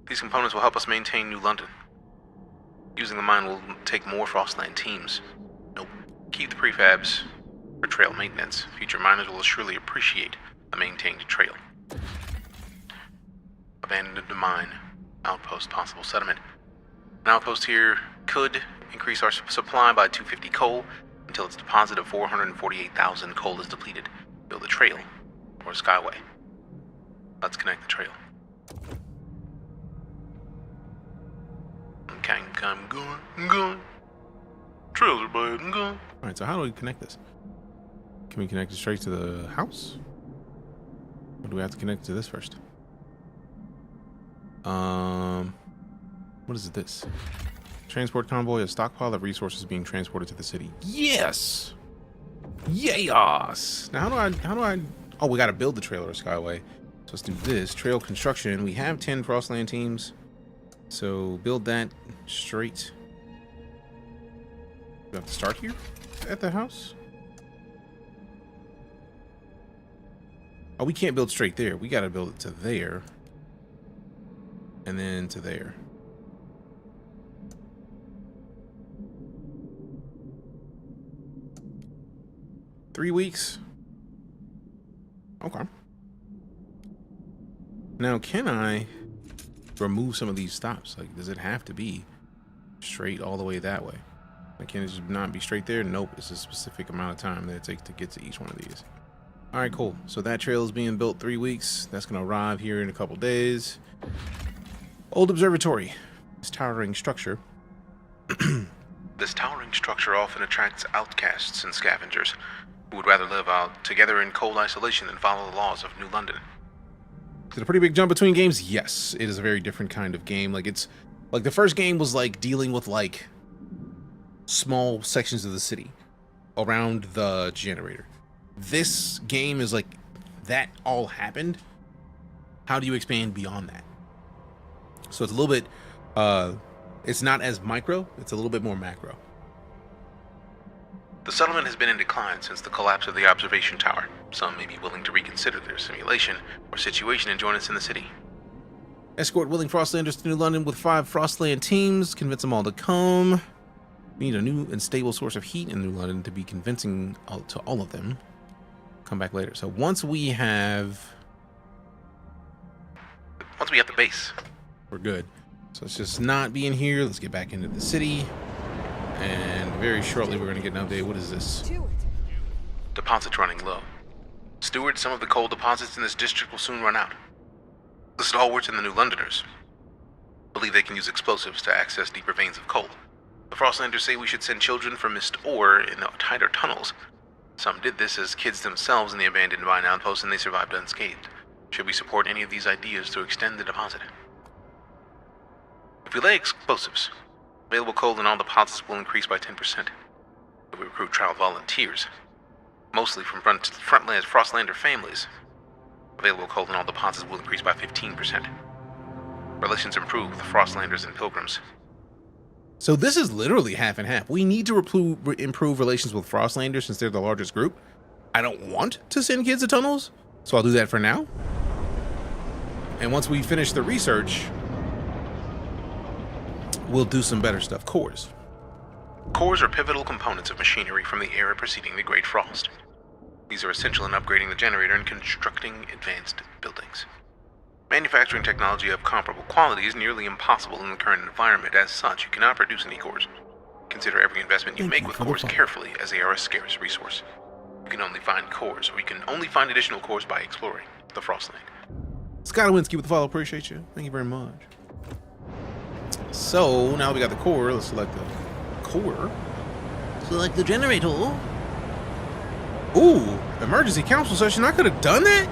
These components will help us maintain New London. Using the mine will take more Frostland teams. Nope. Keep the prefabs for trail maintenance. Future miners will surely appreciate a maintained trail. Abandoned mine. Outpost, possible settlement. An outpost here could increase our supply by 250 coal until its deposit of 448,000 coal is depleted. Build a trail or a skyway. Let's connect the trail. Okay, I'm going. Trails are bad, I'm going. Alright, so how do we connect this? Can we connect it straight to the house? Or do we have to connect to this first? What is this? Transport convoy, a stockpile of resources being transported to the city. Yes! Yes! Now how do I oh, we gotta build the trailer skyway. So let's do this. Trail construction. We have 10 Frostland teams. So build that straight. Do I have to start here at the house? Oh, we can't build straight there. We gotta build it to there. And then to there. Three weeks. Okay. Now, can I remove some of these stops? Like, does it have to be straight all the way that way? Like, can it just not be straight there? Nope. It's a specific amount of time that it takes to get to each one of these. All right, cool. So that trail is being built 3 weeks. That's going to arrive here in a couple days. Old observatory. This towering structure. This towering structure often attracts outcasts and scavengers who would rather live out together in cold isolation than follow the laws of New London. Is it a pretty big jump between games? Yes, it is a very different kind of game. Like, it's like the first game was like dealing with like small sections of the city around the generator. This game is like that all happened. How do you expand beyond that? So it's a little bit it's not as micro, it's a little bit more macro. The settlement has been in decline since the collapse of the observation tower. Some may be willing to reconsider their simulation or situation and join us in the city. Escort willing Frostlanders to New London with 5 Frostland teams. Convince them all to come. We need a new and stable source of heat in New London to be convincing to all of them. Come back later. So once we have the base, we're good. So let's just not be in here. Let's get back into the city. And very shortly we're going to get an update. What is this? Stewart. deposits running low. Steward, some of the coal deposits in this district will soon run out. The stalwarts and the New Londoners believe they can use explosives to access deeper veins of coal. The Frostlanders say we should send children for missed ore in the tighter tunnels. Some did this as kids themselves in the abandoned mine outpost, and they survived unscathed. Should we support any of these ideas to extend the deposit? If we lay explosives, available coal in all deposits will increase by 10%. If we recruit trial volunteers, mostly from Frontland's Frostlander families, available coal in all deposits will increase by 15%. Relations improve with the Frostlanders and Pilgrims. So this is literally half and half. We need to improve relations with Frostlanders since they're the largest group. I don't want to send kids to tunnels, so I'll do that for now. And once we finish the research, we'll do some better stuff. Cores. Cores are pivotal components of machinery from the era preceding the Great Frost. These are essential in upgrading the generator and constructing advanced buildings. Manufacturing technology of comparable quality is nearly impossible in the current environment. As such, you cannot produce any cores. Consider every investment you make with cores carefully, as they are a scarce resource. You can only find cores, or you can only find additional cores by exploring the Frostland. Skylowinski with the follow, appreciate you. Thank you very much. So now we got the core. Let's select the core. Select the generator. Ooh, emergency council session. I could have done that.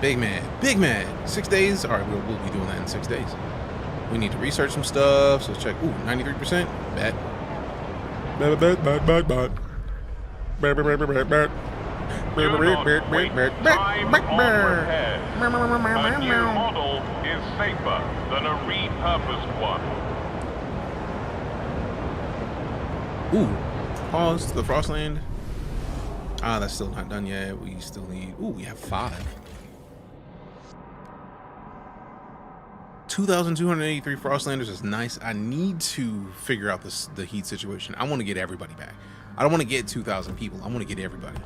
Big man, big man. 6 days. All right, we'll be doing that in 6 days. We need to research some stuff. So let's check. Ooh, 93%. Bet. Bet. Do not wait time overhead. A new model is safer than a repurposed one. Ooh, pause to the Frostland. Ah, that's still not done yet. We still need. Ooh, we have 5. 2,283 Frostlanders is nice. I need to figure out the heat situation. I want to get everybody back. I don't want to get 2,000 people. I want to get everybody.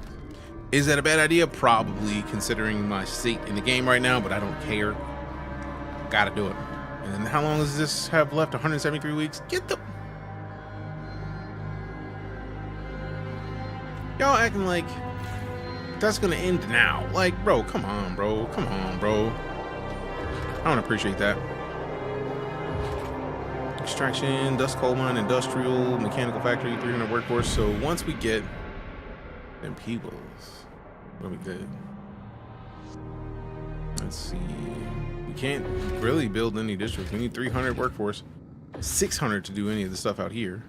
Is that a bad idea? Probably, considering my state in the game right now, but I don't care. Gotta do it. And then how long does this have left? 173 weeks? Get the... Y'all acting like that's gonna end now. Like, bro, come on, bro. Come on, bro. I don't appreciate that. Extraction, dust coal mine, industrial, mechanical factory, 300 workforce. So once we get them peoples, we'll be good. Let's see. We can't really build any districts. We need 300 workforce, 600 to do any of the stuff out here.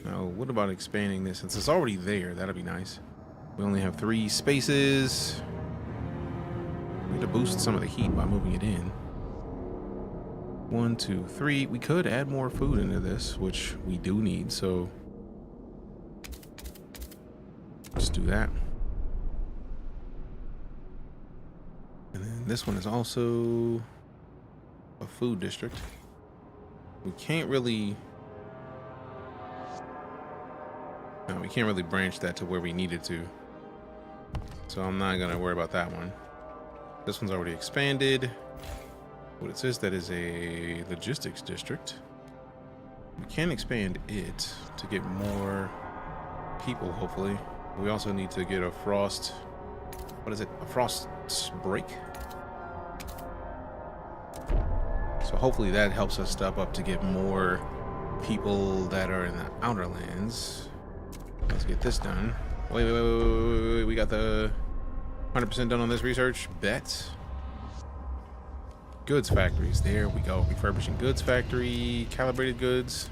Now, what about expanding this? Since it's already there, that'd be nice. We only have 3 spaces. We need to boost some of the heat by moving it in. 1, 2, 3. We could add more food into this, which we do need, so let's do that. And then this one is also a food district. We can't really... No, we can't really branch that to where we needed to. So I'm not going to worry about that one. This one's already expanded. What it says, that is a logistics district. We can expand it to get more people, hopefully. We also need to get a frost... What is it? A frost break? So hopefully that helps us step up to get more people that are in the outer lands. Let's get this done. Wait. We got the 100% done on this research. Bet. Goods factories. There we go. Refurbishing goods factory. Calibrated goods.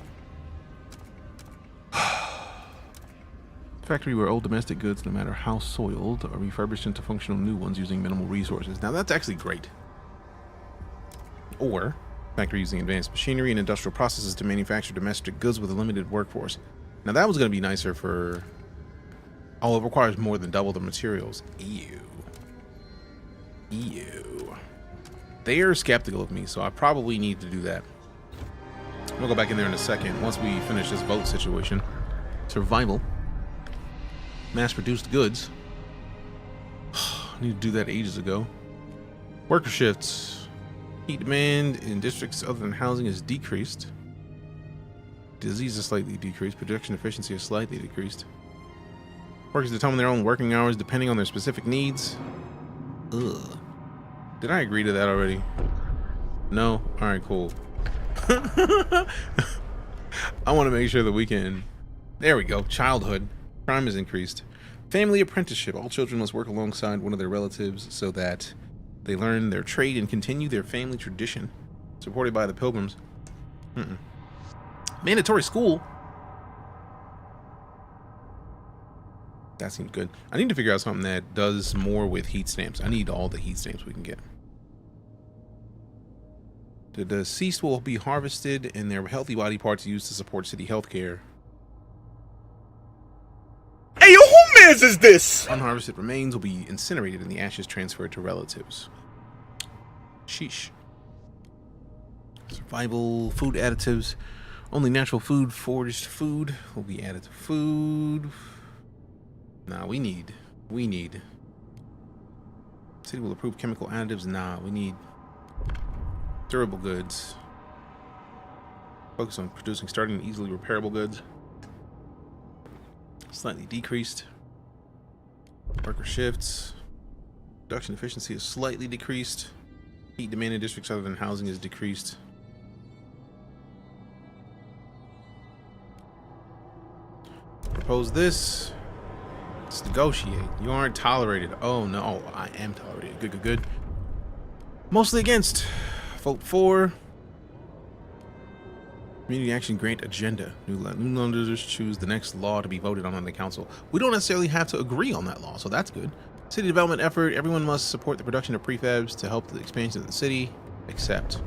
Factory where old domestic goods, no matter how soiled, are refurbished into functional new ones using minimal resources. Now that's actually great. Or factory using advanced machinery and industrial processes to manufacture domestic goods with a limited workforce. Now that was going to be nicer for... Oh, it requires more than double the materials. Ew. They are skeptical of me, so I probably need to do that. I'm going to go back in there in a second once we finish this vote situation. Survival. Mass-produced goods. I need to do that ages ago. Worker shifts. Heat demand in districts other than housing is decreased. Disease is slightly decreased. Production efficiency is slightly decreased. Workers determine their own working hours depending on their specific needs. Ugh. Did I agree to that already? No? Alright, cool. I want to make sure that we can... There we go. Childhood. Crime is increased. Family apprenticeship. All children must work alongside one of their relatives so that they learn their trade and continue their family tradition. Supported by the Pilgrims. Mandatory school. That seems good. I need to figure out something that does more with heat stamps. I need all the heat stamps we can get. The deceased will be harvested and their healthy body parts used to support city healthcare. Hey, yo, who mans is this? Unharvested remains will be incinerated and the ashes transferred to relatives. Sheesh. Survival, food additives. Only natural food, foraged food will be added to food. Nah, we need. City will approve chemical additives. Nah, we need durable goods. Focus on producing starting and easily repairable goods. Slightly decreased. Worker shifts. Production efficiency is slightly decreased. Heat demand in districts other than housing is decreased. Propose this. Let's negotiate. You aren't tolerated. Oh no, I am tolerated. Good. Mostly against. Vote for. Community action grant agenda. New Londoners choose the next law to be voted on the council. We don't necessarily have to agree on that law, so that's good. City development effort. Everyone must support the production of prefabs to help the expansion of the city. Accept.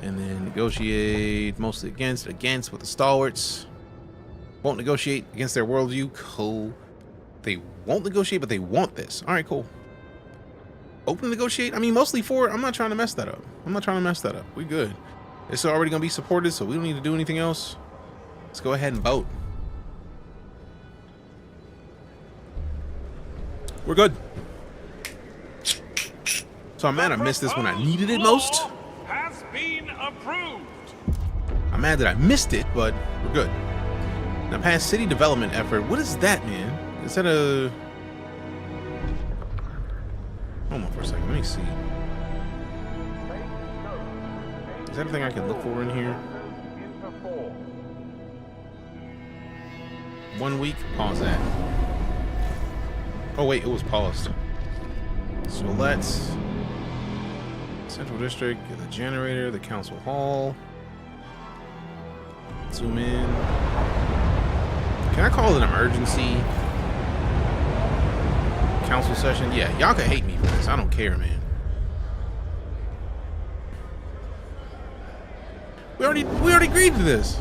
And then negotiate. Mostly against with the stalwarts. Won't negotiate against their worldview. Cool. They won't negotiate, but they want this. All right, cool. Open to negotiate. I mean, mostly for. I'm not trying to mess that up. We good. It's already going to be supported, so we don't need to do anything else. Let's go ahead and vote. We're good. So I'm mad I missed this when I needed it most. Has been approved. I'm mad that I missed it, but we're good. Now, past city development effort. What is that, man? Is that a... Hold on for a second. Let me see. Is that a thing I can look for in here? 1 week? Pause that. Oh, wait. It was paused. So let's Central District, the generator, the council hall. Zoom in. Can I call it an emergency council session? Yeah, y'all can hate me for this. I don't care, man. We already agreed to this.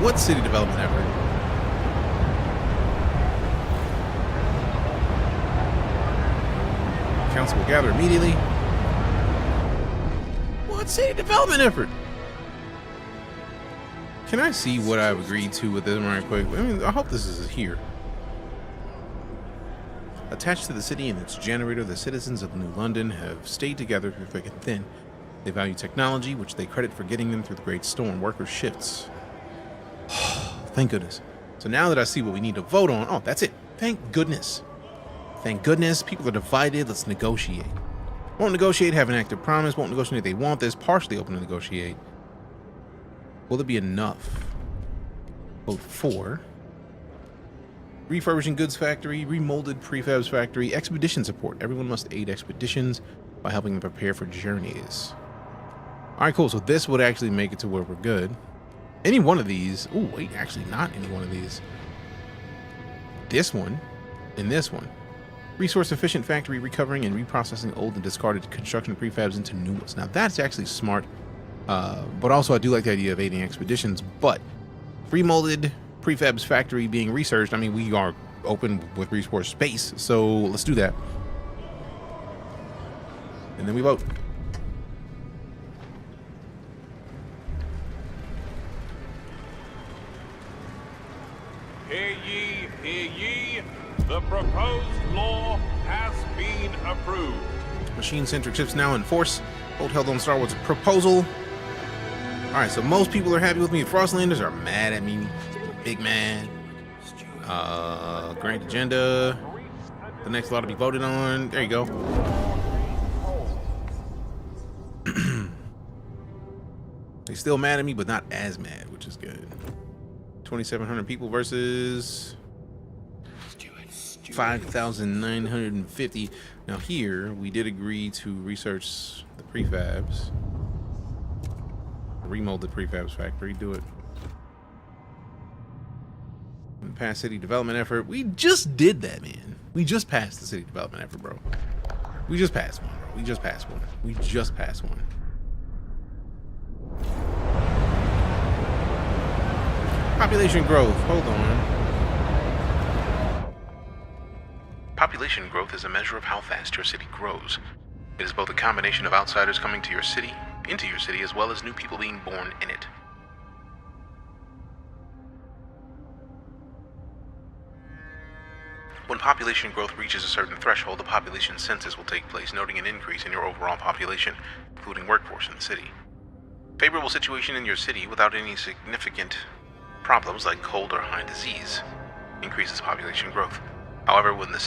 What city development effort? Council will gather immediately. What city development effort? Can I see what I've agreed to with them right quick? I mean, I hope this is here. Attached to the city and its generator, the citizens of New London have stayed together through thick and thin. They value technology, which they credit for getting them through the great storm. Worker shifts. Thank goodness. So now that I see what we need to vote on, oh, that's it. Thank goodness. Thank goodness. People are divided. Let's negotiate. Won't negotiate, have an active promise. Won't negotiate, they want this. Partially open to negotiate. Will it be enough? Vote for. Refurbishing goods factory, remolded prefabs factory, expedition support. Everyone must aid expeditions by helping them prepare for journeys. All right, cool. So this would actually make it to where we're good. Any one of these. Oh, wait, actually not any one of these. This one and this one. Resource efficient factory, recovering and reprocessing old and discarded construction prefabs into new ones. Now that's actually smart. But also I do like the idea of aiding expeditions, but remolded prefabs factory being researched. I mean, we are open with resource space, so let's do that. And then we vote. Hear ye, hear ye. The proposed law has been approved. Machine-centric chips now in force. Hold held on Star Wars proposal. All right, so most people are happy with me. Frostlanders are mad at me. Big man. Grant agenda. The next law to be voted on. There you go. They still mad at me, but not as mad, which is good. 2,700 people versus 5,950. Now here, we did agree to research the prefabs. Remold the prefabs factory. Do it. And pass city development effort. We just did that, man. We just passed the city development effort, bro. We just passed one, bro. We just passed one. We just passed one. Population growth. Hold on. Population growth is a measure of how fast your city grows. It is both a combination of outsiders coming to your city, into your city, as well as new people being born in it. When population growth reaches a certain threshold, the population census will take place, noting an increase in your overall population, including workforce in the city. Favorable situation in your city without any significant problems like cold or high disease increases population growth. However, when the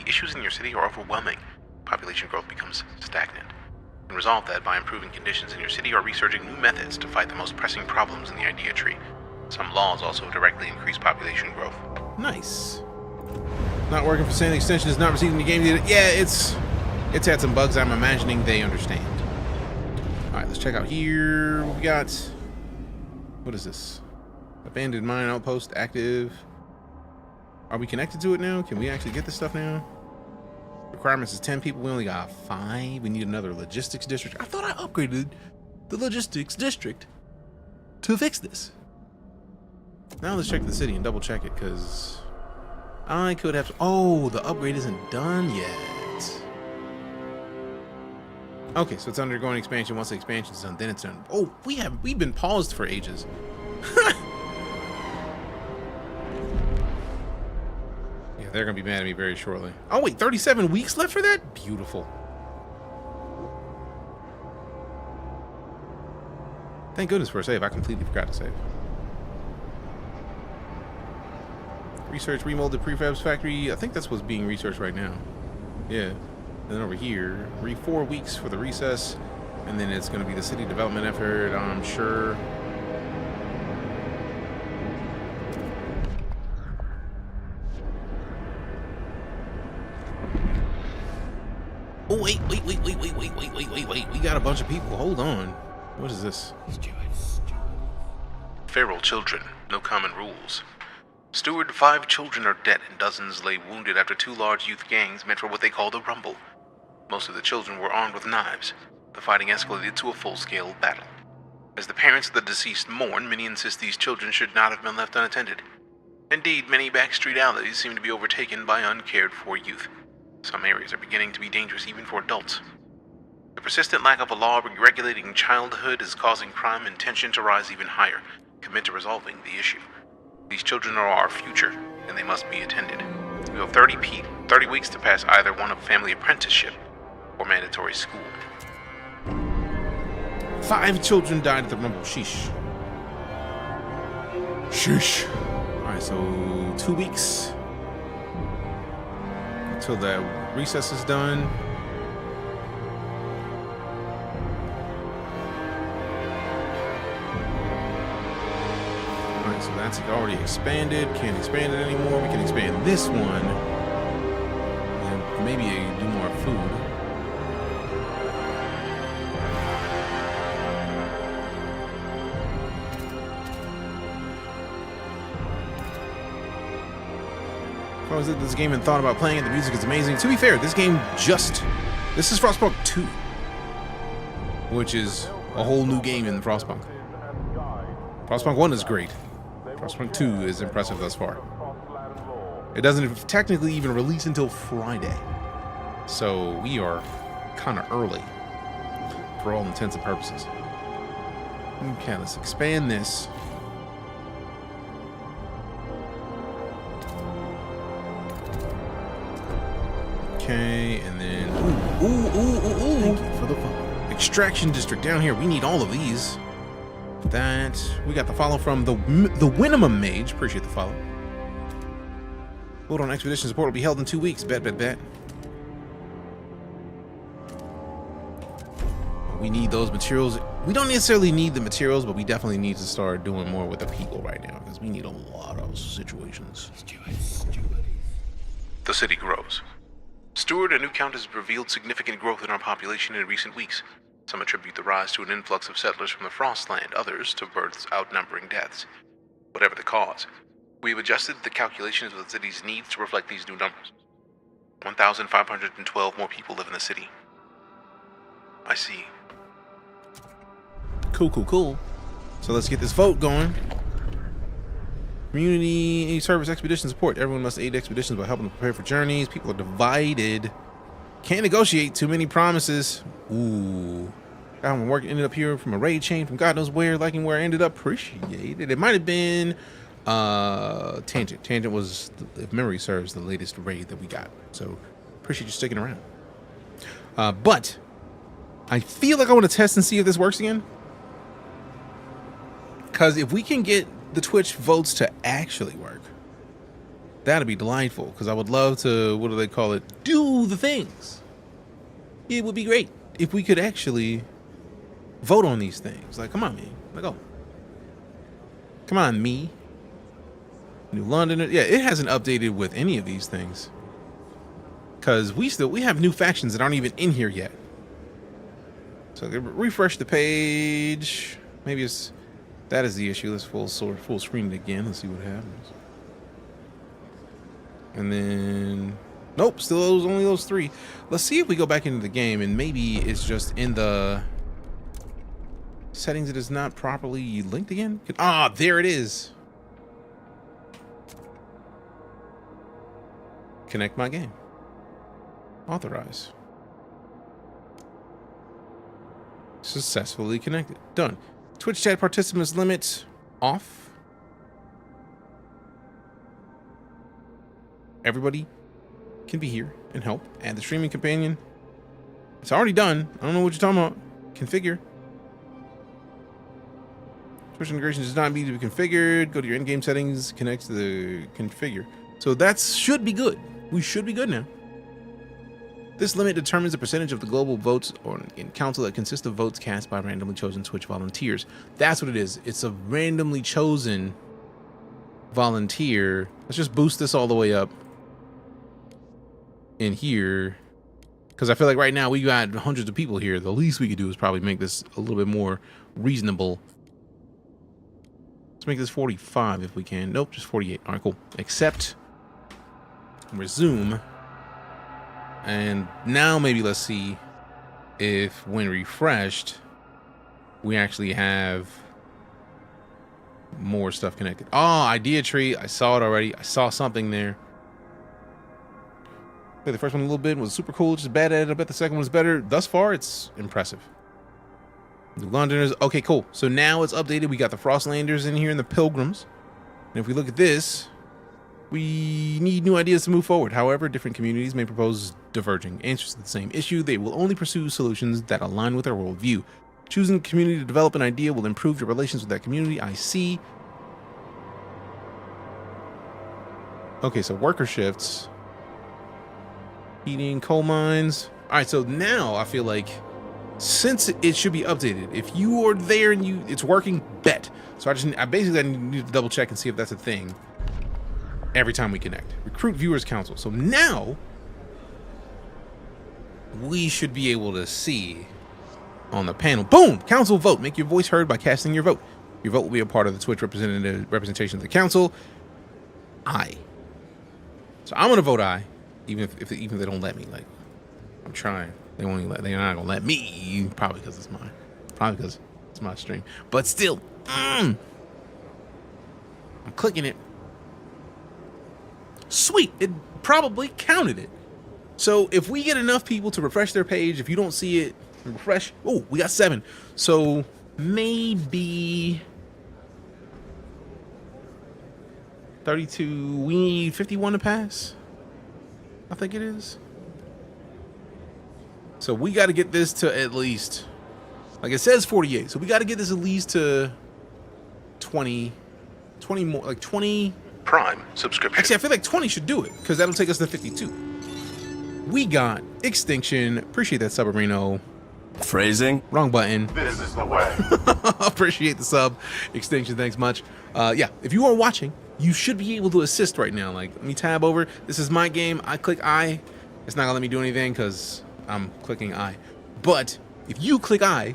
issues in your city are overwhelming, population growth becomes stagnant. You can resolve that by improving conditions in your city or researching new methods to fight the most pressing problems in the idea tree. Some laws also directly increase population growth. Nice. Not working for Sand Extension is not receiving the game data. Yeah, it's had some bugs. I'm imagining they understand. All right, let's check out here. We got, what is this? Abandoned mine outpost active. Are we connected to it now? Can we actually get this stuff now? Requirements is 10 people. We only got 5. We need another logistics district. I thought I upgraded the logistics district to fix this. Now let's check the city and double check it, because I could have to, oh, the upgrade isn't done yet. Okay, so it's undergoing expansion. Once the expansion is done, then it's done. Oh, we've been paused for ages. Yeah, they're gonna be mad at me very shortly. Oh wait, 37 weeks left for that? Beautiful. Thank goodness for a save. I completely forgot to save. Research remolded prefabs factory. I think that's what's being researched right now. Yeah. And then over here, 4 weeks for the recess, and then it's going to be the city development effort, I'm sure. Oh, wait. We got a bunch of people. Hold on. What is this? Feral children, no common rules. Steward, 5 children are dead and dozens lay wounded after 2 large youth gangs met for what they called a rumble. Most of the children were armed with knives. The fighting escalated to a full-scale battle. As the parents of the deceased mourn, many insist these children should not have been left unattended. Indeed, many backstreet alleys seem to be overtaken by uncared-for youth. Some areas are beginning to be dangerous even for adults. The persistent lack of a law regulating childhood is causing crime and tension to rise even higher. Commit to resolving the issue. These children are our future, and they must be attended. We have 30 weeks to pass either one of family apprenticeship or mandatory school. 5 children died at the rumble. Sheesh. Alright, so 2 weeks until the recess is done. Alright, so that's already expanded. Can't expand it anymore. We can expand this one. And maybe do more food. I was at this game and thought about playing it. The music is amazing. To be fair, this is Frostpunk 2, which is a whole new game in Frostpunk. Frostpunk 1 is great. Frostpunk 2 is impressive thus far. It doesn't technically even release until Friday, so we are kind of early for all intents and purposes. Okay, let's expand this. Okay, and then ooh. Thank you for the follow. Extraction district down here. We need all of these. That we got the follow from the Winnemem Mage. Appreciate the follow. Vote on expedition support will be held in 2 weeks. Bet. We need those materials. We don't necessarily need the materials, but we definitely need to start doing more with the people right now because we need a lot of situations. The city grows. Steward, a new count, has revealed significant growth in our population in recent weeks. Some attribute the rise to an influx of settlers from the Frostland, others to births outnumbering deaths. Whatever the cause, we have adjusted the calculations of the city's needs to reflect these new numbers. 1,512 more people live in the city. I see. Cool. So let's get this vote going. Community service expedition support. Everyone must aid expeditions by helping them prepare for journeys. People are divided. Can't negotiate. Too many promises. Ooh. Got one work ended up here from a raid chain from God knows where. Liking where I ended up. Appreciate it. It might have been Tangent. Tangent was, if memory serves, the latest raid that we got. So appreciate you sticking around. But I feel like I want to test and see if this works again. Because if we can get the Twitch votes to actually work, that'd be delightful, because I would love to, what do they call it, do the things. It would be great if we could actually vote on these things. Like, come on, man. Like, oh, come on, me. New London. Yeah, it hasn't updated with any of these things, because we have new factions that aren't even in here yet. So refresh the page. Maybe that is the issue. Let's full screen it again. Let's see what happens. And then, nope, still only those 3. Let's see if we go back into the game and maybe it's just in the settings it is not properly linked again. Ah, there it is. Connect my game. Authorize. Successfully connected. Done. Twitch chat participants limit off. Everybody can be here and help. Add the streaming companion. It's already done. I don't know what you're talking about. Configure. Twitch integration does not need to be configured. Go to your in-game settings. Connect to the configure. So that should be good. We should be good now. This limit determines the percentage of the global votes in council that consist of votes cast by randomly chosen Twitch volunteers. That's what it is. It's a randomly chosen volunteer. Let's just boost this all the way up in here. Because I feel like right now we got hundreds of people here. The least we could do is probably make this a little bit more reasonable. Let's make this 45 if we can. Nope, just 48. All right, cool. Accept. Resume. And now maybe let's see if when refreshed, we actually have more stuff connected. Oh, idea tree. I saw it already. I saw something there. The first one a little bit was super cool, just bad at it. I bet the second one was better. Thus far, it's impressive. The Londoners. Okay, cool. So now it's updated. We got the Frostlanders in here and the Pilgrims. And if we look at this, we need new ideas to move forward. However, different communities may propose diverging answers to the same issue. They will only pursue solutions that align with their worldview. Choosing a community to develop an idea will improve your relations with that community. I see. Okay, so worker shifts. Heating, coal mines. All right, so now I feel like since it should be updated, if you are there and it's working, bet. So I basically need to double check and see if that's a thing every time we connect. Recruit viewers council. So now we should be able to see on the panel. Boom! Council vote. Make your voice heard by casting your vote. Your vote will be a part of the Twitch representation of the council. Aye. So I'm gonna vote aye. Even if they don't let me, like, I'm trying. They're not gonna let me. Probably because it's my stream. But still, I'm clicking it. Sweet, it probably counted it. So if we get enough people to refresh their page, if you don't see it, refresh. Oh, we got 7. So maybe 32. We need 51 to pass. I think it is. So we got to get this to at least, like it says 48. So we got to get this at least to 20 more, like 20. Prime subscription. Actually, I feel like 20 should do it because that'll take us to 52. We got Extinction. Appreciate that, Subarino. Phrasing? Wrong button. This is the way. Appreciate the sub. Extinction, thanks much. Yeah, if you are watching, you should be able to assist right now. Like, let me tab over. This is my game. I click I. It's not gonna let me do anything because I'm clicking I. But if you click I,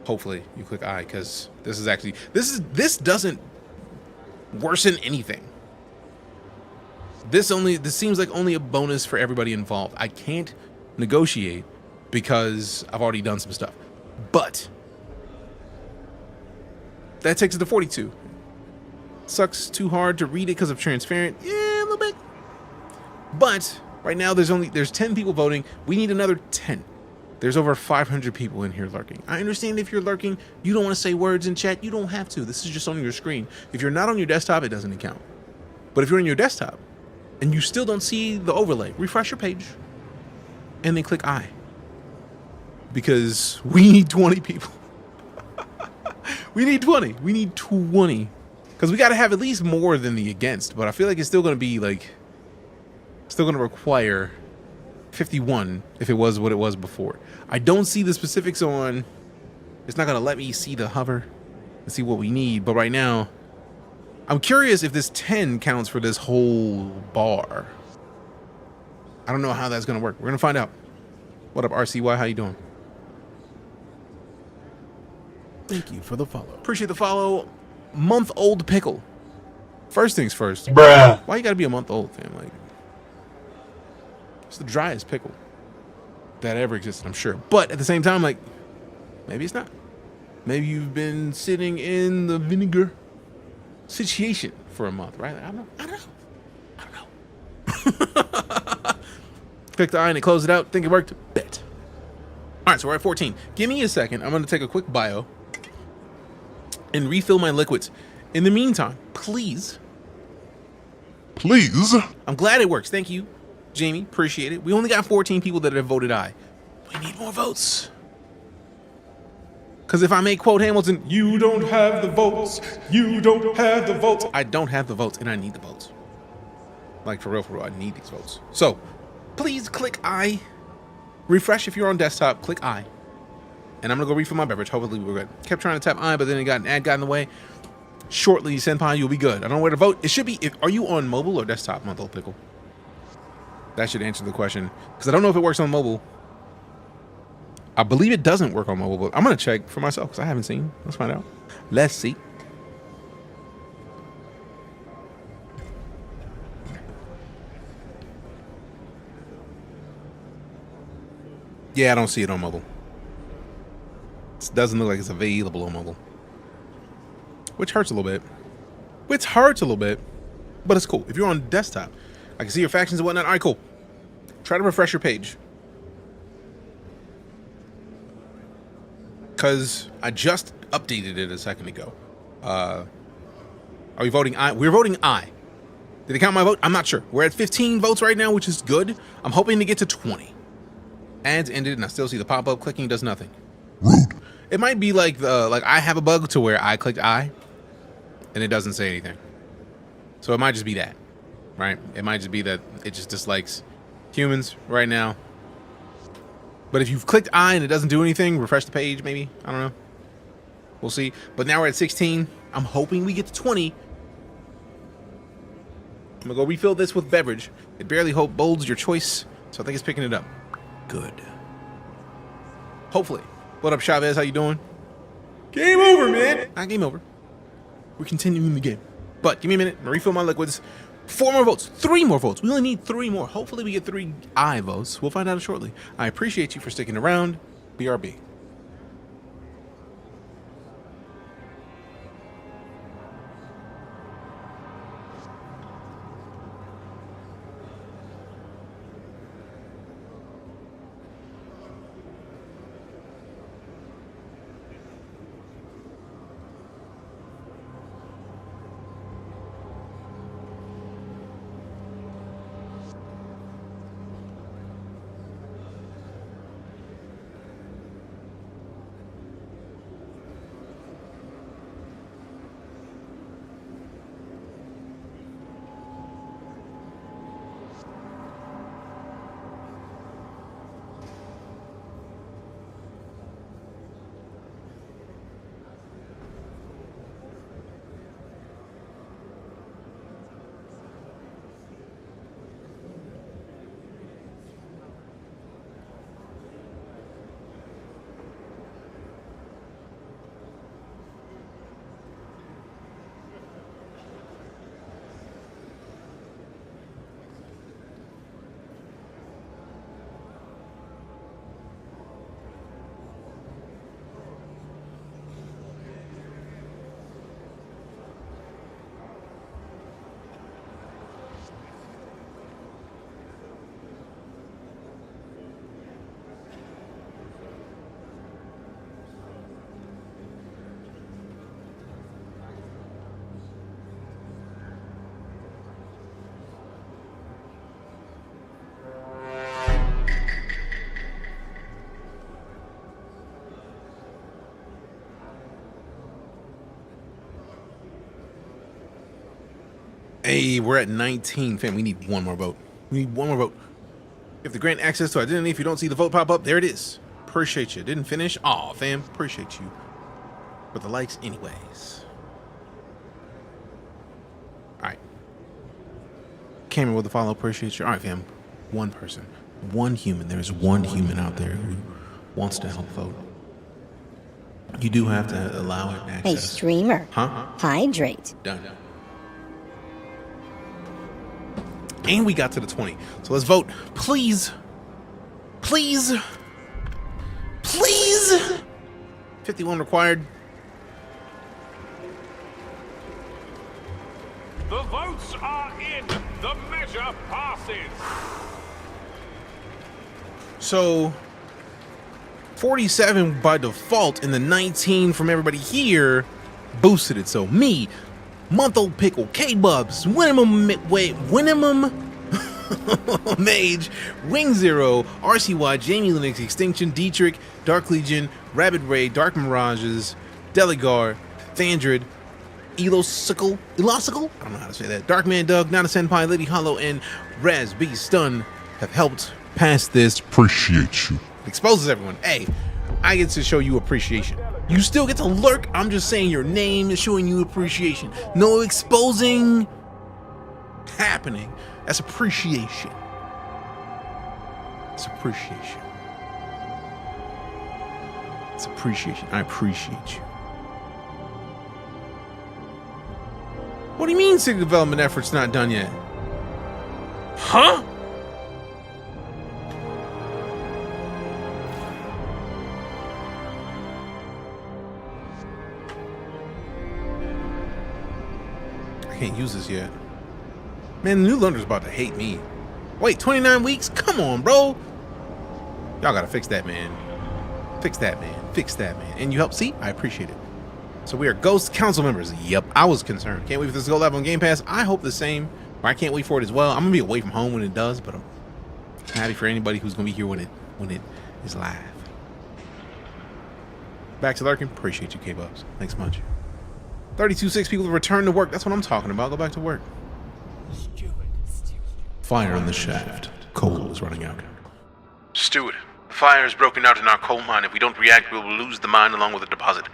hopefully you click I, because this is actually this doesn't worsen anything. This seems like only a bonus for everybody involved. I can't negotiate because I've already done some stuff. But that takes it to 42. Sucks too hard to read it because of transparent. Yeah, a little bit. But right now there's 10 people voting. We need another 10. There's over 500 people in here lurking. I understand if you're lurking, you don't want to say words in chat. You don't have to. This is just on your screen. If you're not on your desktop, it doesn't count. But if you're on your desktop and you still don't see the overlay, refresh your page and then click I. Because we need 20 people. We need 20. We need 20. Because we got to have at least more than the against. But I feel like it's still going to be like, still going to require 51 if it was what it was before. I don't see the specifics on, it's not going to let me see the hover and see what we need. But right now, I'm curious if this 10 counts for this whole bar. I don't know how that's going to work. We're going to find out. What up, RCY? How you doing? Thank you for the follow. Appreciate the follow. Month-old pickle. First things first. Bruh. Why you gotta be a month old, fam? Like, it's the driest pickle that ever existed, I'm sure. But at the same time, like, maybe it's not. Maybe you've been sitting in the vinegar situation for a month, right? I don't know. Click the eye and it closed it out. Think it worked? Bet. All right, so we're at 14. Give me a second. I'm gonna take a quick bio and refill my liquids. In the meantime, please. I'm glad it works. Thank you, Jamie. Appreciate it. We only got 14 people that have voted aye. We need more votes. Because if I make quote Hamilton, you don't have the votes. You don't have the votes. I don't have the votes and I need the votes. Like for real, I need these votes. So please click aye. Refresh if you're on desktop, click aye. And I'm gonna go refill my beverage. Hopefully we're good. Kept trying to tap I, but then an ad got in the way. Shortly, Senpai, you'll be good. I don't know where to vote. It should be. Are you on mobile or desktop, month old pickle? That should answer the question. Because I don't know if it works on mobile. I believe it doesn't work on mobile, but I'm going to check for myself because I haven't seen. Let's find out. Let's see. Yeah, I don't see it on mobile. It doesn't look like it's available on mobile. Which hurts a little bit. Which hurts a little bit. But it's cool. If you're on desktop, I can see your factions and whatnot. All right, cool. Try to refresh your page. Because I just updated it a second ago. Are we voting aye? We're voting aye. Did it count my vote? I'm not sure. We're at 15 votes right now, which is good. I'm hoping to get to 20. Ads ended, and I still see the pop-up. Clicking does nothing. Rude. It might be like I have a bug to where I clicked I, and it doesn't say anything. So it might just be that, right? It might just be that it just dislikes humans right now. But if you've clicked I and it doesn't do anything, refresh the page maybe. I don't know. We'll see. But now we're at 16. I'm hoping we get to 20. I'm gonna go refill this with beverage. It barely bolds your choice, so I think it's picking it up. Good. Hopefully. What up, Chavez? How you doing? Game over, man. Not game over. We're continuing the game. But give me a minute. I'm gonna refill my liquids. 4 more votes. 3 more votes. We only need 3 more. Hopefully we get 3 I votes. We'll find out shortly. I appreciate you for sticking around. BRB. Hey, we're at 19, fam. We need 1 more vote. We need 1 more vote. If the grant access to identity, if you don't see the vote pop up, there it is. Appreciate you. Didn't finish? Aw, fam. Appreciate you. But the likes anyways. Alright. Cameron with the follow. Appreciate you. Alright, fam. 1 person. 1 human. There is 1 human out there who wants to help vote. You do have to allow it access. Hey, streamer. Huh? Hydrate. Done. And we got to the 20. So let's vote. Please. Please. Please. 51 required. The votes are in. The measure passes. So 47 by default, and the 19 from everybody here boosted it. So me, Month-Old Pickle, K-Bubs, Winimum Mage, Wing Zero, RCY, Jamie Linux, Extinction, Dietrich, Dark Legion, Rabid Ray, Dark Mirages, Deligar, Thandrid, Elosicle, I don't know how to say that, Darkman Doug, Nana Senpai, Lady Hollow, and Raz B Stun have helped pass this. Appreciate you. Exposes everyone. Hey, I get to show you appreciation. You still get to lurk. I'm just saying your name is showing you appreciation. No exposing happening. That's appreciation. It's appreciation. It's appreciation. I appreciate you. What do you mean city development effort's not done yet? Huh? I can't use this yet. Man, the new London's about to hate me. Wait, 29 weeks? Come on, bro. Y'all gotta fix that, man. Fix that, man. Fix that, man. And you help? See? I appreciate it. So we are Ghost Council members. Yep, I was concerned. Can't wait for this to go live on Game Pass. I hope the same. Or I can't wait for it as well. I'm gonna be away from home when it does, but I'm happy for anybody who's gonna be here when it is live. Back to lurking. Appreciate you, K-Bubs. Thanks much. 32.6 people return to work. That's what I'm talking about. Go back to work. Fire in the shaft. Coal is running out. Steward, the fire has broken out in our coal mine. If we don't react, we will lose the mine along with the deposit.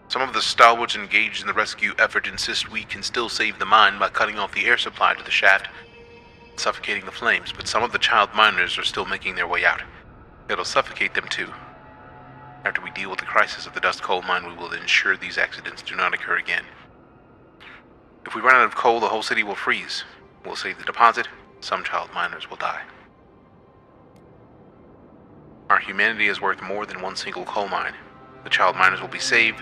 Some of the stalwarts engaged in the rescue effort insist we can still save the mine by cutting off the air supply to the shaft, suffocating the flames, but some of the child miners are still making their way out. It'll suffocate them too. After we deal with the crisis of the dust coal mine, we will ensure these accidents do not occur again. If we run out of coal, the whole city will freeze. We'll save the deposit. Some child miners will die. Our humanity is worth more than one single coal mine. The child miners will be saved.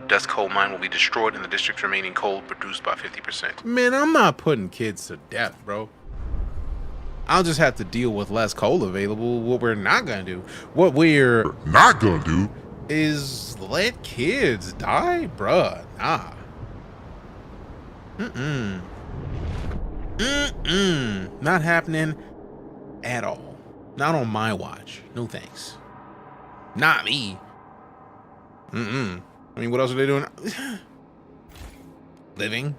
Dust coal mine will be destroyed and the district's remaining coal produced by 50%. Man, I'm not putting kids to death, bro. I'll just have to deal with less coal available. What we're not gonna do, what we're Not gonna do. is let kids die, bruh. Nah. Not happening at all. Not on my watch. No thanks. Not me. I mean, what else are they doing? Living.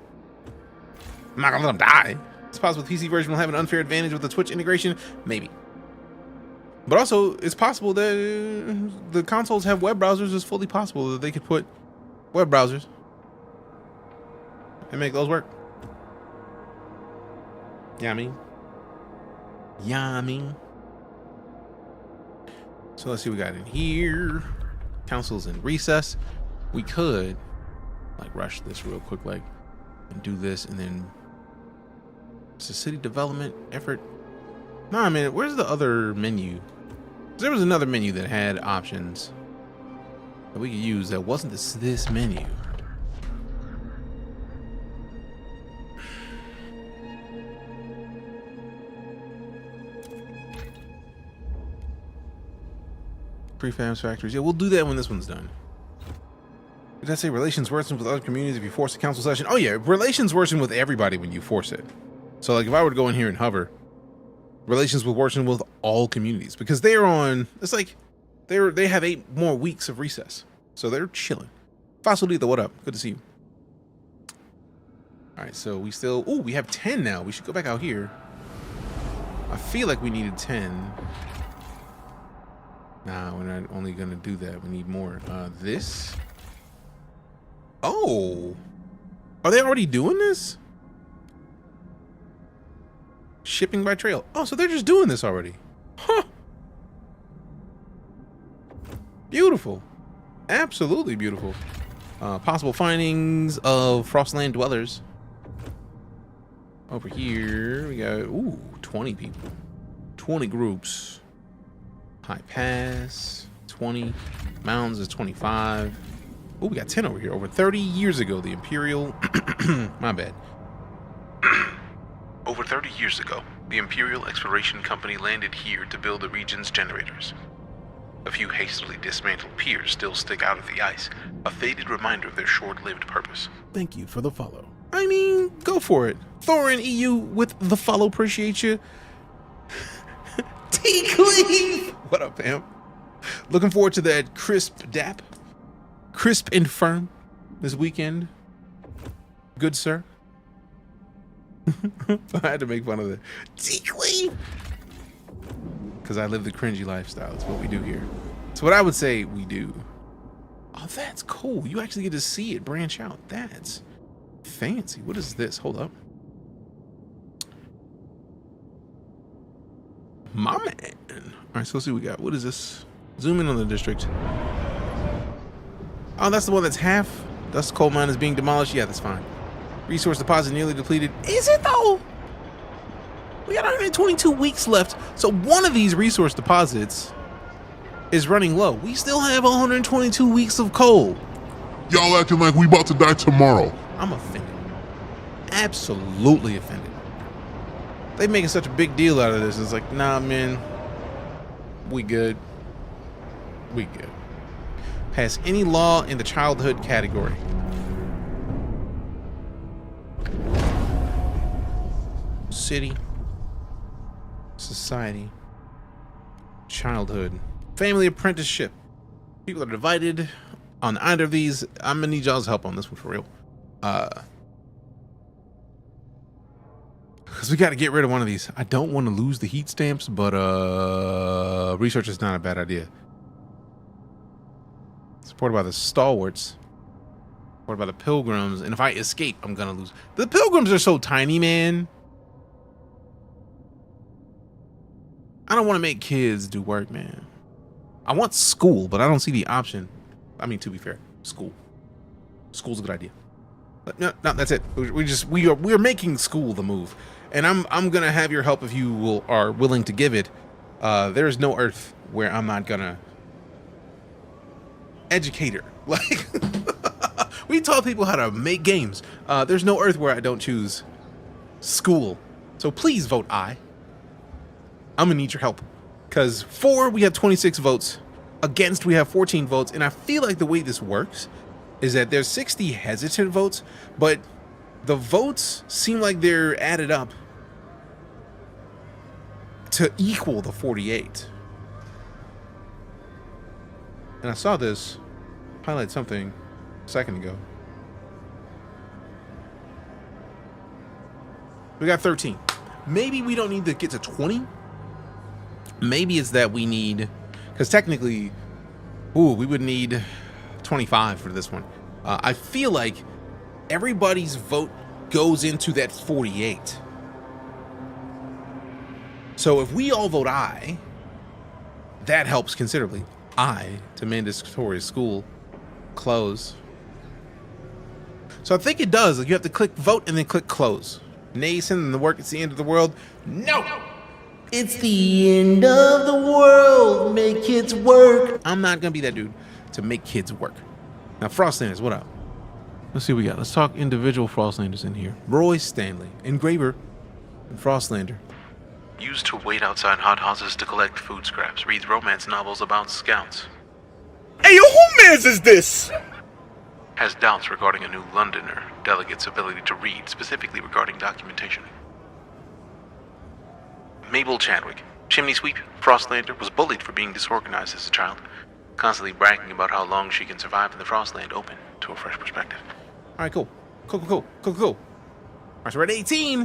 I'm not gonna let them die. It's possible the PC version will have an unfair advantage with the Twitch integration. Maybe. But also, it's possible that the consoles have web browsers. It's fully possible that they could put web browsers and make those work. Yeah, I mean. Yeah, I mean. So let's see what we got in here. Council's in recess. We could like rush this real quick, like, and do this, and then it's a city development effort. Nah, man, where's the other menu? There was another menu that had options that we could use that wasn't this menu. Prefabs factories. Yeah, we'll do that when this one's done. Did I say relations worsen with other communities if you force a council session? Oh yeah, relations worsen with everybody when you force it. So like if I were to go in here and hover, relations will worsen with all communities because they are on, it's like they have 8 more weeks of recess. So they're chilling. Fossilita, what up? Good to see you. All right, so we still, oh, we have 10 now. We should go back out here. I feel like we needed 10. Nah, we're not only gonna do that. We need more. This. Oh, are they already doing this? Shipping by trail. Oh, so they're just doing this already. Huh. Beautiful. Absolutely beautiful. Possible findings of Frostland dwellers. Over here, we got, ooh, 20 people. 20 groups. High Pass, 20. Mounds is 25. Oh, we got 10 over here. Over 30 years ago, the Imperial... My bad. Over 30 years ago, the Imperial Exploration Company landed here to build the region's generators. A few hastily dismantled piers still stick out of the ice, a faded reminder of their short-lived purpose. Thank you for the follow. I mean, go for it. Thorin EU with the follow, appreciate you. T-Cleave! What up, fam? Looking forward to that crisp dap. Crisp and firm this weekend. Good sir. I had to make fun of the T-Cleave. Because I live the cringy lifestyle. It's what we do here. It's what I would say we do. Oh, that's cool. You actually get to see it branch out. That's fancy. What is this? Hold up. My man. All right, so let's see what we got. What is this? Zoom in on the district. Oh, that's the one that's half. Dust coal mine is being demolished. Yeah, that's fine. Resource deposit nearly depleted. Is it though? We got 122 weeks left. So one of these resource deposits is running low. We still have 122 weeks of coal. Y'all acting like we about to die tomorrow. I'm offended. Absolutely offended. They making such a big deal out of this. It's like, nah, man. We good. We good. Pass any law in the childhood category. City. Society. Childhood. Family apprenticeship. People are divided on either of these. I'm gonna need y'all's help on this one for real. Because we got to get rid of one of these. I don't want to lose the heat stamps, but research is not a bad idea. Supported by the stalwarts. Supported by the pilgrims. And if I escape, I'm going to lose. The pilgrims are so tiny, man. I don't want to make kids do work, man. I want school, but I don't see the option. I mean, to be fair, school. School's a good idea. But no, that's it. We are making school the move. And I'm gonna have your help if you are willing to give it. There is no earth where I'm not gonna educate her. Like we taught people how to make games. There's no earth where I don't choose school. So please vote aye. I'm gonna need your help. Cause for we have 26 votes. Against we have 14 votes. And I feel like the way this works is that there's 60 hesitant votes, but the votes seem like they're added up to equal the 48. And I saw this highlight something a second ago. We got 13. Maybe we don't need to get to 20. Maybe it's that we need, because technically, we would need 25 for this one. I feel like everybody's vote goes into that 48. So if we all vote aye, that helps considerably. Aye to mandatory school close. So I think it does. Like you have to click vote and then click close. Nay, sending the work, it's the end of the world. No! It's the end of the world. Make kids work. I'm not gonna be that dude to make kids work. Now, Frostlanders, what up? Let's see what we got. Let's talk individual Frostlanders in here. Roy Stanley, engraver, and Frostlander. Used to wait outside hothouses to collect food scraps. Reads romance novels about scouts. Hey, yo, who mans is this? Has doubts regarding a new Londoner delegate's ability to read, specifically regarding documentation. Mabel Chadwick, chimney sweep, Frostlander, was bullied for being disorganized as a child, constantly bragging about how long she can survive in the Frostland open to a fresh perspective. All right, cool. All right, so we're at 18.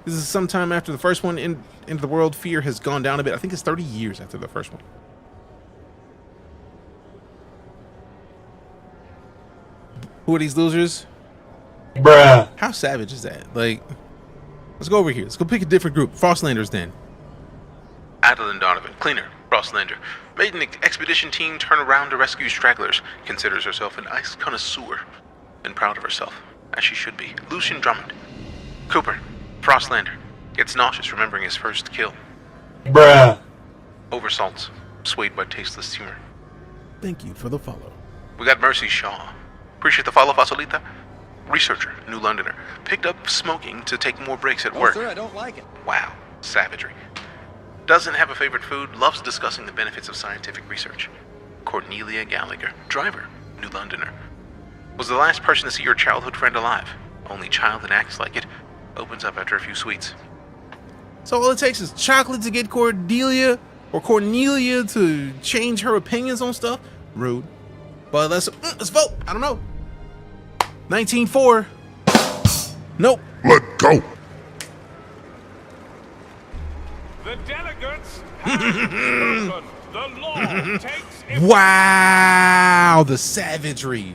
This is sometime after the first one. Into the World, fear has gone down a bit. I think it's 30 years after the first one. Who are these losers? Bruh. How savage is that? Like, let's go over here. Let's go pick a different group. Frostlanders then. Adeline Donovan, cleaner, Frostlander, made an expedition team turn around to rescue stragglers, considers herself an ice connoisseur, and proud of herself, as she should be. Lucian Drummond, Cooper, Frostlander, gets nauseous remembering his first kill. Bruh. Oversalts, swayed by tasteless humor. Thank you for the follow. We got Mercy Shaw. Appreciate the follow, Fasolita. Researcher, New Londoner, picked up smoking to take more breaks at work. Sir, I don't like it. Wow, savagery. Doesn't have a favorite food, loves discussing the benefits of scientific research. Cornelia Gallagher, driver, New Londoner. Was the last person to see your childhood friend alive. Only child that acts like it. Opens up after a few sweets. So all it takes is chocolate to get Cordelia or Cornelia to change her opinions on stuff? Rude. But let's vote. I don't know. 19-4. Nope. Let go. The delegates have spoken. The law takes effect. Wow, the savagery.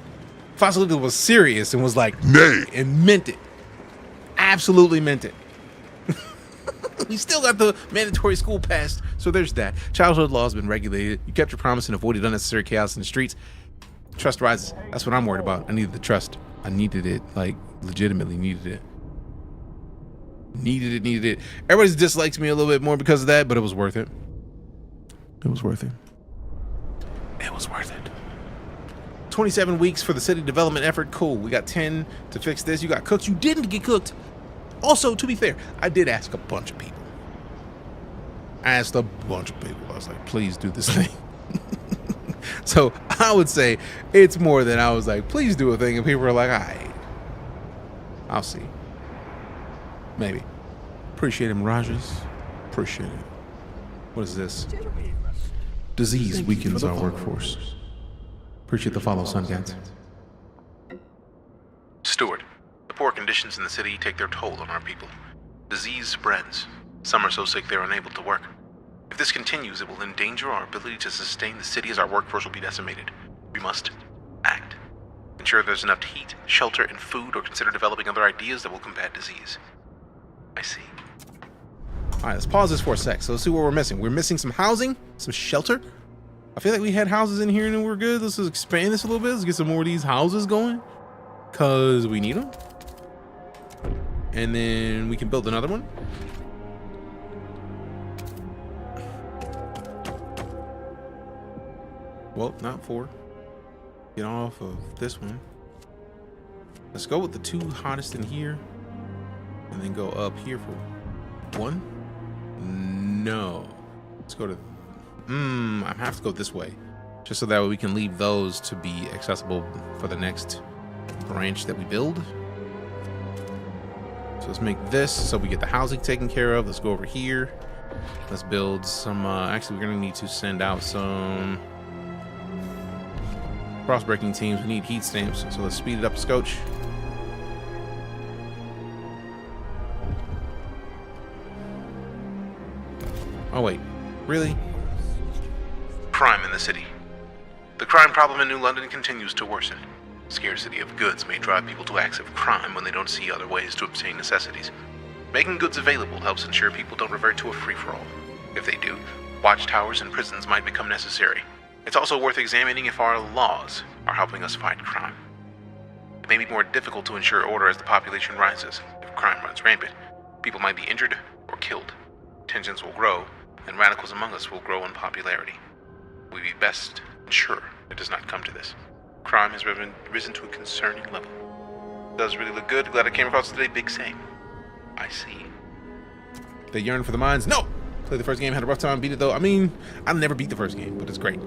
Fasolita was serious and was like, Nay. and meant it. Absolutely meant it. We still got the mandatory school pass, so there's that. Childhood law has been regulated. You kept your promise and avoided unnecessary chaos in the streets. Trust rises. That's what I'm worried about. I needed the trust. I needed it, like, legitimately needed it. Needed it. Everybody dislikes me a little bit more because of that, but it was worth it. It was worth it. It was worth it. 27 weeks for the city development effort. Cool. We got 10 to fix this. You got cooked. You didn't get cooked. Also, to be fair, I did ask a bunch of people. I asked a bunch of people. I was like, please do this thing. So I would say it's more than I was like, please do a thing. And people were like, all right, I'll see. Maybe. Appreciate it, Mirages. Appreciate it. What is this? Disease weakens our workforce. Appreciate the follow, Sundance. Steward, the poor conditions in the city take their toll on our people. Disease spreads. Some are so sick they're unable to work. If this continues, it will endanger our ability to sustain the city as our workforce will be decimated. We must act. Ensure there's enough heat, shelter, and food, or consider developing other ideas that will combat disease. I see. All right, let's pause this for a sec. So let's see what we're missing. We're missing some housing, some shelter. I feel like we had houses in here and we're good. Let's just expand this a little bit. Let's get some more of these houses going because we need them. And then we can build another one. Well, not 4. Get off of this one. Let's go with the 2 hottest in here. And then go up here for 1. No. Let's go to... I have to go this way. Just so that way we can leave those to be accessible for the next branch that we build. So let's make this so we get the housing taken care of. Let's go over here. Let's build some... actually, we're going to need to send out some... cross-breaking teams. We need heat stamps. So let's speed it up a scotch. Oh, wait. Really? Crime in the city. The crime problem in New London continues to worsen. Scarcity of goods may drive people to acts of crime when they don't see other ways to obtain necessities. Making goods available helps ensure people don't revert to a free-for-all. If they do, watchtowers and prisons might become necessary. It's also worth examining if our laws are helping us fight crime. It may be more difficult to ensure order as the population rises. If crime runs rampant, people might be injured or killed. Tensions will grow, and radicals among us will grow in popularity. We'd be best ensure it does not come to this. Crime has risen to a concerning level. Does really look good. Glad I came across today. Big same. I see. They yearn for the mines. No! Played the first game, had a rough time, beat it though. I mean, I never beat the first game, but it's great.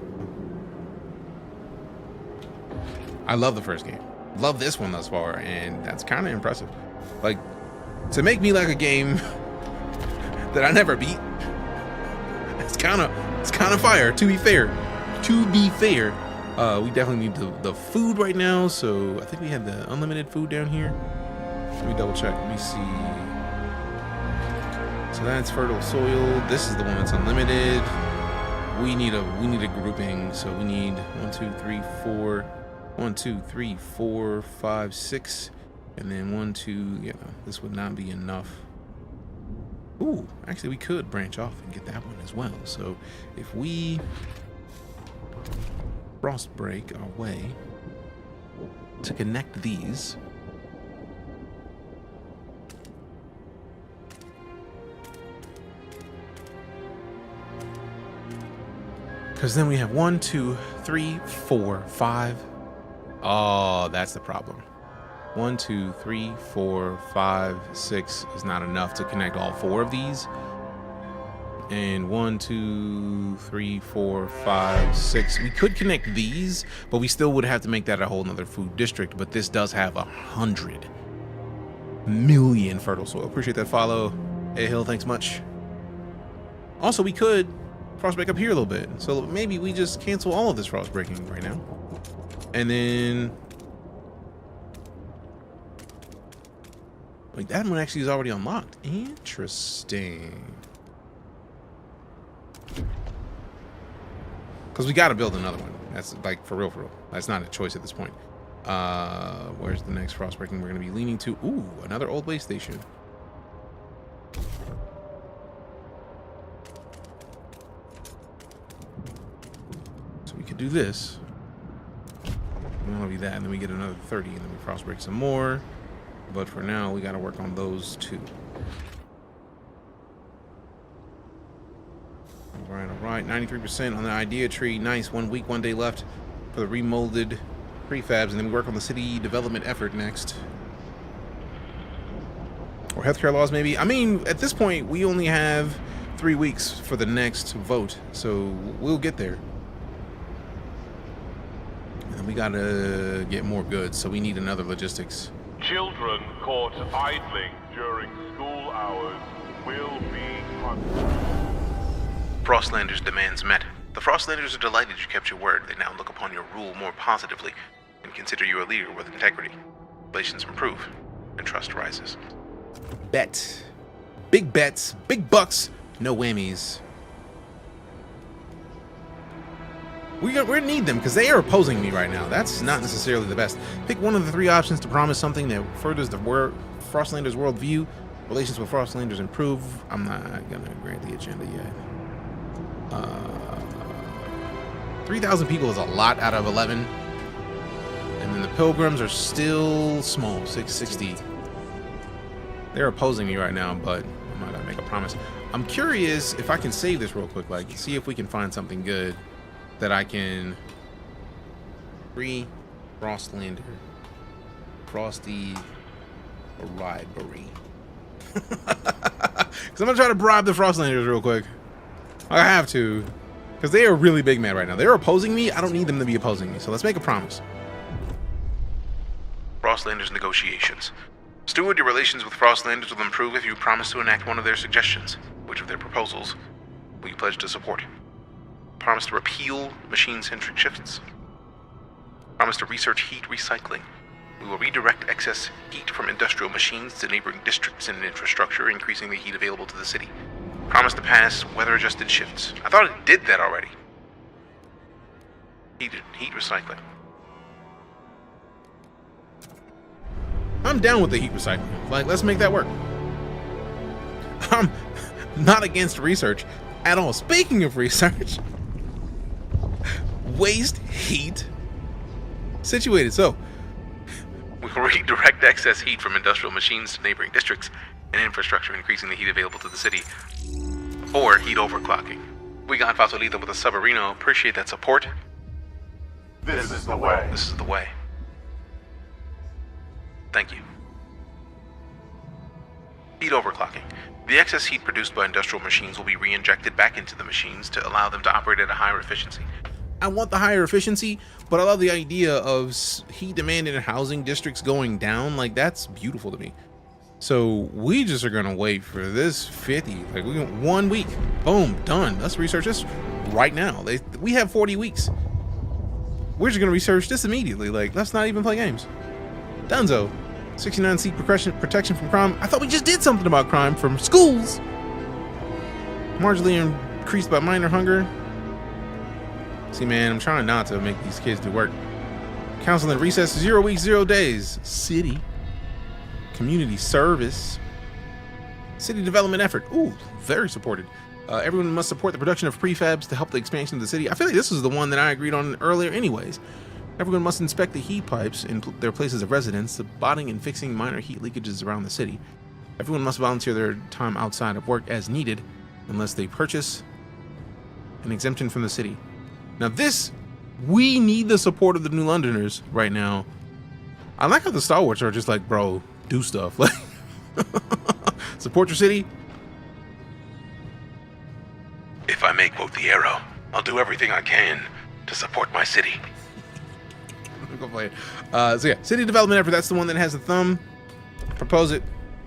I love the first game. Love this one thus far, and that's kind of impressive. Like, to make me like a game that I never beat, it's kind of fire. To be fair, we definitely need the food right now. So I think we had the unlimited food down here. Let me double check. Let me see. So that's fertile soil. This is the one that's unlimited. We need a grouping. So we need 1, 2, 3, 4. 1, 2, 3, 4, 5, 6, and then 1, 2. Yeah, this would not be enough. Ooh, actually, we could branch off and get that one as well. So if we frost break our way to connect these. Because then we have 1, 2, 3, 4, 5. Oh, that's the problem. 1, 2, 3, 4, 5, 6 is not enough to connect all 4 of these. And 1, 2, 3, 4, 5, 6. We could connect these, but we still would have to make that a whole nother food district. But this does have 100 million fertile soil. Appreciate that follow. Hey, Hill, thanks much. Also, we could frost break up here a little bit. So maybe we just cancel all of this frost breaking right now. And then, wait, that one actually is already unlocked. Interesting. Because we got to build another one. That's like for real, for real. That's not a choice at this point. Where's the next frost breaking we're going to be leaning to? Ooh, another old way station. could do this. And that'll be that, and then we get another 30, and then we frostbreak some more. But for now, we got to work on those two. All right. 93% on the idea tree. Nice. 1 week, 1 day left for the remolded prefabs, and then we work on the city development effort next. Or healthcare laws, maybe. I mean, at this point, we only have 3 weeks for the next vote, so we'll get there. And then we gotta get more goods, so we need another logistics. Children caught idling during school hours will be punished. Frostlanders' demands met. The Frostlanders are delighted you kept your word. They now look upon your rule more positively and consider you a leader with integrity. Relations improve, and trust rises. Bet. Big bets, big bucks, no whammies. We're gonna need them because they are opposing me right now. That's not necessarily the best. Pick one of the 3 options to promise something that furthers the Frostlanders' worldview. Relations with Frostlanders improve. I'm not gonna grant the agenda yet. 3,000 people is a lot out of 11. And then the Pilgrims are still small, 660. They're opposing me right now, but I'm not gonna make a promise. I'm curious if I can save this real quick, like see if we can find something good that I can free Frostlander, Frosty bribery. Because I'm gonna try to bribe the Frostlanders real quick. I have to, because they are really big mad right now. They're opposing me. I don't need them to be opposing me. So let's make a promise. Frostlanders negotiations. Steward, your relations with Frostlanders will improve if you promise to enact one of their suggestions. Which of their proposals will you pledge to support? Promise to repeal machine-centric shifts. Promise to research heat recycling. We will redirect excess heat from industrial machines to neighboring districts and infrastructure, increasing the heat available to the city. Promise to pass weather-adjusted shifts. I thought it did that already. Heat recycling. I'm down with the heat recycling. Like, let's make that work. I'm not against research at all. Speaking of research, waste heat situated. So we will redirect excess heat from industrial machines to neighboring districts and infrastructure, increasing the heat available to the city. Or heat overclocking. We got Fasolita with a Submarino. Appreciate that support. This is the way. This is the way. Thank you. Heat overclocking. The excess heat produced by industrial machines will be re-injected back into the machines to allow them to operate at a higher efficiency. I want the higher efficiency, but I love the idea of heat demand in housing districts going down. Like, that's beautiful to me. So we just are gonna wait for this 50. Like, we got 1 week. Boom, done. Let's research this right now. We have 40 weeks. We're just gonna research this immediately. Like, let's not even play games. Dunzo. 69 seat protection from crime. I thought we just did something about crime from schools. Marginally increased by minor hunger. See, man, I'm trying not to make these kids do work. Council and recess, 0 weeks, 0 days. City. Community service. City development effort. Ooh, very supported. Everyone must support the production of prefabs to help the expansion of the city. I feel like this is the one that I agreed on earlier anyways. Everyone must inspect the heat pipes in their places of residence, spotting and fixing minor heat leakages around the city. Everyone must volunteer their time outside of work as needed, unless they purchase an exemption from the city. Now this, we need the support of the New Londoners right now. I like how the Star Wars are just like, bro, do stuff. Like, support your city. If I may quote the arrow, I'll do everything I can to support my city. Go play it. So yeah, city development effort. That's the one that has the thumb. Propose it.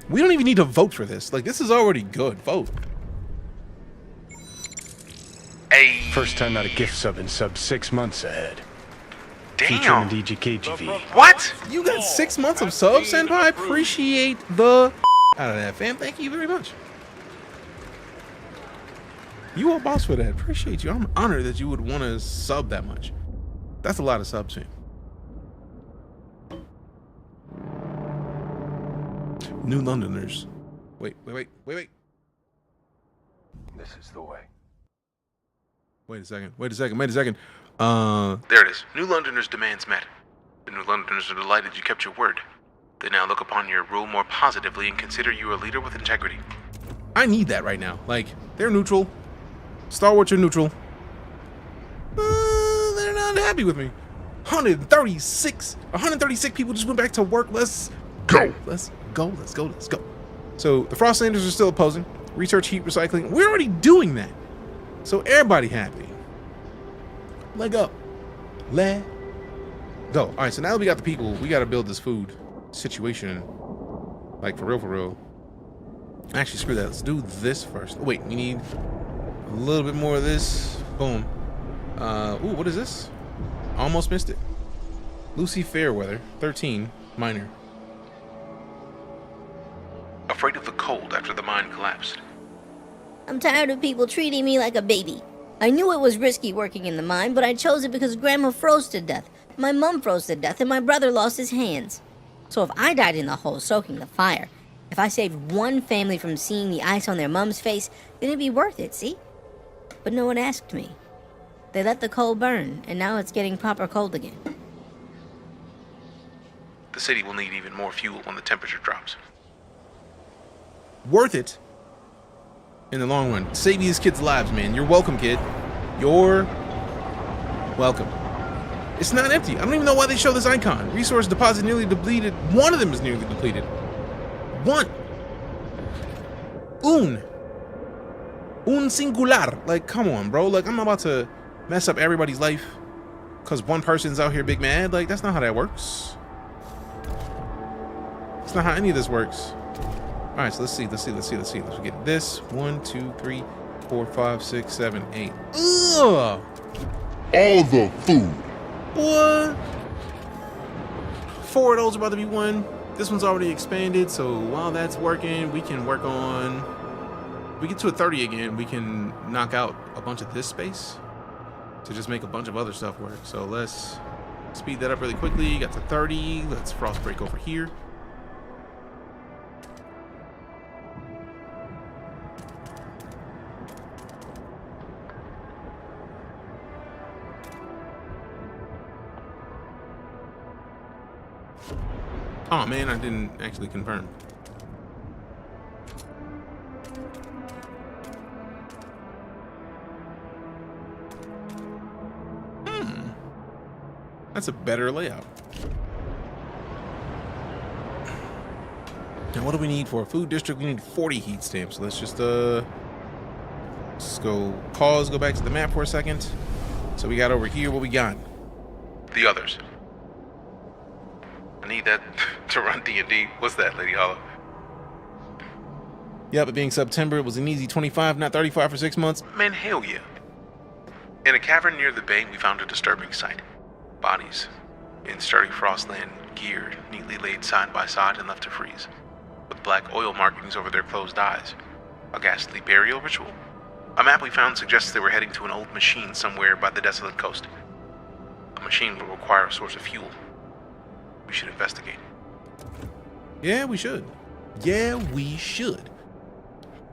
We don't even need to vote for this. Like, this is already good. Vote. Hey. First time out of gift sub in sub 6 months ahead. Featuring Damn. the DeejayKGV. What? You got 6 months of subs, Senpai. Appreciate the out of that, fam. Thank you very much. You a boss for that. Appreciate you. I'm honored that you would want to sub that much. That's a lot of subs, fam. New Londoners. Wait. This is the way. Wait a second. There it is. New Londoners' demands met. The New Londoners are delighted you kept your word. They now look upon your rule more positively and consider you a leader with integrity. I need that right now. Like, they're neutral. Star Wars are neutral. They're not happy with me. 136 people just went back to work. Let's go. Let's go. So the Frostlanders are still opposing. Research heat recycling. We're already doing that. So everybody happy. Let go. Let go. All right, so now that we got the people, we got to build this food situation. Like, for real. Actually, screw that. Let's do this first. Oh, wait, we need a little bit more of this. Boom. Ooh, what is this? Almost missed it. Lucy Fairweather, 13, minor. Afraid of the cold after the mine collapsed. I'm tired of people treating me like a baby. I knew it was risky working in the mine, but I chose it because Grandma froze to death, my mom froze to death, and my brother lost his hands. So if I died in the hole soaking the fire, if I saved one family from seeing the ice on their mom's face, then it'd be worth it, see? But no one asked me. They let the coal burn, and now it's getting proper cold again. The city will need even more fuel when the temperature drops. Worth it in the long run. Save these kids' lives, man. You're welcome, kid. You're welcome. It's not empty. I don't even know why they show this icon. Resource deposit nearly depleted. One of them is nearly depleted. One. Un singular. Like, come on, bro. Like, I'm about to mess up everybody's life because one person's out here big mad. Like, that's not how that works. That's not how any of this works. All right, so let's see. Let's get this. 1, 2, 3, 4, 5, 6, 7, 8. Ugh. All the food. What? 4 of those are about to be one. This one's already expanded, so while that's working, we can work on. If we get to a 30 again, we can knock out a bunch of this space to just make a bunch of other stuff work. So let's speed that up really quickly. Got to 30. Let's frost break over here. Oh man, I didn't actually confirm. That's a better layout. Now what do we need for a food district? We need 40 heat stamps. So let's just go pause, go back to the map for a second. So we got over here, what we got? The others. I need that to run D&D. What's that, Lady Hollow? Yeah, but being September, it was an easy 25, not 35 for 6 months. Man, hell yeah. In a cavern near the bay, we found a disturbing sight. Bodies in sturdy frostland gear, neatly laid side by side and left to freeze, with black oil markings over their closed eyes. A ghastly burial ritual? A map we found suggests they were heading to an old machine somewhere by the desolate coast. A machine will require a source of fuel. We should investigate. Yeah, we should. Yeah, we should.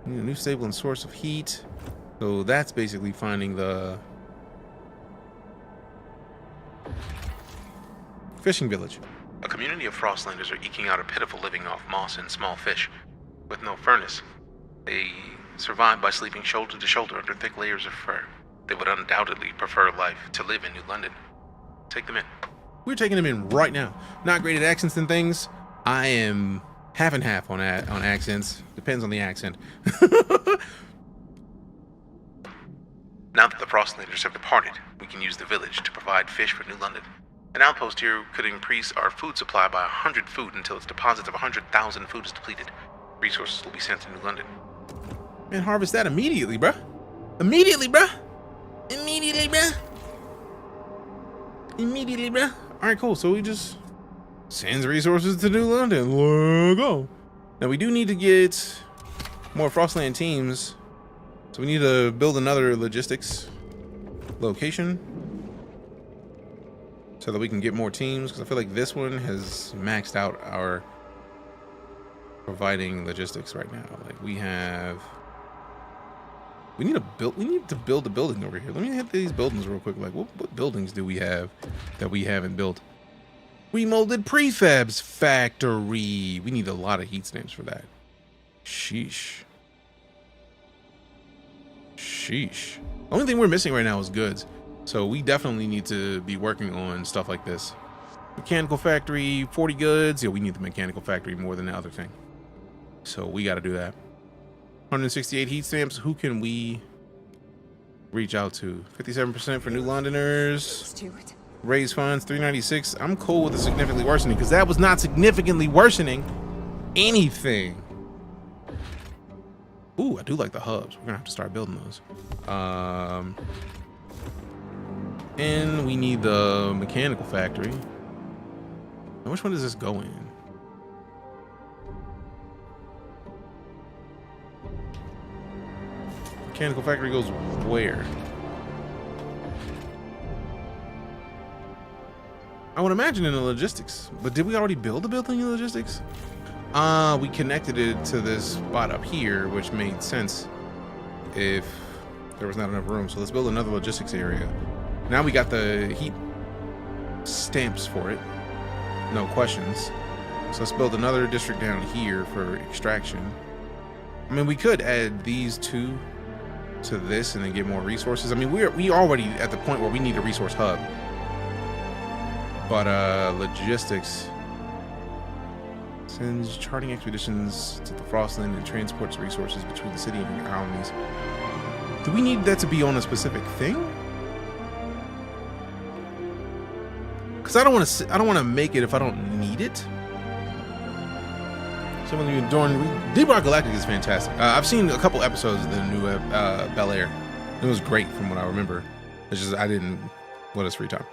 We need a new stable and source of heat. So that's basically finding the fishing village. A community of Frostlanders are eking out a pitiful living off moss and small fish. With no furnace, they survive by sleeping shoulder to shoulder under thick layers of fur. They would undoubtedly prefer life to live in New London. Take them in. We're taking them in right now. Not great at accents and things. I am half and half on accents. Depends on the accent. Now that the Frostlanders have departed, we can use the village to provide fish for New London. An outpost here could increase our food supply by 100 food until its deposit of 100,000 food is depleted. Resources will be sent to New London. Man, harvest that immediately, bruh. Immediately, bruh. All right, cool. So we just sends resources to New London. Let's go. Now we do need to get more Frostland teams. So we need to build another logistics location so that we can get more teams, because I feel like this one has maxed out our providing logistics right now. Like we have We need to build a building over here. Let me hit these buildings real quick. Like, what buildings do we have that we haven't built? Remolded prefabs factory. We need a lot of heat stamps for that. Sheesh. Sheesh. Only thing we're missing right now is goods. So we definitely need to be working on stuff like this. Mechanical factory, 40 goods. Yeah, we need the mechanical factory more than the other thing. So we got to do that. 168 heat stamps. Who can we reach out to? 57% for New Londoners. Stuart. Raise funds, 396. I'm cool with the significantly worsening because that was not significantly worsening anything. Ooh, I do like the hubs. We're gonna have to start building those. And we need the mechanical factory. Now, which one does this go in? Mechanical factory goes where? I would imagine in the logistics, but did we already build a building in logistics? We connected it to this spot up here, which made sense if there was not enough room. So let's build another logistics area. Now we got the heat stamps for it. No questions. So let's build another district down here for extraction. I mean, we could add these two to this and then get more resources. I mean, we already at the point where we need a resource hub. But logistics sends charting expeditions to the Frostland and transports resources between the city and your colonies. Do we need that to be on a specific thing? Because I don't want to make it if I don't need it. So when you're doing Deep Rock Galactic is fantastic. I've seen a couple episodes of the new Bel Air. It was great from what I remember. It's just I didn't. What is free time?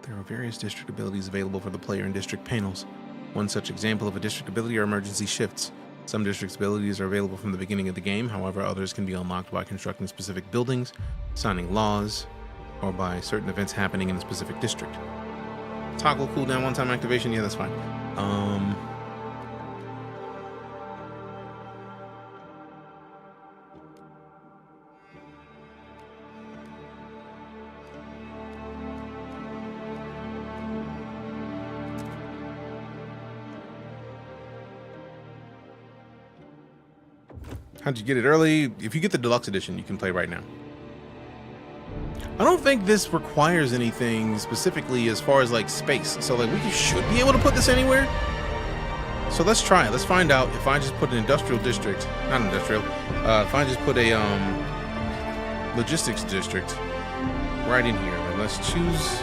There are various district abilities available for the player in district panels. One such example of a district ability are emergency shifts. Some district abilities are available from the beginning of the game, however others can be unlocked by constructing specific buildings, signing laws, or by certain events happening in a specific district. Toggle cooldown one-time activation, yeah, that's fine. How'd you get it early? If you get the deluxe edition, you can play right now. I don't think this requires anything specifically as far as like space. So like we should be able to put this anywhere. So let's try it. Let's find out if I just put an industrial district, not industrial. If I just put a logistics district right in here. And let's choose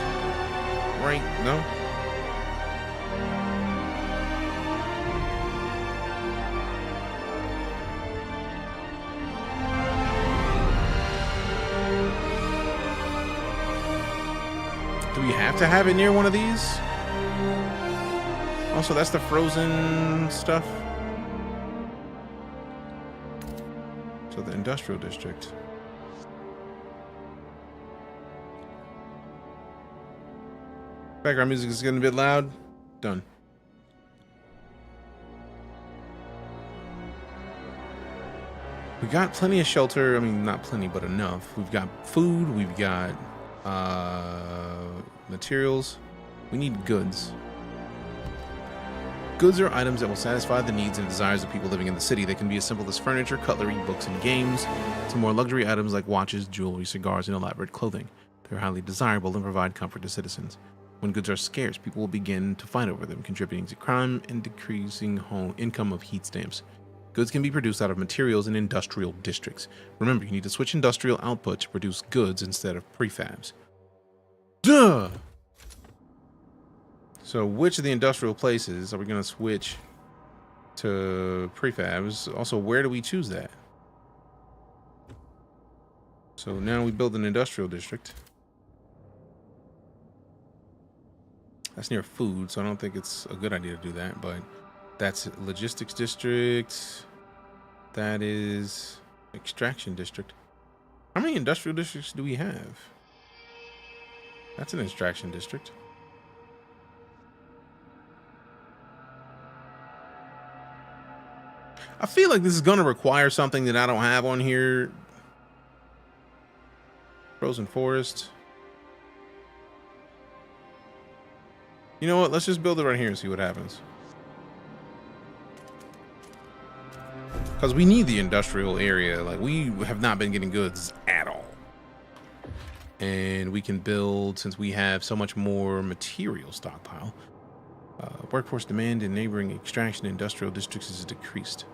right. No. Do we have to have it near one of these? Also, that's the frozen stuff. So the industrial district. Background music is getting a bit loud. Done. We got plenty of shelter. I mean, not plenty, but enough. We've got food. We've got materials. We need goods. Goods are items that will satisfy the needs and desires of people living in the city. They can be as simple as furniture, cutlery, books, and games, to more luxury items like watches, jewelry, cigars, and elaborate clothing. They're highly desirable and provide comfort to citizens. When goods are scarce, people will begin to fight over them, contributing to crime and decreasing home income of heat stamps. Goods can be produced out of materials in industrial districts. Remember, you need to switch industrial output to produce goods instead of prefabs. Duh! So which of the industrial places are we going to switch to prefabs? Also, where do we choose that? So now we build an industrial district. That's near food, so I don't think it's a good idea to do that, but that's logistics district. That is extraction district. How many industrial districts do we have? That's an extraction district. I feel like this is going to require something that I don't have on here. Frozen forest. You know what? Let's just build it right here and see what happens. Because we need the industrial area. Like, we have not been getting goods at all. And we can build, since we have so much more material stockpile, workforce demand in neighboring extraction industrial districts is decreased.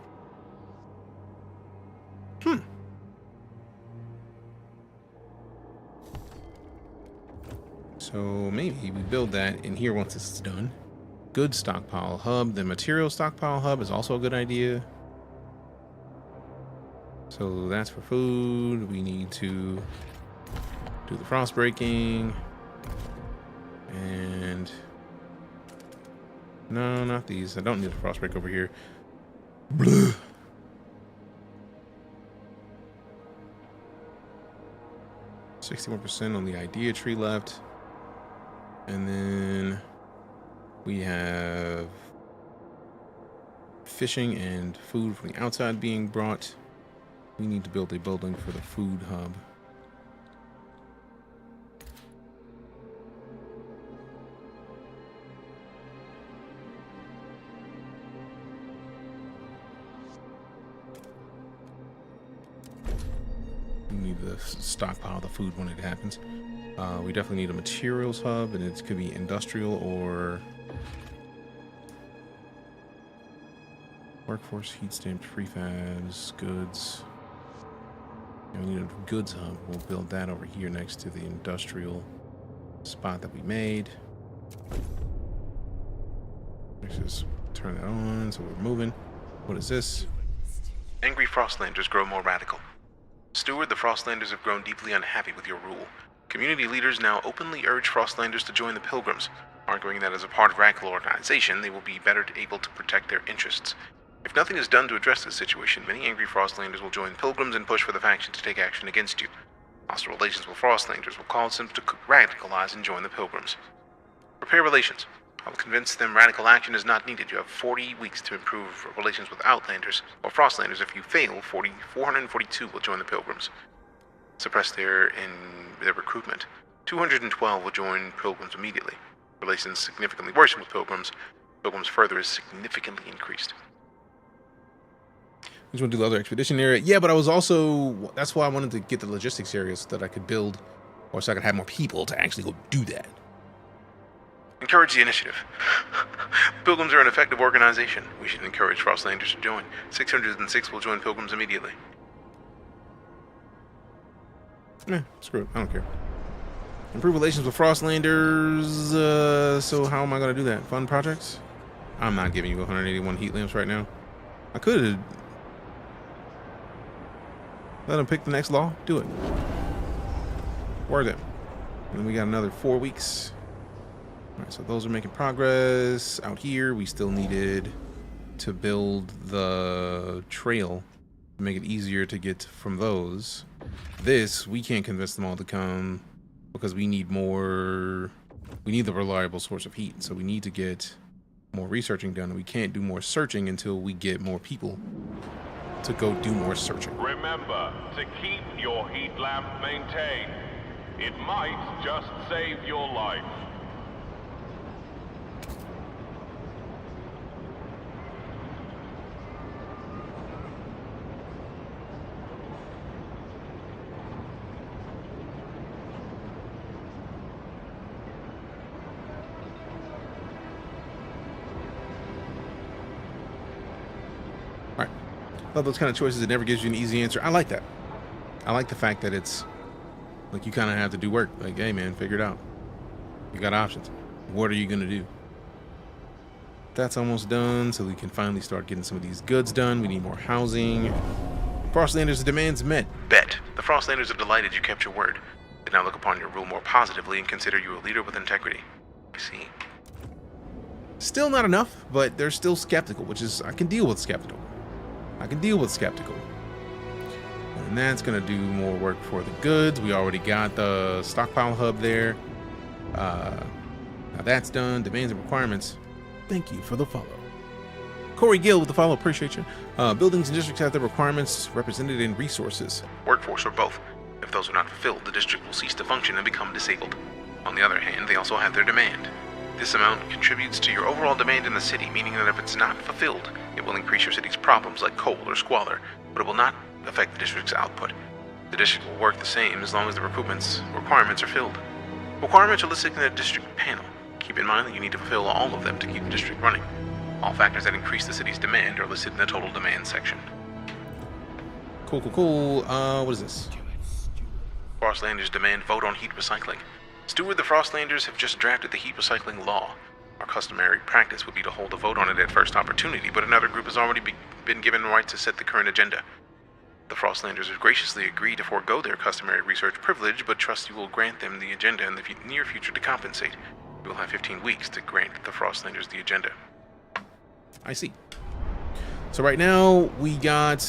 So maybe we build that in here once this is done. Good stockpile hub. The material stockpile hub is also a good idea. So that's for food. We need to do the frost breaking. And no, not these. I don't need the frost break over here. Blah. %61% on the idea tree left. And then we have fishing and food from the outside being brought. We need to build a building for the food hub. We need to stockpile the food when it happens. We definitely need a materials hub, and it could be industrial or workforce, heat stamped prefabs, goods. And we need a goods hub. We'll build that over here next to the industrial spot that we made. Let's just turn that on so we're moving. What is this? Angry Frostlanders grow more radical. Steward, the Frostlanders have grown deeply unhappy with your rule. Community leaders now openly urge Frostlanders to join the Pilgrims, arguing that as a part of radical organization, they will be better able to protect their interests. If nothing is done to address this situation, many angry Frostlanders will join Pilgrims and push for the faction to take action against you. Hostile relations with Frostlanders will cause them to radicalize and join the Pilgrims. Repair relations. I will convince them radical action is not needed. You have 40 weeks to improve relations with Outlanders or Frostlanders. If you fail, 442 will join the Pilgrims. Suppress their recruitment. 212 will join Pilgrims immediately. Relations significantly worsen with Pilgrims. Pilgrims further is significantly increased. We just want to do the other expedition area. Yeah, but I was also, that's why I wanted to get the logistics area so that I could build, or so I could have more people to actually go do that. Encourage the initiative. Pilgrims are an effective organization. We should encourage Frostlanders to join. 606 will join Pilgrims immediately. Screw it. I don't care. Improve relations with Frostlanders. So how am I going to do that? Fund projects? I'm not giving you 181 heat lamps right now. I could have let them pick the next law. Do it. Word it. And then we got another 4 weeks. All right, so those are making progress. Out here, we still needed to build the trail to make it easier to get from those. This, we can't convince them all to come because we need more, we need the reliable source of heat. So we need to get more researching done. We can't do more searching until we get more people to go do more searching. Remember to keep your heat lamp maintained. It might just save your life. Love those kind of choices. It never gives you an easy answer. I like that. I like the fact that it's like you kind of have to do work. Like, hey man, figure it out. You got options. What are you gonna do? That's almost done, so we can finally start getting some of these goods done. We need more housing. Frostlanders' demands met. Bet. The Frostlanders are delighted you kept your word. They now look upon your rule more positively and consider you a leader with integrity. I see. Still not enough, but they're still skeptical, which is, I can deal with skeptical. I can deal with skeptical. And that's going to do more work for the goods. We already got the stockpile hub there. Now that's done. Demands and requirements. Thank you for the follow. Corey Gill with the follow. Appreciate you. Buildings and districts have their requirements represented in resources. Workforce, or both. If those are not fulfilled, the district will cease to function and become disabled. On the other hand, they also have their demand. This amount contributes to your overall demand in the city, meaning that if it's not fulfilled, it will increase your city's problems like coal or squalor, but it will not affect the district's output. The district will work the same as long as the requirements are filled. Requirements are listed in the district panel. Keep in mind that you need to fulfill all of them to keep the district running. All factors that increase the city's demand are listed in the total demand section. Cool. What is this? Frostlanders demand vote on heat recycling. Steward, the Frostlanders have just drafted the heat recycling law. Our customary practice would be to hold a vote on it at first opportunity, but another group has already been given the right to set the current agenda. The Frostlanders have graciously agreed to forego their customary research privilege, but trust you will grant them the agenda in the near future to compensate. You will have 15 weeks to grant the Frostlanders the agenda. I see. So right now we got...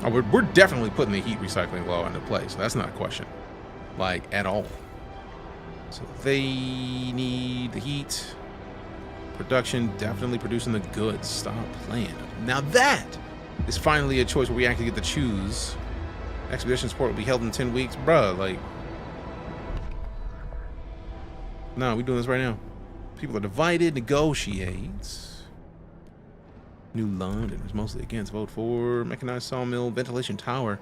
Oh, we're definitely putting the heat recycling law into place. So that's not a question. Like, at all. So they need the heat. Production, definitely producing the goods. Stop playing. Now that is finally a choice where we actually get to choose. Expedition support will be held in 10 weeks. Bruh, like... No, we're doing this right now. People are divided. Negotiate. New London is mostly against. Vote for mechanized sawmill, ventilation tower,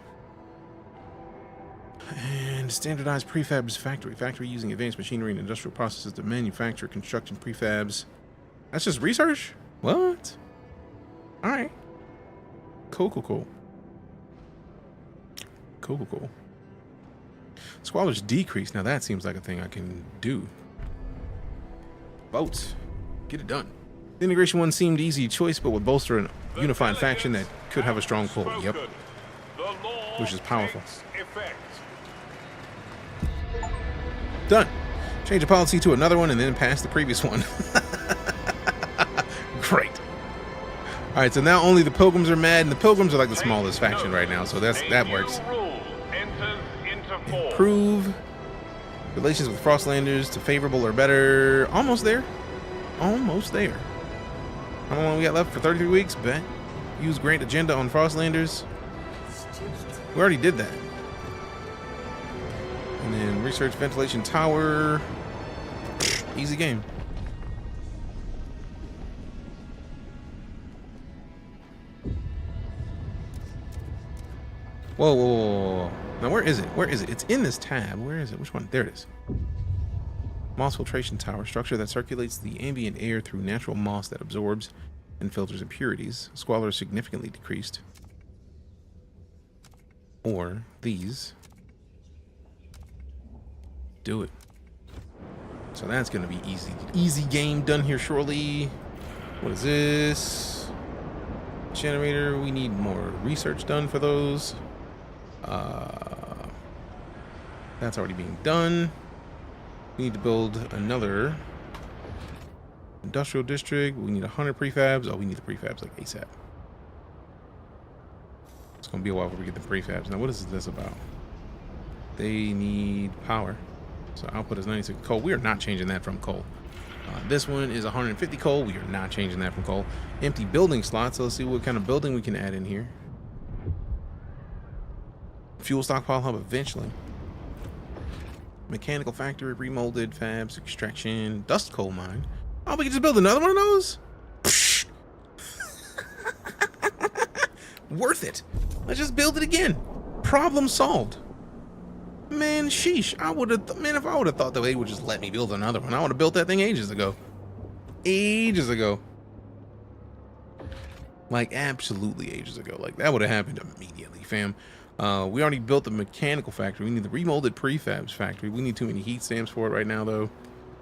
and standardized prefabs factory. Factory using advanced machinery and industrial processes to manufacture construction prefabs. That's just research? What? All right. Cool. Squalor's decrease. Now that seems like a thing I can do. Votes. Get it done. The integration one seemed easy choice, but would bolster a unified faction that could have a strong pull. Yep. Which is powerful. Done. Change a policy to another one and then pass the previous one. Great. All right, so now only the Pilgrims are mad, and the Pilgrims are like the smallest faction right now, so that works. Improve relations with Frostlanders to favorable or better. Almost there. How long we got left? For 33 weeks? Bet. Use grant agenda on Frostlanders. We already did that. And then research ventilation tower. Easy game. Whoa. Now where is it? It's in this tab. Where is it? Which one? There it is. Moss filtration tower, structure that circulates the ambient air through natural moss that absorbs and filters impurities. Squalor is significantly decreased. Or these. Do it. So that's going to be easy. Easy game done here shortly. What is this? Generator. We need more research done for those. That's already being done. We need to build another industrial district. We need 100 prefabs. Oh, we need the prefabs like ASAP. It's gonna be a while before we get the prefabs. Now, what is this about? They need power. So output is 96 coal. We are not changing that from coal. This one is 150 coal. We are not changing that from coal. Empty building slots. So let's see what kind of building we can add in here. Fuel stockpile hub eventually. Mechanical factory, remolded fabs, extraction, dust coal mine. Oh, we can just build another one of those? Psh. Worth it. Let's just build it again. Problem solved. Man, sheesh. Man, if I would have thought that they would just let me build another one, I would have built that thing ages ago. Like, absolutely ages ago. Like, that would have happened immediately, fam. We already built the mechanical factory. We need the remolded prefabs factory. We need too many heat stamps for it right now, though.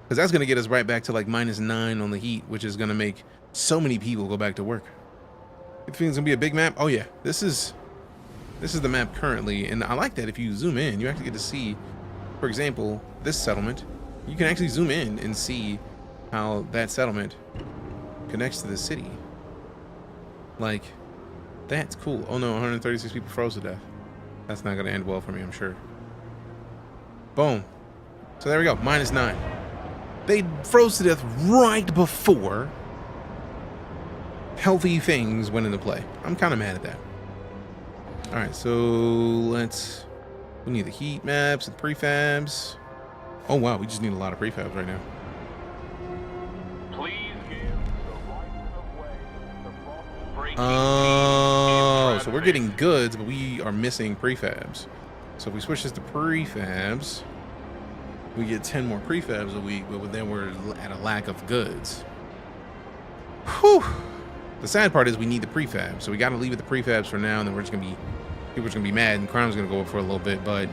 Because that's going to get us right back to, like, -9 on the heat, which is going to make so many people go back to work. You think it's going to be a big map? Oh, yeah. This is the map currently. And I like that if you zoom in, you actually get to see, for example, this settlement. You can actually zoom in and see how that settlement connects to the city. Like, that's cool. Oh, no, 136 people froze to death. That's not going to end well for me, I'm sure. Boom. So there we go. -9. They froze to death right before healthy things went into play. I'm kind of mad at that. All right, so we need the heat maps and prefabs. Oh wow, we just need a lot of prefabs right now. Please give the right of way to Frostpunk. Oh, so we're getting goods, but we are missing prefabs. So if we switch this to prefabs, we get 10 more prefabs a week, but then we're at a lack of goods. Whew. The sad part is we need the prefabs, so we got to leave it the prefabs for now, and then people are just gonna be mad, and crime's gonna go up for a little bit, but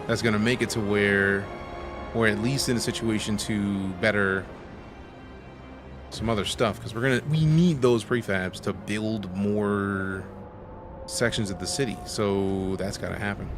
that's gonna make it to where we're at least in a situation to better some other stuff, because we need those prefabs to build more sections of the city, so that's gotta happen.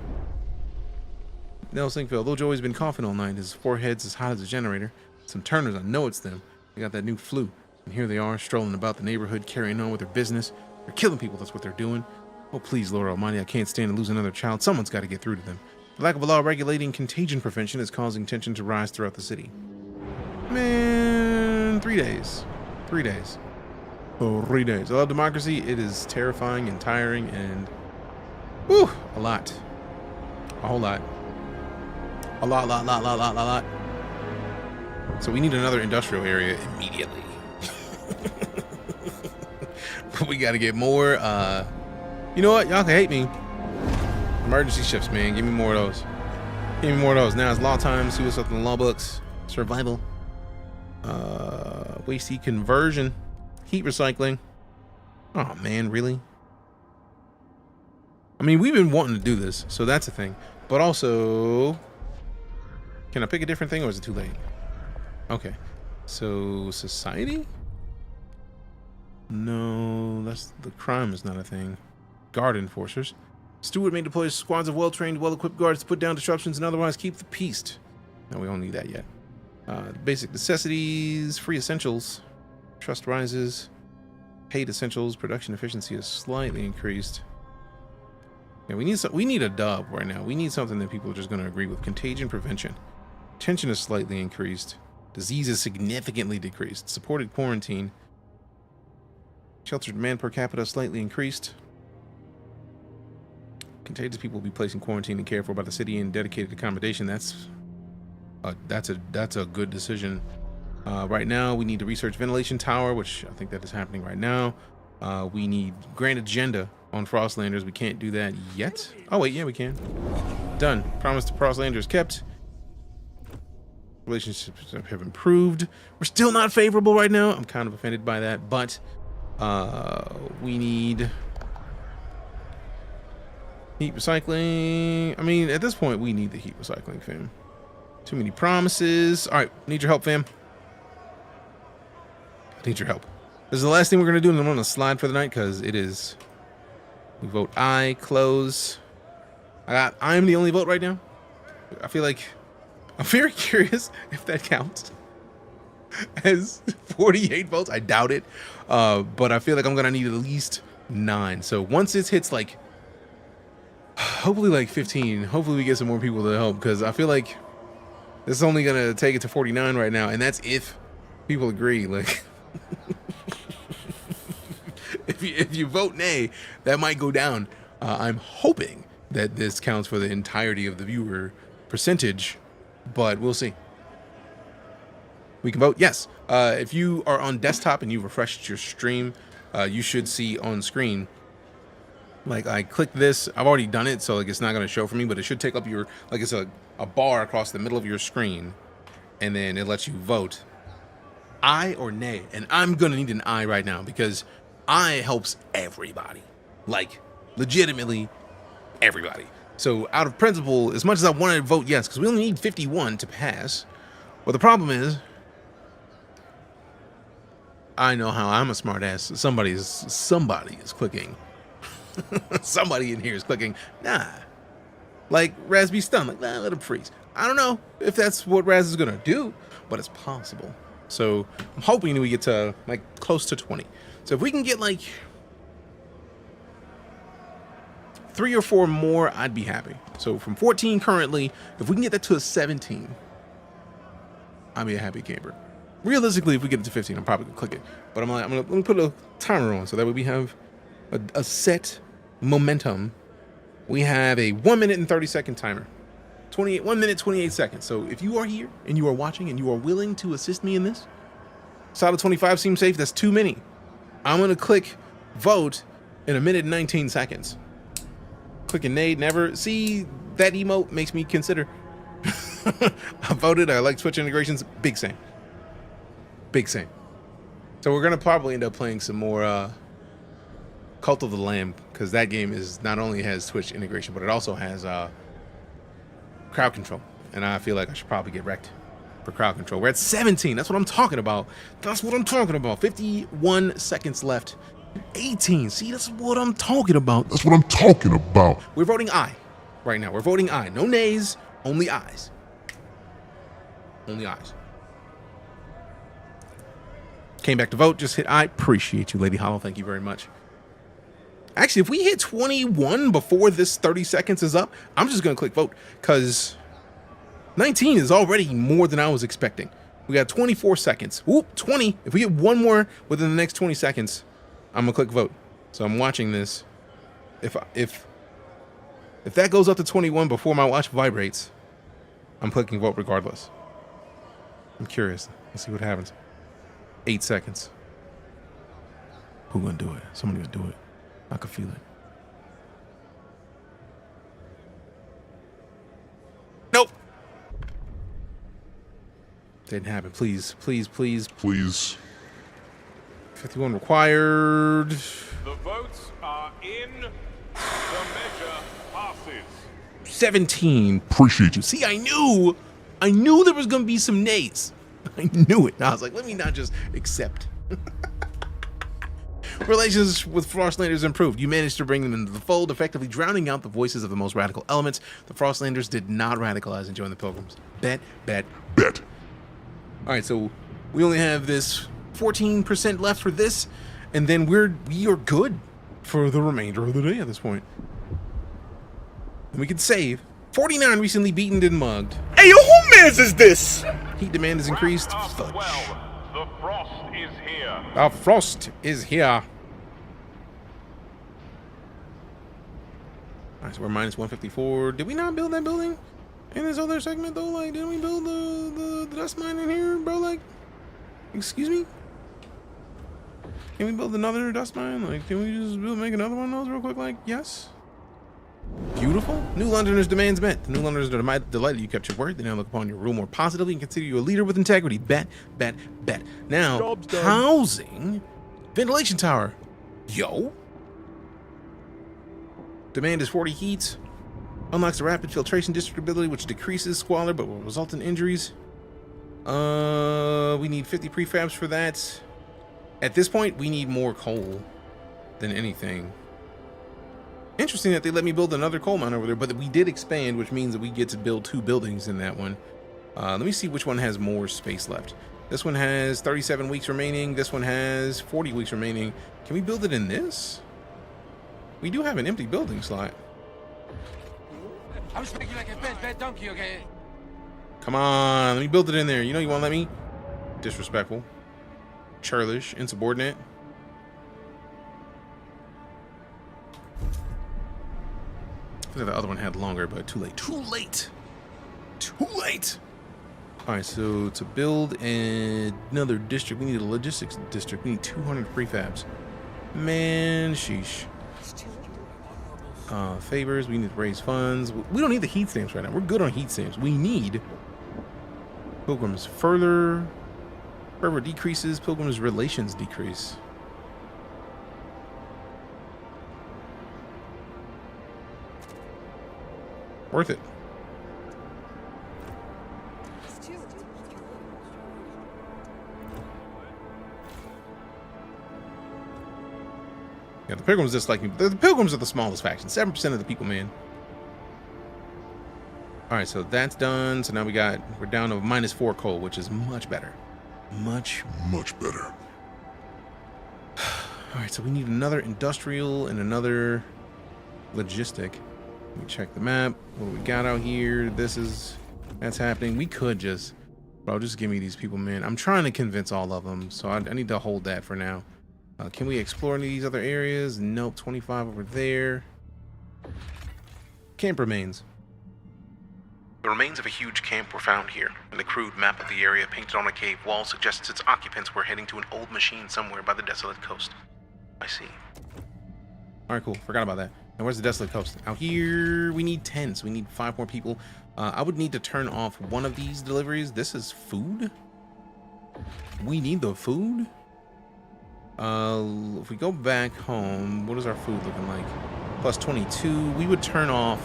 Nell Sinkville, though Joey's been coughing all night, his forehead's as hot as a generator. Some Turners, I know it's them. They got that new flu. And here they are, strolling about the neighborhood, carrying on with their business. They're killing people, that's what they're doing. Oh, please, Lord Almighty, I can't stand to lose another child. Someone's got to get through to them. The lack of a law regulating contagion prevention is causing tension to rise throughout the city. Man, 3 days. 3 days. 3 days. I love democracy. It is terrifying and tiring and... whew, a lot. A whole lot. A lot. So we need another industrial area immediately. But we got to get more. You know what? Y'all can hate me. Emergency shifts, man. Give me more of those. Give me more of those. Now it's law time. See what's up in the law books. Survival. Waste heat conversion. Heat recycling. Oh, man. Really? I mean, we've been wanting to do this, so that's a thing. But also... can I pick a different thing, or is it too late? Okay. So, society? No, that's the crime is not a thing. Guard enforcers. Steward may deploy squads of well-trained, well-equipped guards to put down disruptions and otherwise keep the peace. No, we don't need that yet. Basic necessities, free essentials. Trust rises. Paid essentials. Production efficiency is slightly increased. Yeah, we need a dub right now. We need something that people are just going to agree with. Contagion prevention. Tension is slightly increased. Disease is significantly decreased. Supported quarantine. Shelter demand per capita slightly increased. Contagious people will be placed in quarantine and cared for by the city in dedicated accommodation. That's a good decision. Right now, we need to research ventilation tower, which I think that is happening right now. We need grand agenda on Frostlanders. We can't do that yet. Oh wait, yeah, we can. Done. Promise to Frostlanders kept. Relationships have improved. We're still not favorable right now. I'm kind of offended by that, but we need heat recycling. I mean, at this point, we need the heat recycling, fam. Too many promises. All right, need your help, fam. I need your help. This is the last thing we're gonna do, and I'm gonna slide for the night because it is. We vote aye, close. I'm the only vote right now. I feel like I'm very curious if that counts as 48 votes. I doubt it, but I feel like I'm gonna need at least 9. So once it hits like, hopefully like 15, hopefully we get some more people to help, because I feel like this is only gonna take it to 49 right now, and that's if people agree. Like, if you vote nay, that might go down. I'm hoping that this counts for the entirety of the viewer percentage, but we'll see. We can vote yes. If you are on desktop and you refreshed your stream, you should see on screen, like, I clicked this. I've already done it, so like it's not going to show for me, but it should take up your, like, it's a bar across the middle of your screen, and then it lets you vote aye or nay. And I'm going to need an aye right now, because aye helps everybody, like legitimately everybody. So out of principle, as much as I wanted to vote yes, because we only need 51 to pass, but the problem is, I know how I'm a smart ass. Somebody is clicking. Somebody in here is clicking. Nah. Like Raz be stunned. Like, nah, let him freeze. I don't know if that's what Raz is gonna do, but it's possible. So I'm hoping we get to like close to 20. So if we can get like 3 or 4 more, I'd be happy. So from 14 currently, if we can get that to a 17, I'll be a happy camper. Realistically, if we get it to 15, I'm probably gonna click it. But let me put a timer on so that way we have a set momentum. We have a 1 minute and 30-second timer. 1 minute, 28 seconds. So if you are here and you are watching and you are willing to assist me in this, side of 25 seems safe. That's too many. I'm gonna click vote in 1 minute and 19 seconds. Clicking nade, never. See, that emote makes me consider. I voted. I like Twitch integrations. Big same. Big same. So we're gonna probably end up playing some more Cult of the Lamb, because that game is not only has Twitch integration, but it also has crowd control. And I feel like I should probably get wrecked for crowd control. We're at 17. That's what I'm talking about. That's what I'm talking about. 51 seconds left. 18. See, that's what I'm talking about. That's what I'm talking about. We're voting aye right now. We're voting aye. No nays, only ayes. Only ayes. Came back to vote, just hit aye. Appreciate you, Lady Hollow. Thank you very much. Actually, if we hit 21 before this 30 seconds is up, I'm just going to click vote, because 19 is already more than I was expecting. We got 24 seconds. Oop, 20. If we get one more within the next 20 seconds, I'm going to click vote. So I'm watching this. If that goes up to 21 before my watch vibrates, I'm clicking vote regardless. I'm curious. Let's see what happens. 8 seconds. Who gonna do it? Somebody gonna do it. I can feel it. Nope. Didn't happen. Please, please, please. Please. 51 required. The votes are in. The measure passes. 17. Appreciate you. See, I knew there was gonna be some nays. I knew it. I was like, let me not just accept. Relations with Frostlanders improved. You managed to bring them into the fold, effectively drowning out the voices of the most radical elements. The Frostlanders did not radicalize and join the Pilgrims. Bet. Bet. All right, so we only have this 14% left for this, and then we are good for the remainder of the day at this point. And we can save. 49 recently beaten and mugged. Hey, yo, who mans is this? Heat demand has increased. Fudge. Well, the frost is here. Our frost is here. All right, so we're minus 154. Did we not build that building in this other segment though? Like, didn't we build the dust mine in here, bro? Like, excuse me? Can we build another dust mine? Like, can we just make another one of those real quick? Like, yes. Beautiful. New Londoners' demands met. The New Londoners are delighted you kept your word. They now look upon your rule more positively and consider you a leader with integrity. Bet. Now, housing. Ventilation tower. Yo. Demand is 40 heat. Unlocks the rapid filtration district ability, which decreases squalor but will result in injuries. We need 50 prefabs for that. At this point, we need more coal than anything. Interesting that they let me build another coal mine over there, but we did expand, which means that we get to build 2 buildings in that one. Let me see which one has more space left. This one has 37 weeks remaining. This one has 40 weeks remaining. Can we build it in this? We do have an empty building slot. I'm speaking like a bad donkey, okay? Come on, let me build it in there. You know you won't let me? Disrespectful. Churlish. Insubordinate. I feel like the other one had longer, but too late. Too late! Alright, so to build another district, we need a logistics district. We need 200 prefabs. Man, sheesh. Favors, we need to raise funds. We don't need the heat stamps right now. We're good on heat stamps. We need Pilgrims further decreases, Pilgrims relations decrease. Worth it. Yeah, the Pilgrims dislike me. The Pilgrims are the smallest faction. 7% of the people, man. All right, so that's done. So now we're down to -4 coal, which is much better. Much better. All right, so we need another industrial and another logistic. Let me check the map. What do we got out here? That's happening. We could just Bro, just give me these people, man. I'm trying to convince all of them, so I need to hold that for now. Can we explore any of these other areas? Nope, 25 over there. Camp remains. The remains of a huge camp were found here, and a crude map of the area painted on a cave wall suggests its occupants were heading to an old machine somewhere by the desolate coast. I see. Alright, cool. Forgot about that. And where's the desolate coast? Out here, we need 10, so we need 5 more people. I would need to turn off one of these deliveries. This is food? We need the food? If we go back home, what is our food looking like? Plus 22. We would turn off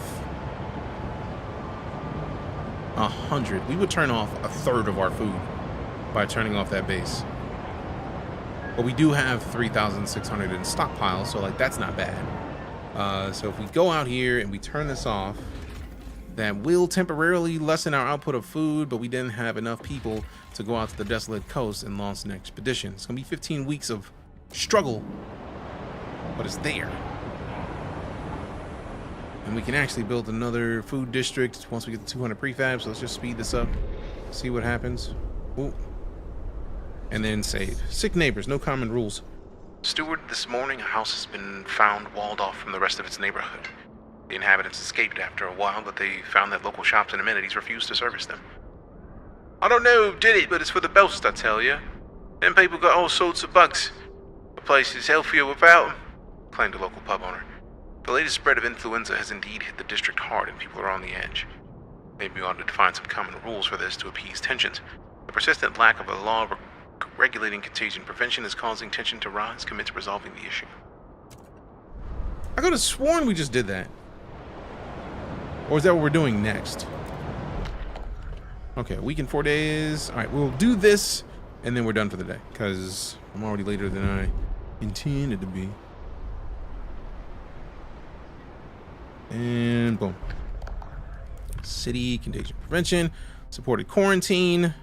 100. We would turn off a third of our food by turning off that base. But we do have 3,600 in stockpile, so like that's not bad. So if we go out here and we turn this off, that will temporarily lessen our output of food, but we didn't have enough people to go out to the desolate coast and launch an expedition. It's gonna be 15 weeks of struggle, but it's there. And we can actually build another food district once we get to 200 prefabs. So let's just speed this up, see what happens. Ooh. And then save. Sick neighbors, no common rules. Steward, this morning a house has been found walled off from the rest of its neighborhood. The inhabitants escaped after a while, but they found that local shops and amenities refused to service them. I don't know who did it, but it's for the best, I tell you. Them people got all sorts of bugs. The place is healthier without them, claimed a local pub owner. The latest spread of influenza has indeed hit the district hard, and people are on the edge. Maybe we ought to define some common rules for this to appease tensions. The persistent lack of a law regulating contagion prevention is causing tension to rise. Commit to resolving the issue. I could have sworn we just did that. Or is that what we're doing next? Okay, a week and 4 days. All right, we'll do this, and then we're done for the day, because I'm already later than I intended to be. And boom. City, contagion prevention, supported quarantine.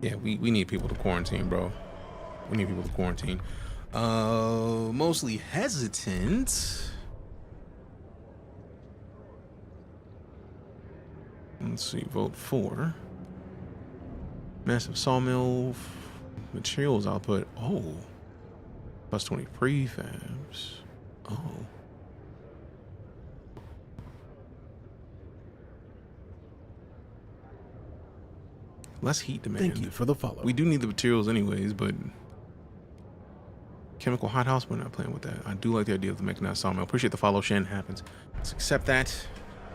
Yeah, we need people to quarantine, bro. We need people to quarantine. Mostly hesitant. Let's see, vote for. Massive sawmill materials output. Oh. Plus 20 prefabs. Oh. Less heat demand. Thank you for the follow. We do need the materials anyways, but chemical hothouse, we're not playing with that. I do like the idea of the mechanized sawmill. Appreciate the follow, Shen happens. Let's accept that.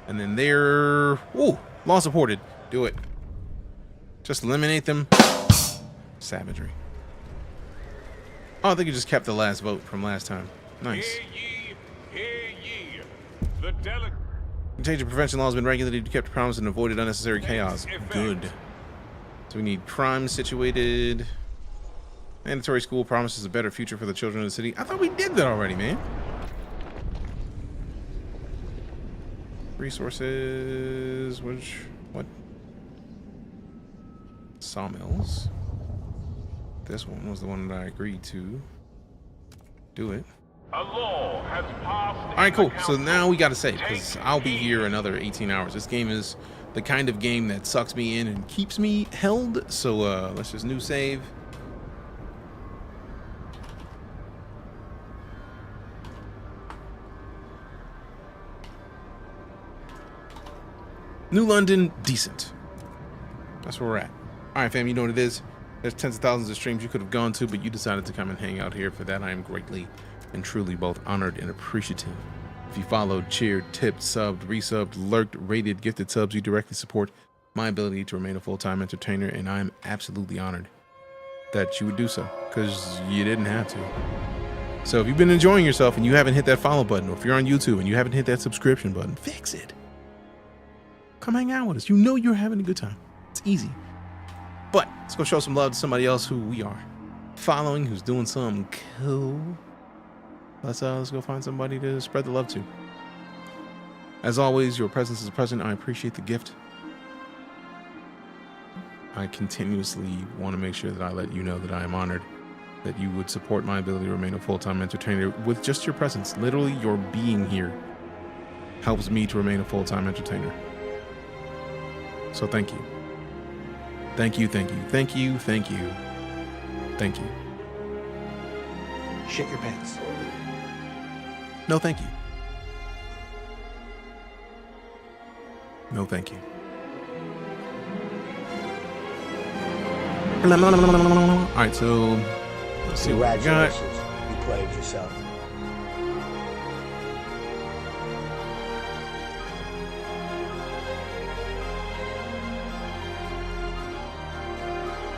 And then there, ooh, law supported. Do it. Just eliminate them. Savagery. Oh, I think you just kept the last vote from last time. Nice. Hear ye, hear ye. The Contagion prevention law has been regulated, kept promise, and avoided unnecessary chaos. Good. So we need crime situated. Mandatory school promises a better future for the children of the city. I thought we did that already, man. Resources, what? Sawmills. This one was the one that I agreed to. Do it. A law has passed. All right, cool. So now we got to save, because I'll be here another 18 hours. This game is the kind of game that sucks me in and keeps me held. So let's just new save. New London, decent. That's where we're at. All right, fam, you know what it is. There's tens of thousands of streams you could have gone to, but you decided to come and hang out here. For that, I am greatly and truly both honored and appreciative. If you followed, cheered, tipped, subbed, resubbed, lurked, rated, gifted subs, you directly support my ability to remain a full-time entertainer, and I am absolutely honored that you would do so, because you didn't have to. So if you've been enjoying yourself and you haven't hit that follow button, or if you're on YouTube and you haven't hit that subscription button, fix it. Come hang out with us. You know you're having a good time. It's easy. But let's go show some love to somebody else who we are following, who's doing something cool. Let's go find somebody to spread the love to. As always, your presence is a present. I appreciate the gift. I continuously want to make sure that I let you know that I am honored that you would support my ability to remain a full-time entertainer with just your presence. Literally, your being here helps me to remain a full-time entertainer. So thank you. Thank you, thank you, thank you, thank you, thank you. Shit your pants. No, thank you. No, thank you. All right, so let's see what we got. Congratulations. You played yourself.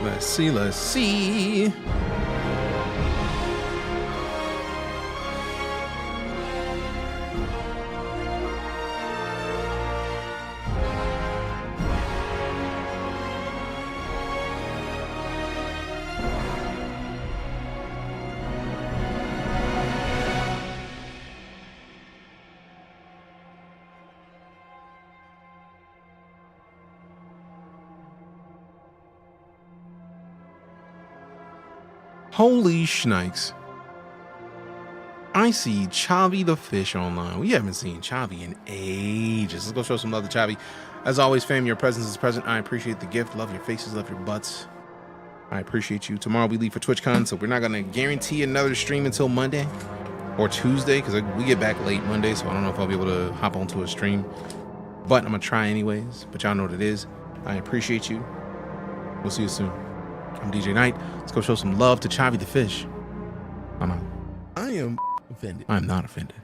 Let's see, let's see. Holy shnikes. I see Chavi the fish online. We haven't seen Chavi in ages. Let's go show some love to Chavi. As always, fam, your presence is present. I appreciate the gift. Love your faces, love your butts. I appreciate you. Tomorrow we leave for TwitchCon, so we're not going to guarantee another stream until Monday or Tuesday, because we get back late Monday, so I don't know if I'll be able to hop onto a stream. But I'm going to try anyways. But y'all know what it is. I appreciate you. We'll see you soon. I'm DeejayKnight. Let's go show some love to Chavi the fish. I'm out. I am offended. I'm not offended.